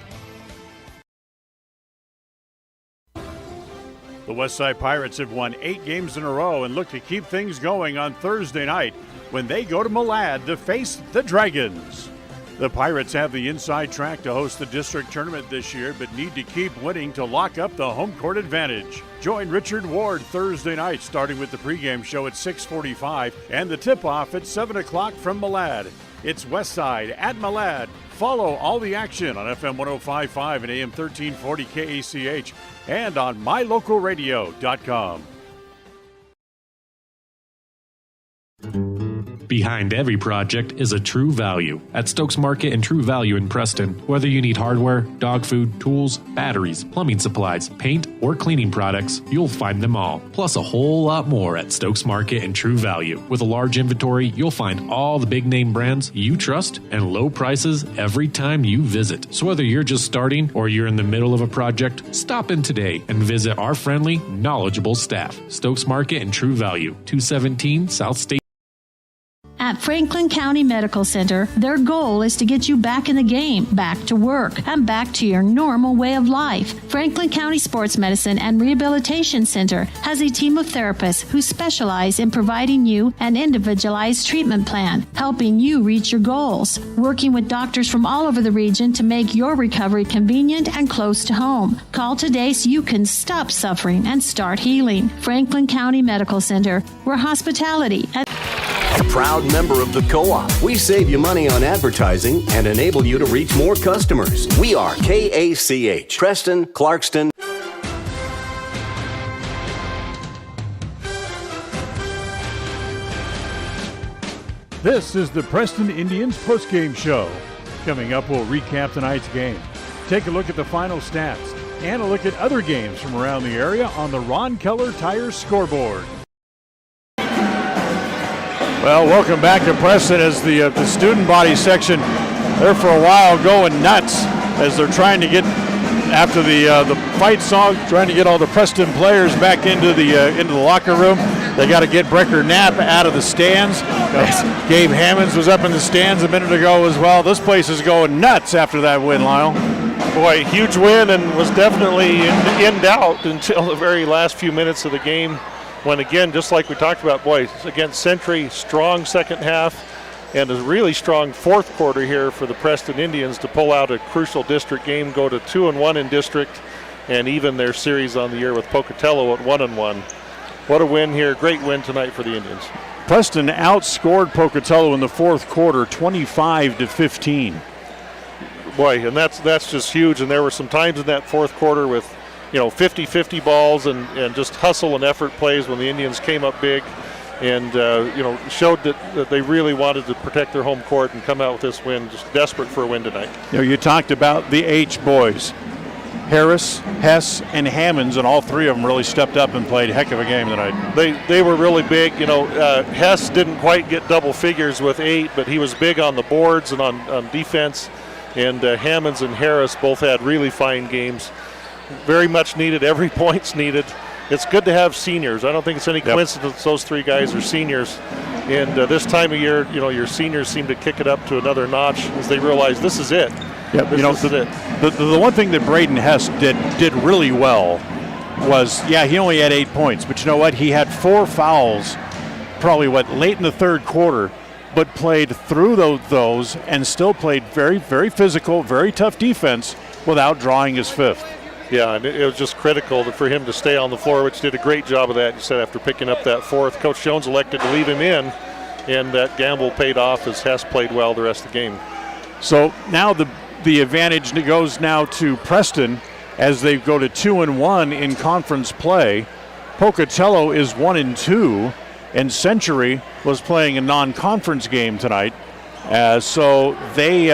[SPEAKER 1] The Westside Pirates have won 8 games in a row and look to keep things going on Thursday night when they go to Malad to face the Dragons. The Pirates have the inside track to host the district tournament this year, but need to keep winning to lock up the home court advantage. Join Richard Ward Thursday night, starting with the pregame show at 6:45 and the tip-off at 7 o'clock from Malad. It's Westside at Malad. Follow all the action on FM 105.5 and AM 1340 KACH and on mylocalradio.com.
[SPEAKER 7] Behind every project is a True Value. At Stokes Market and True Value in Preston, whether you need hardware, dog food, tools, batteries, plumbing supplies, paint, or cleaning products, you'll find them all. Plus a whole lot more at Stokes Market and True Value. With a large inventory, you'll find all the big name brands you trust and low prices every time you visit. So whether you're just starting or you're in the middle of a project, stop in today and visit our friendly, knowledgeable staff. Stokes Market and True Value, 217 South State.
[SPEAKER 13] At Franklin County Medical Center, their goal is to get you back in the game, back to work, and back to your normal way of life. Franklin County Sports Medicine and Rehabilitation Center has a team of therapists who specialize in providing you an individualized treatment plan, helping you reach your goals, working with doctors from all over the region to make your recovery convenient and close to home. Call today so you can stop suffering and start healing. Franklin County Medical Center, where hospitality and
[SPEAKER 3] A proud member of the Co-op. We save you money on advertising and enable you to reach more customers. We are KACH, Preston, Clarkston.
[SPEAKER 1] This is the Preston Indians postgame show. Coming up, we'll recap tonight's game, take a look at the final stats, and a look at other games from around the area on the Ron Keller Tire scoreboard.
[SPEAKER 6] Well, welcome back to Preston as the student body section there for a while going nuts as they're trying to get, after the fight song, trying to get all the Preston players back into the locker room. They got to get Brecker Knapp out of the stands. Gabe Hammonds was up in the stands a minute ago as well. This place is going nuts after that win, Lyle.
[SPEAKER 2] Boy, huge win, and was definitely in doubt until the very last few minutes of the game. When again, just like we talked about, boy, against Century, strong second half and a really strong fourth quarter here for the Preston Indians to pull out a crucial district game, go to 2-1 in district, and even their series on the year with Pocatello at 1-1. What a win here. Great win tonight for the Indians.
[SPEAKER 6] Preston outscored Pocatello in the fourth quarter 25-15.
[SPEAKER 2] Boy, and that's just huge. And there were some times in that fourth quarter with 50-50 balls and just hustle and effort plays when the Indians came up big and, showed that they really wanted to protect their home court and come out with this win, just desperate for a win tonight.
[SPEAKER 6] You talked about the H boys. Harris, Hess, and Hammonds, and all three of them really stepped up and played a heck of a game tonight.
[SPEAKER 2] They were really big. Hess didn't quite get double figures with 8, but he was big on the boards and on defense. And Hammonds and Harris both had really fine games. Very much needed. Every point's needed. It's good to have seniors. I don't think it's any coincidence those three guys are seniors. And this time of year, your seniors seem to kick it up to another notch as they realize this is it.
[SPEAKER 6] Yep.
[SPEAKER 2] This is it.
[SPEAKER 6] The one thing that Braden Hess did really well was, he only had 8 points, but you know what? He had 4 fouls, probably late in the third quarter, but played through those and still played very, very physical, very tough defense without drawing his 5th.
[SPEAKER 2] Yeah, and it was just critical for him to stay on the floor, which did a great job of that. You said after picking up that 4th, Coach Jones elected to leave him in, and that gamble paid off as Hess played well the rest of the game. So
[SPEAKER 6] now the advantage goes now to Preston as they go to 2-1 in conference play. Pocatello is 1-2, and Century was playing a non-conference game tonight. So they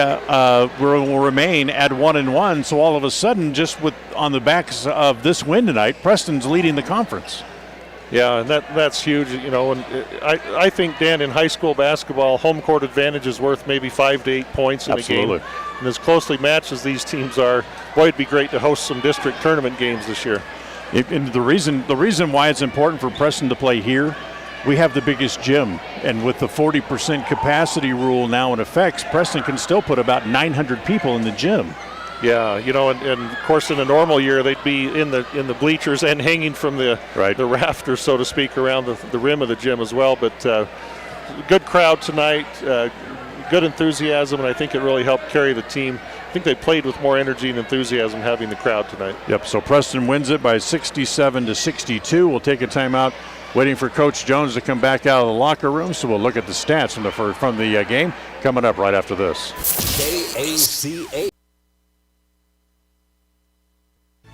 [SPEAKER 6] will remain at 1-1. So all of a sudden, just on the backs of this win tonight, Preston's leading the conference.
[SPEAKER 2] Yeah, and that's huge. And I think, Dan, in high school basketball, home court advantage is worth maybe 5 to 8 points in a game. And as closely matched as these teams are, boy, it'd be great to host some district tournament games this year.
[SPEAKER 6] And the reason why it's important for Preston to play here, we have the biggest gym, and with the 40% capacity rule now in effect, Preston can still put about 900 people in the gym.
[SPEAKER 2] Yeah, and of course in a normal year they'd be in the bleachers and hanging from the rafters, so to speak, around the rim of the gym as well. But good crowd tonight, good enthusiasm, and I think it really helped carry the team. I think they played with more energy and enthusiasm having the crowd tonight.
[SPEAKER 6] Yep, so Preston wins it by 67-62. We'll take a timeout, waiting for Coach Jones to come back out of the locker room, so we'll look at the stats from the game coming up right after this.
[SPEAKER 3] KACH.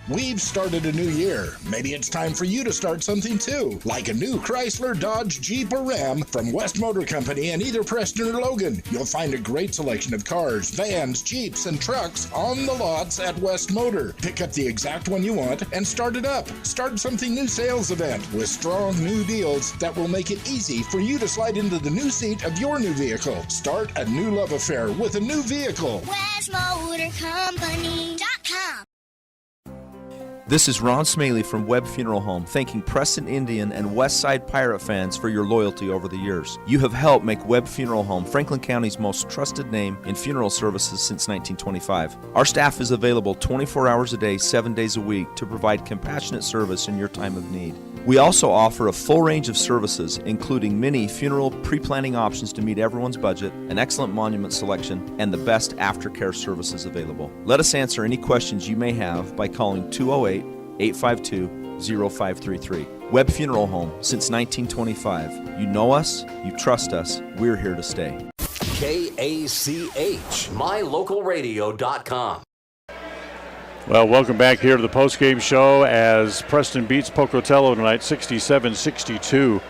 [SPEAKER 4] We've started a new year. Maybe it's time for you to start something too, like a new Chrysler, Dodge, Jeep, or Ram from West Motor Company in either Preston or Logan. You'll find a great selection of cars, vans, Jeeps, and trucks on the lots at West Motor. Pick up the exact one you want and start it up. Start something new sales event with strong new deals that will make it easy for you to slide into the new seat of your new vehicle. Start a new love affair with a new vehicle.
[SPEAKER 9] WestMotorCompany.com.
[SPEAKER 10] This is Ron Smaley from Webb Funeral Home, thanking Preston Indian and Westside Pirate fans for your loyalty over the years. You have helped make Webb Funeral Home Franklin County's most trusted name in funeral services since 1925. Our staff is available 24 hours a day, 7 days a week to provide compassionate service in your time of need. We also offer a full range of services, including many funeral pre-planning options to meet everyone's budget, an excellent monument selection, and the best aftercare services available. Let us answer any questions you may have by calling 208-852-0533. Webb Funeral Home, since 1925. You know us, you trust us, we're here to stay.
[SPEAKER 3] KACH, mylocalradio.com.
[SPEAKER 6] Well, welcome back here to the postgame show as Preston beats Pocatello tonight 67-62.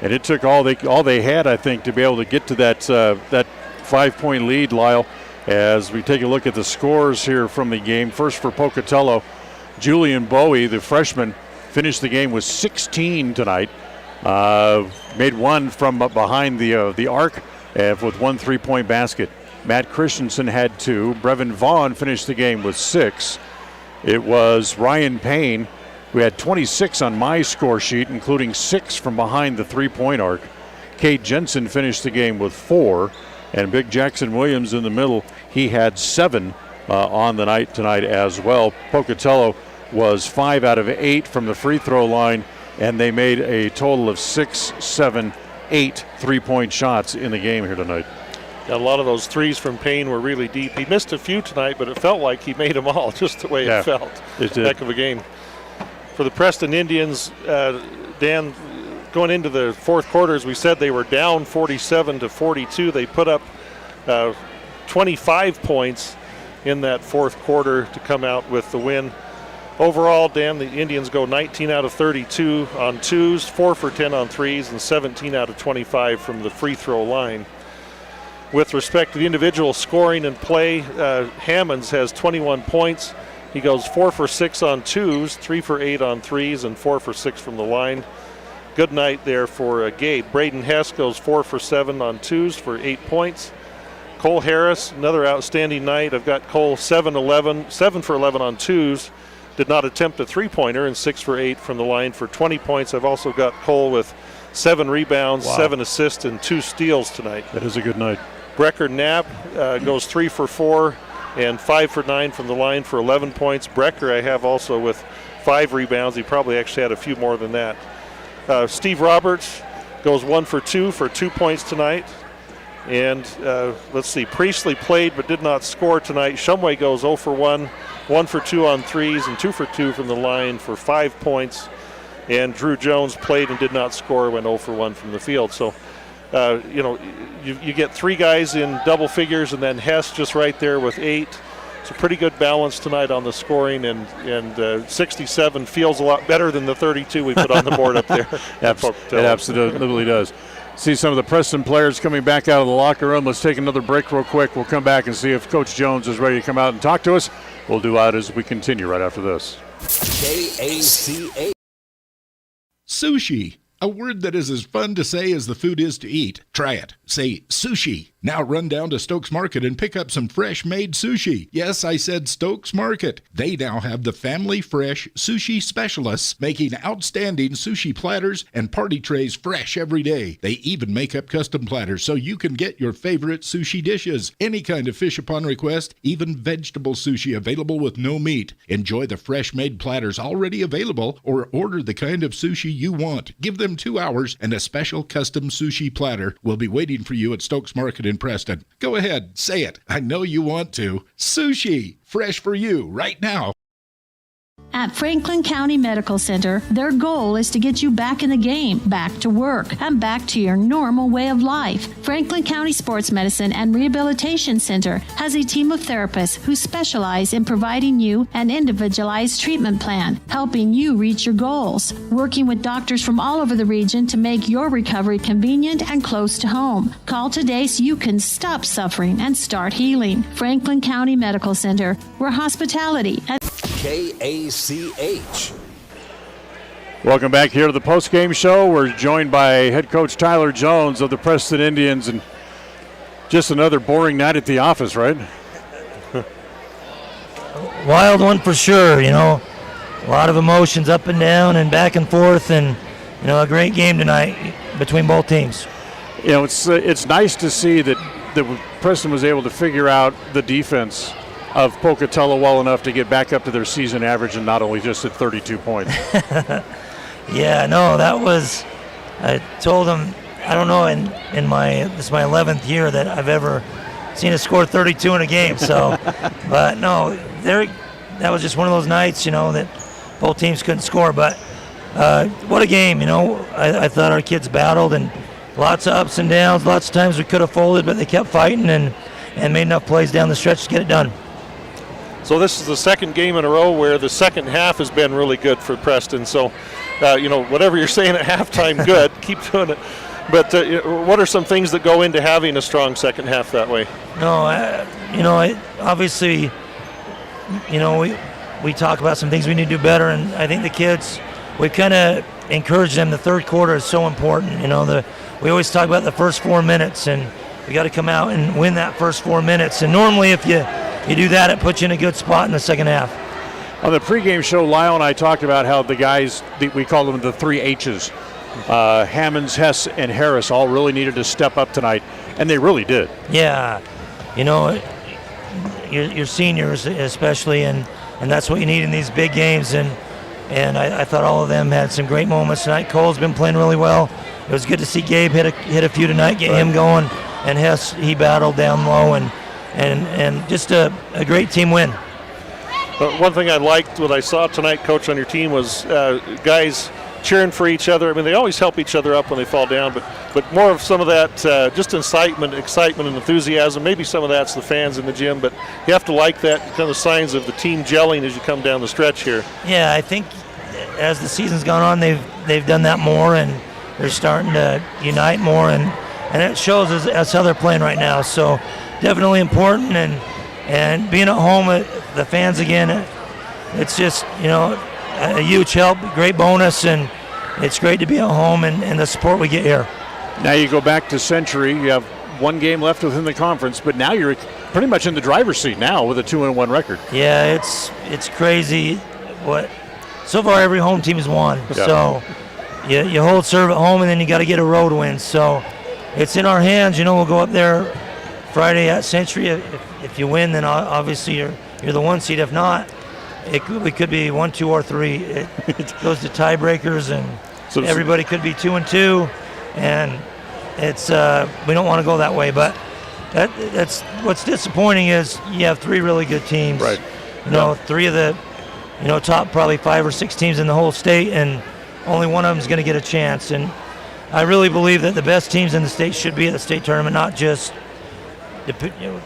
[SPEAKER 6] And it took all they had, I think, to be able to get to that 5-point lead, Lyle, as we take a look at the scores here from the game. First for Pocatello, Julian Bowie, the freshman, finished the game with 16 tonight. Made one from behind the arc with one 3-point basket. Matt Christensen had 2. Brevin Vaughn finished the game with 6. It was Ryan Payne who had 26 on my score sheet, including 6 from behind the 3-point arc. Cade Jensen finished the game with 4. And Big Jackson Williams in the middle, he had 7 on the night tonight as well. Pocatello was 5 out of 8 from the free throw line, and they made a total of 6, 7, 8 3-point shots in the game here tonight.
[SPEAKER 2] A lot of those threes from Payne were really deep. He missed a few tonight, but it felt like he made them all, just the way it felt.
[SPEAKER 6] It did.
[SPEAKER 2] Heck of a game. For the Preston Indians, Dan, going into the fourth quarter, as we said, they were down 47-42. They put up 25 points in that fourth quarter to come out with the win. Overall, Dan, the Indians go 19 out of 32 on twos, 4 for 10 on threes, and 17 out of 25 from the free throw line. With respect to the individual scoring and play, Hammonds has 21 points. He goes 4 for 6 on twos, 3 for 8 on threes, and 4 for 6 from the line. Good night there for Gabe. Braden Hess goes 4 for 7 on twos for 8 points. Cole Harris, another outstanding night. I've got Cole 7 for 11 on twos. Did not attempt a 3-pointer, and 6 for 8 from the line for 20 points. I've also got Cole with 7 rebounds, 7 assists, and 2 steals tonight.
[SPEAKER 6] That is a good night.
[SPEAKER 2] Brecker Knapp goes 3 for 4 and 5 for 9 from the line for 11 points. Brecker I have also with 5 rebounds. He probably actually had a few more than that. Steve Roberts goes 1 for 2 for 2 points tonight. And let's see, Priestley played but did not score tonight. Shumway goes 0 for 1, 1 for 2 on threes, and 2 for 2 from the line for 5 points. And Drew Jones played and did not score, went 0 for 1 from the field. So, you get 3 guys in double figures, and then Hess just right there with 8. It's a pretty good balance tonight on the scoring, and 67 feels a lot better than the 32 we put on the board up there.
[SPEAKER 6] It absolutely does. See some of the Preston players coming back out of the locker room. Let's take another break real quick. We'll come back and see if Coach Jones is ready to come out and talk to us. We'll do that as we continue right after this.
[SPEAKER 3] KACH.
[SPEAKER 4] Sushi. A word that is as fun to say as the food is to eat. Try it. Say sushi. Now run down to Stokes Market and pick up some fresh-made sushi. Yes, I said Stokes Market. They now have the family fresh sushi specialists making outstanding sushi platters and party trays fresh every day. They even make up custom platters so you can get your favorite sushi dishes. Any kind of fish upon request, even vegetable sushi available with no meat. Enjoy the fresh-made platters already available or order the kind of sushi you want. Give them 2 hours and a special custom sushi platter will be waiting for you at Stokes Market in Preston. Go ahead, say it. I know you want to. Sushi, fresh for you right now.
[SPEAKER 13] At Franklin County Medical Center, their goal is to get you back in the game, back to work, and back to your normal way of life. Franklin County Sports Medicine and Rehabilitation Center has a team of therapists who specialize in providing you an individualized treatment plan, helping you reach your goals, working with doctors from all over the region to make your recovery convenient and close to home. Call today so you can stop suffering and start healing. Franklin County Medical Center, where hospitality and
[SPEAKER 3] KACH.
[SPEAKER 6] Welcome back here to the postgame show. We're joined by head coach Tyler Jones of the Preston Indians, and just another boring night at the office, right?
[SPEAKER 22] Wild one for sure, you know.
[SPEAKER 12] a lot of emotions up and down and back and forth, and a great game tonight between both teams.
[SPEAKER 6] It's nice to see that Preston was able to figure out the defense of Pocatello well enough to get back up to their season average and not only just at 32 points.
[SPEAKER 12] Yeah, no, that was, I told them, I don't know, this is my 11th year that I've ever seen us score 32 in a game. So, but no, that was just one of those nights, that both teams couldn't score. But what a game, I thought our kids battled, and lots of ups and downs. Lots of times we could have folded, but they kept fighting and made enough plays down the stretch to get it done.
[SPEAKER 2] So this is the second game in a row where the second half has been really good for Preston. So, whatever you're saying at halftime, good. Keep doing it. But what are some things that go into having a strong second half that way?
[SPEAKER 12] No, obviously, we talk about some things we need to do better, and I think the kids, we kind of encourage them. The third quarter is so important. We always talk about the first 4 minutes, and we got to come out and win that first 4 minutes. And normally, if you do that, it puts you in a good spot in the second half.
[SPEAKER 6] On the pregame show, Lyle and I talked about how the guys, we call them the 3 H's, Hammonds, Hess, and Harris, all really needed to step up tonight, and they really did.
[SPEAKER 12] Yeah, your seniors especially, and that's what you need in these big games. And I thought all of them had some great moments tonight. Cole's been playing really well. It was good to see Gabe hit a few tonight, get him going, and Hess, he battled down low, and just a great team win.
[SPEAKER 2] One thing I liked, what I saw tonight, Coach, on your team was guys cheering for each other. I mean, they always help each other up when they fall down, but more of some of that just excitement and enthusiasm. Maybe some of that's the fans in the gym, but you have to like that kind of signs of the team gelling as you come down the stretch here.
[SPEAKER 12] Yeah, I think as the season's gone on, they've done that more, and they're starting to unite more, and it shows as how they're playing right now. So definitely important, and being at home, the fans again, it's just a huge help, great bonus, and it's great to be at home and the support we get here.
[SPEAKER 6] Now you go back to Century. You have one game left within the conference, but now you're pretty much in the driver's seat now with a 2-1 record.
[SPEAKER 12] Yeah, it's crazy. So far every home team has won. Yeah. So you hold serve at home, and then you got to get a road win. So it's in our hands. We'll go up there Friday at Century. If you win, then obviously you're the 1 seed. If not, we could be 1, 2, or 3. It goes to tiebreakers, and so everybody could be 2-2, and it's we don't want to go that way. But that's what's disappointing is you have 3 really good teams.
[SPEAKER 6] Right.
[SPEAKER 12] 3 of the top probably 5 or 6 teams in the whole state, and only one of them is going to get a chance. And I really believe that the best teams in the state should be at the state tournament, not just in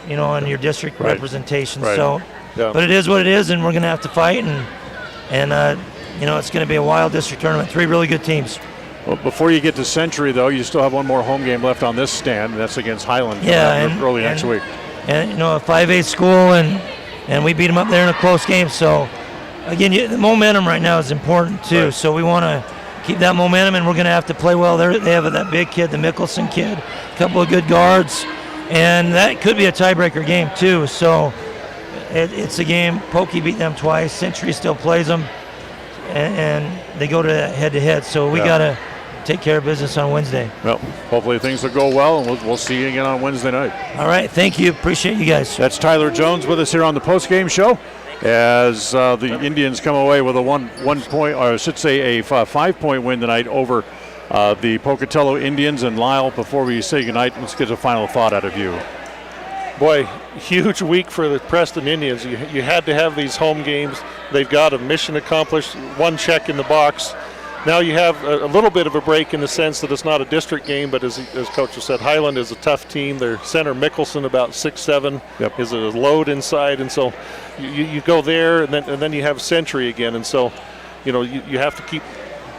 [SPEAKER 12] your district representation.
[SPEAKER 6] Right.
[SPEAKER 12] So. Yeah. But it is what it is, and we're going to have to fight, and it's going to be a wild district tournament. 3 really good teams.
[SPEAKER 6] Well, before you get to Century, though, you still have one more home game left on this stand, and that's against Highland. Early next week. And
[SPEAKER 12] a 5A school, and we beat them up there in a close game. So again, the momentum right now is important too. Right. So we want to keep that momentum, and we're going to have to play well. They have that big kid, the Mickelson kid, a couple of good guards, and that could be a tiebreaker game too. So. It's a game. Pokey beat them twice. Century still plays them, and they go to head-to-head. So we got to take care of business on Wednesday.
[SPEAKER 6] Well, hopefully things will go well, and we'll see you again on Wednesday night.
[SPEAKER 12] All right. Thank you. Appreciate you guys.
[SPEAKER 6] That's Tyler Jones with us here on the postgame show as the Indians come away with a 1 point, or I should say a 5-point win tonight over the Pocatello Indians. And Lyle, before we say goodnight, let's get a final thought out of you.
[SPEAKER 2] Boy, huge week for the Preston Indians. You had to have these home games. They've got a mission accomplished, 1 check in the box. Now you have a little bit of a break in the sense that it's not a district game, but as Coach has said, Highland is a tough team. Their center, Mickelson, about 6'7", is a load inside, and so you go there, and then you have Century again, and so you have to keep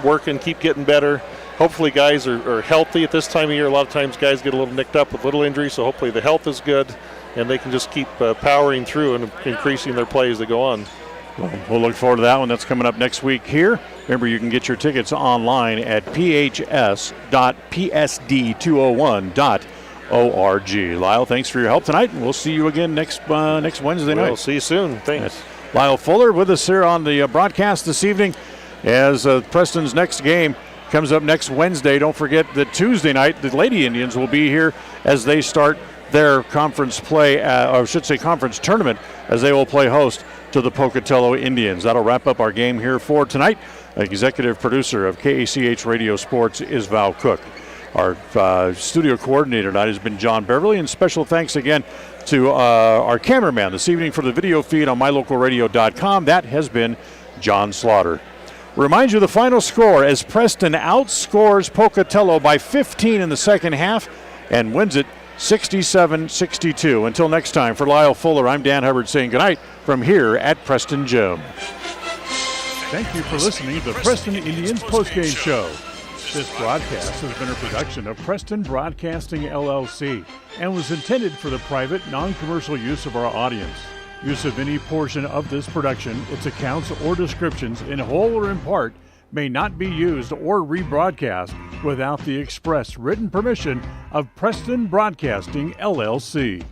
[SPEAKER 2] working, keep getting better. Hopefully guys are healthy at this time of year. A lot of times guys get a little nicked up with little injuries, so hopefully the health is good and they can just keep powering through and increasing their play as they go on.
[SPEAKER 6] We'll look forward to that one. That's coming up next week here. Remember, you can get your tickets online at phs.psd201.org. Lyle, thanks for your help tonight, and we'll see you again next Wednesday night.
[SPEAKER 2] We'll see you soon. Thanks.
[SPEAKER 6] Lyle Fuller with us here on the broadcast this evening as Preston's next game comes up next Wednesday. Don't forget that Tuesday night the Lady Indians will be here as they start their conference play, or I should say conference tournament, as they will play host to the Pocatello Indians. That'll wrap up our game here for tonight. Executive producer of KACH Radio Sports is Val Cook. Our studio coordinator tonight has been John Beverly, and special thanks again to our cameraman this evening for the video feed on mylocalradio.com. That has been John Slaughter. Remind you the final score as Preston outscores Pocatello by 15 in the second half and wins it 67-62. Until next time, for Lyle Fuller, I'm Dan Hubbard saying goodnight from here at Preston Gym.
[SPEAKER 1] Thank you for listening to the Preston Indians Postgame Show. This broadcast has been a production of Preston Broadcasting, LLC, and was intended for the private, non-commercial use of our audience. Use of any portion of this production, its accounts or descriptions, in whole or in part, may not be used or rebroadcast without the express written permission of Preston Broadcasting, LLC.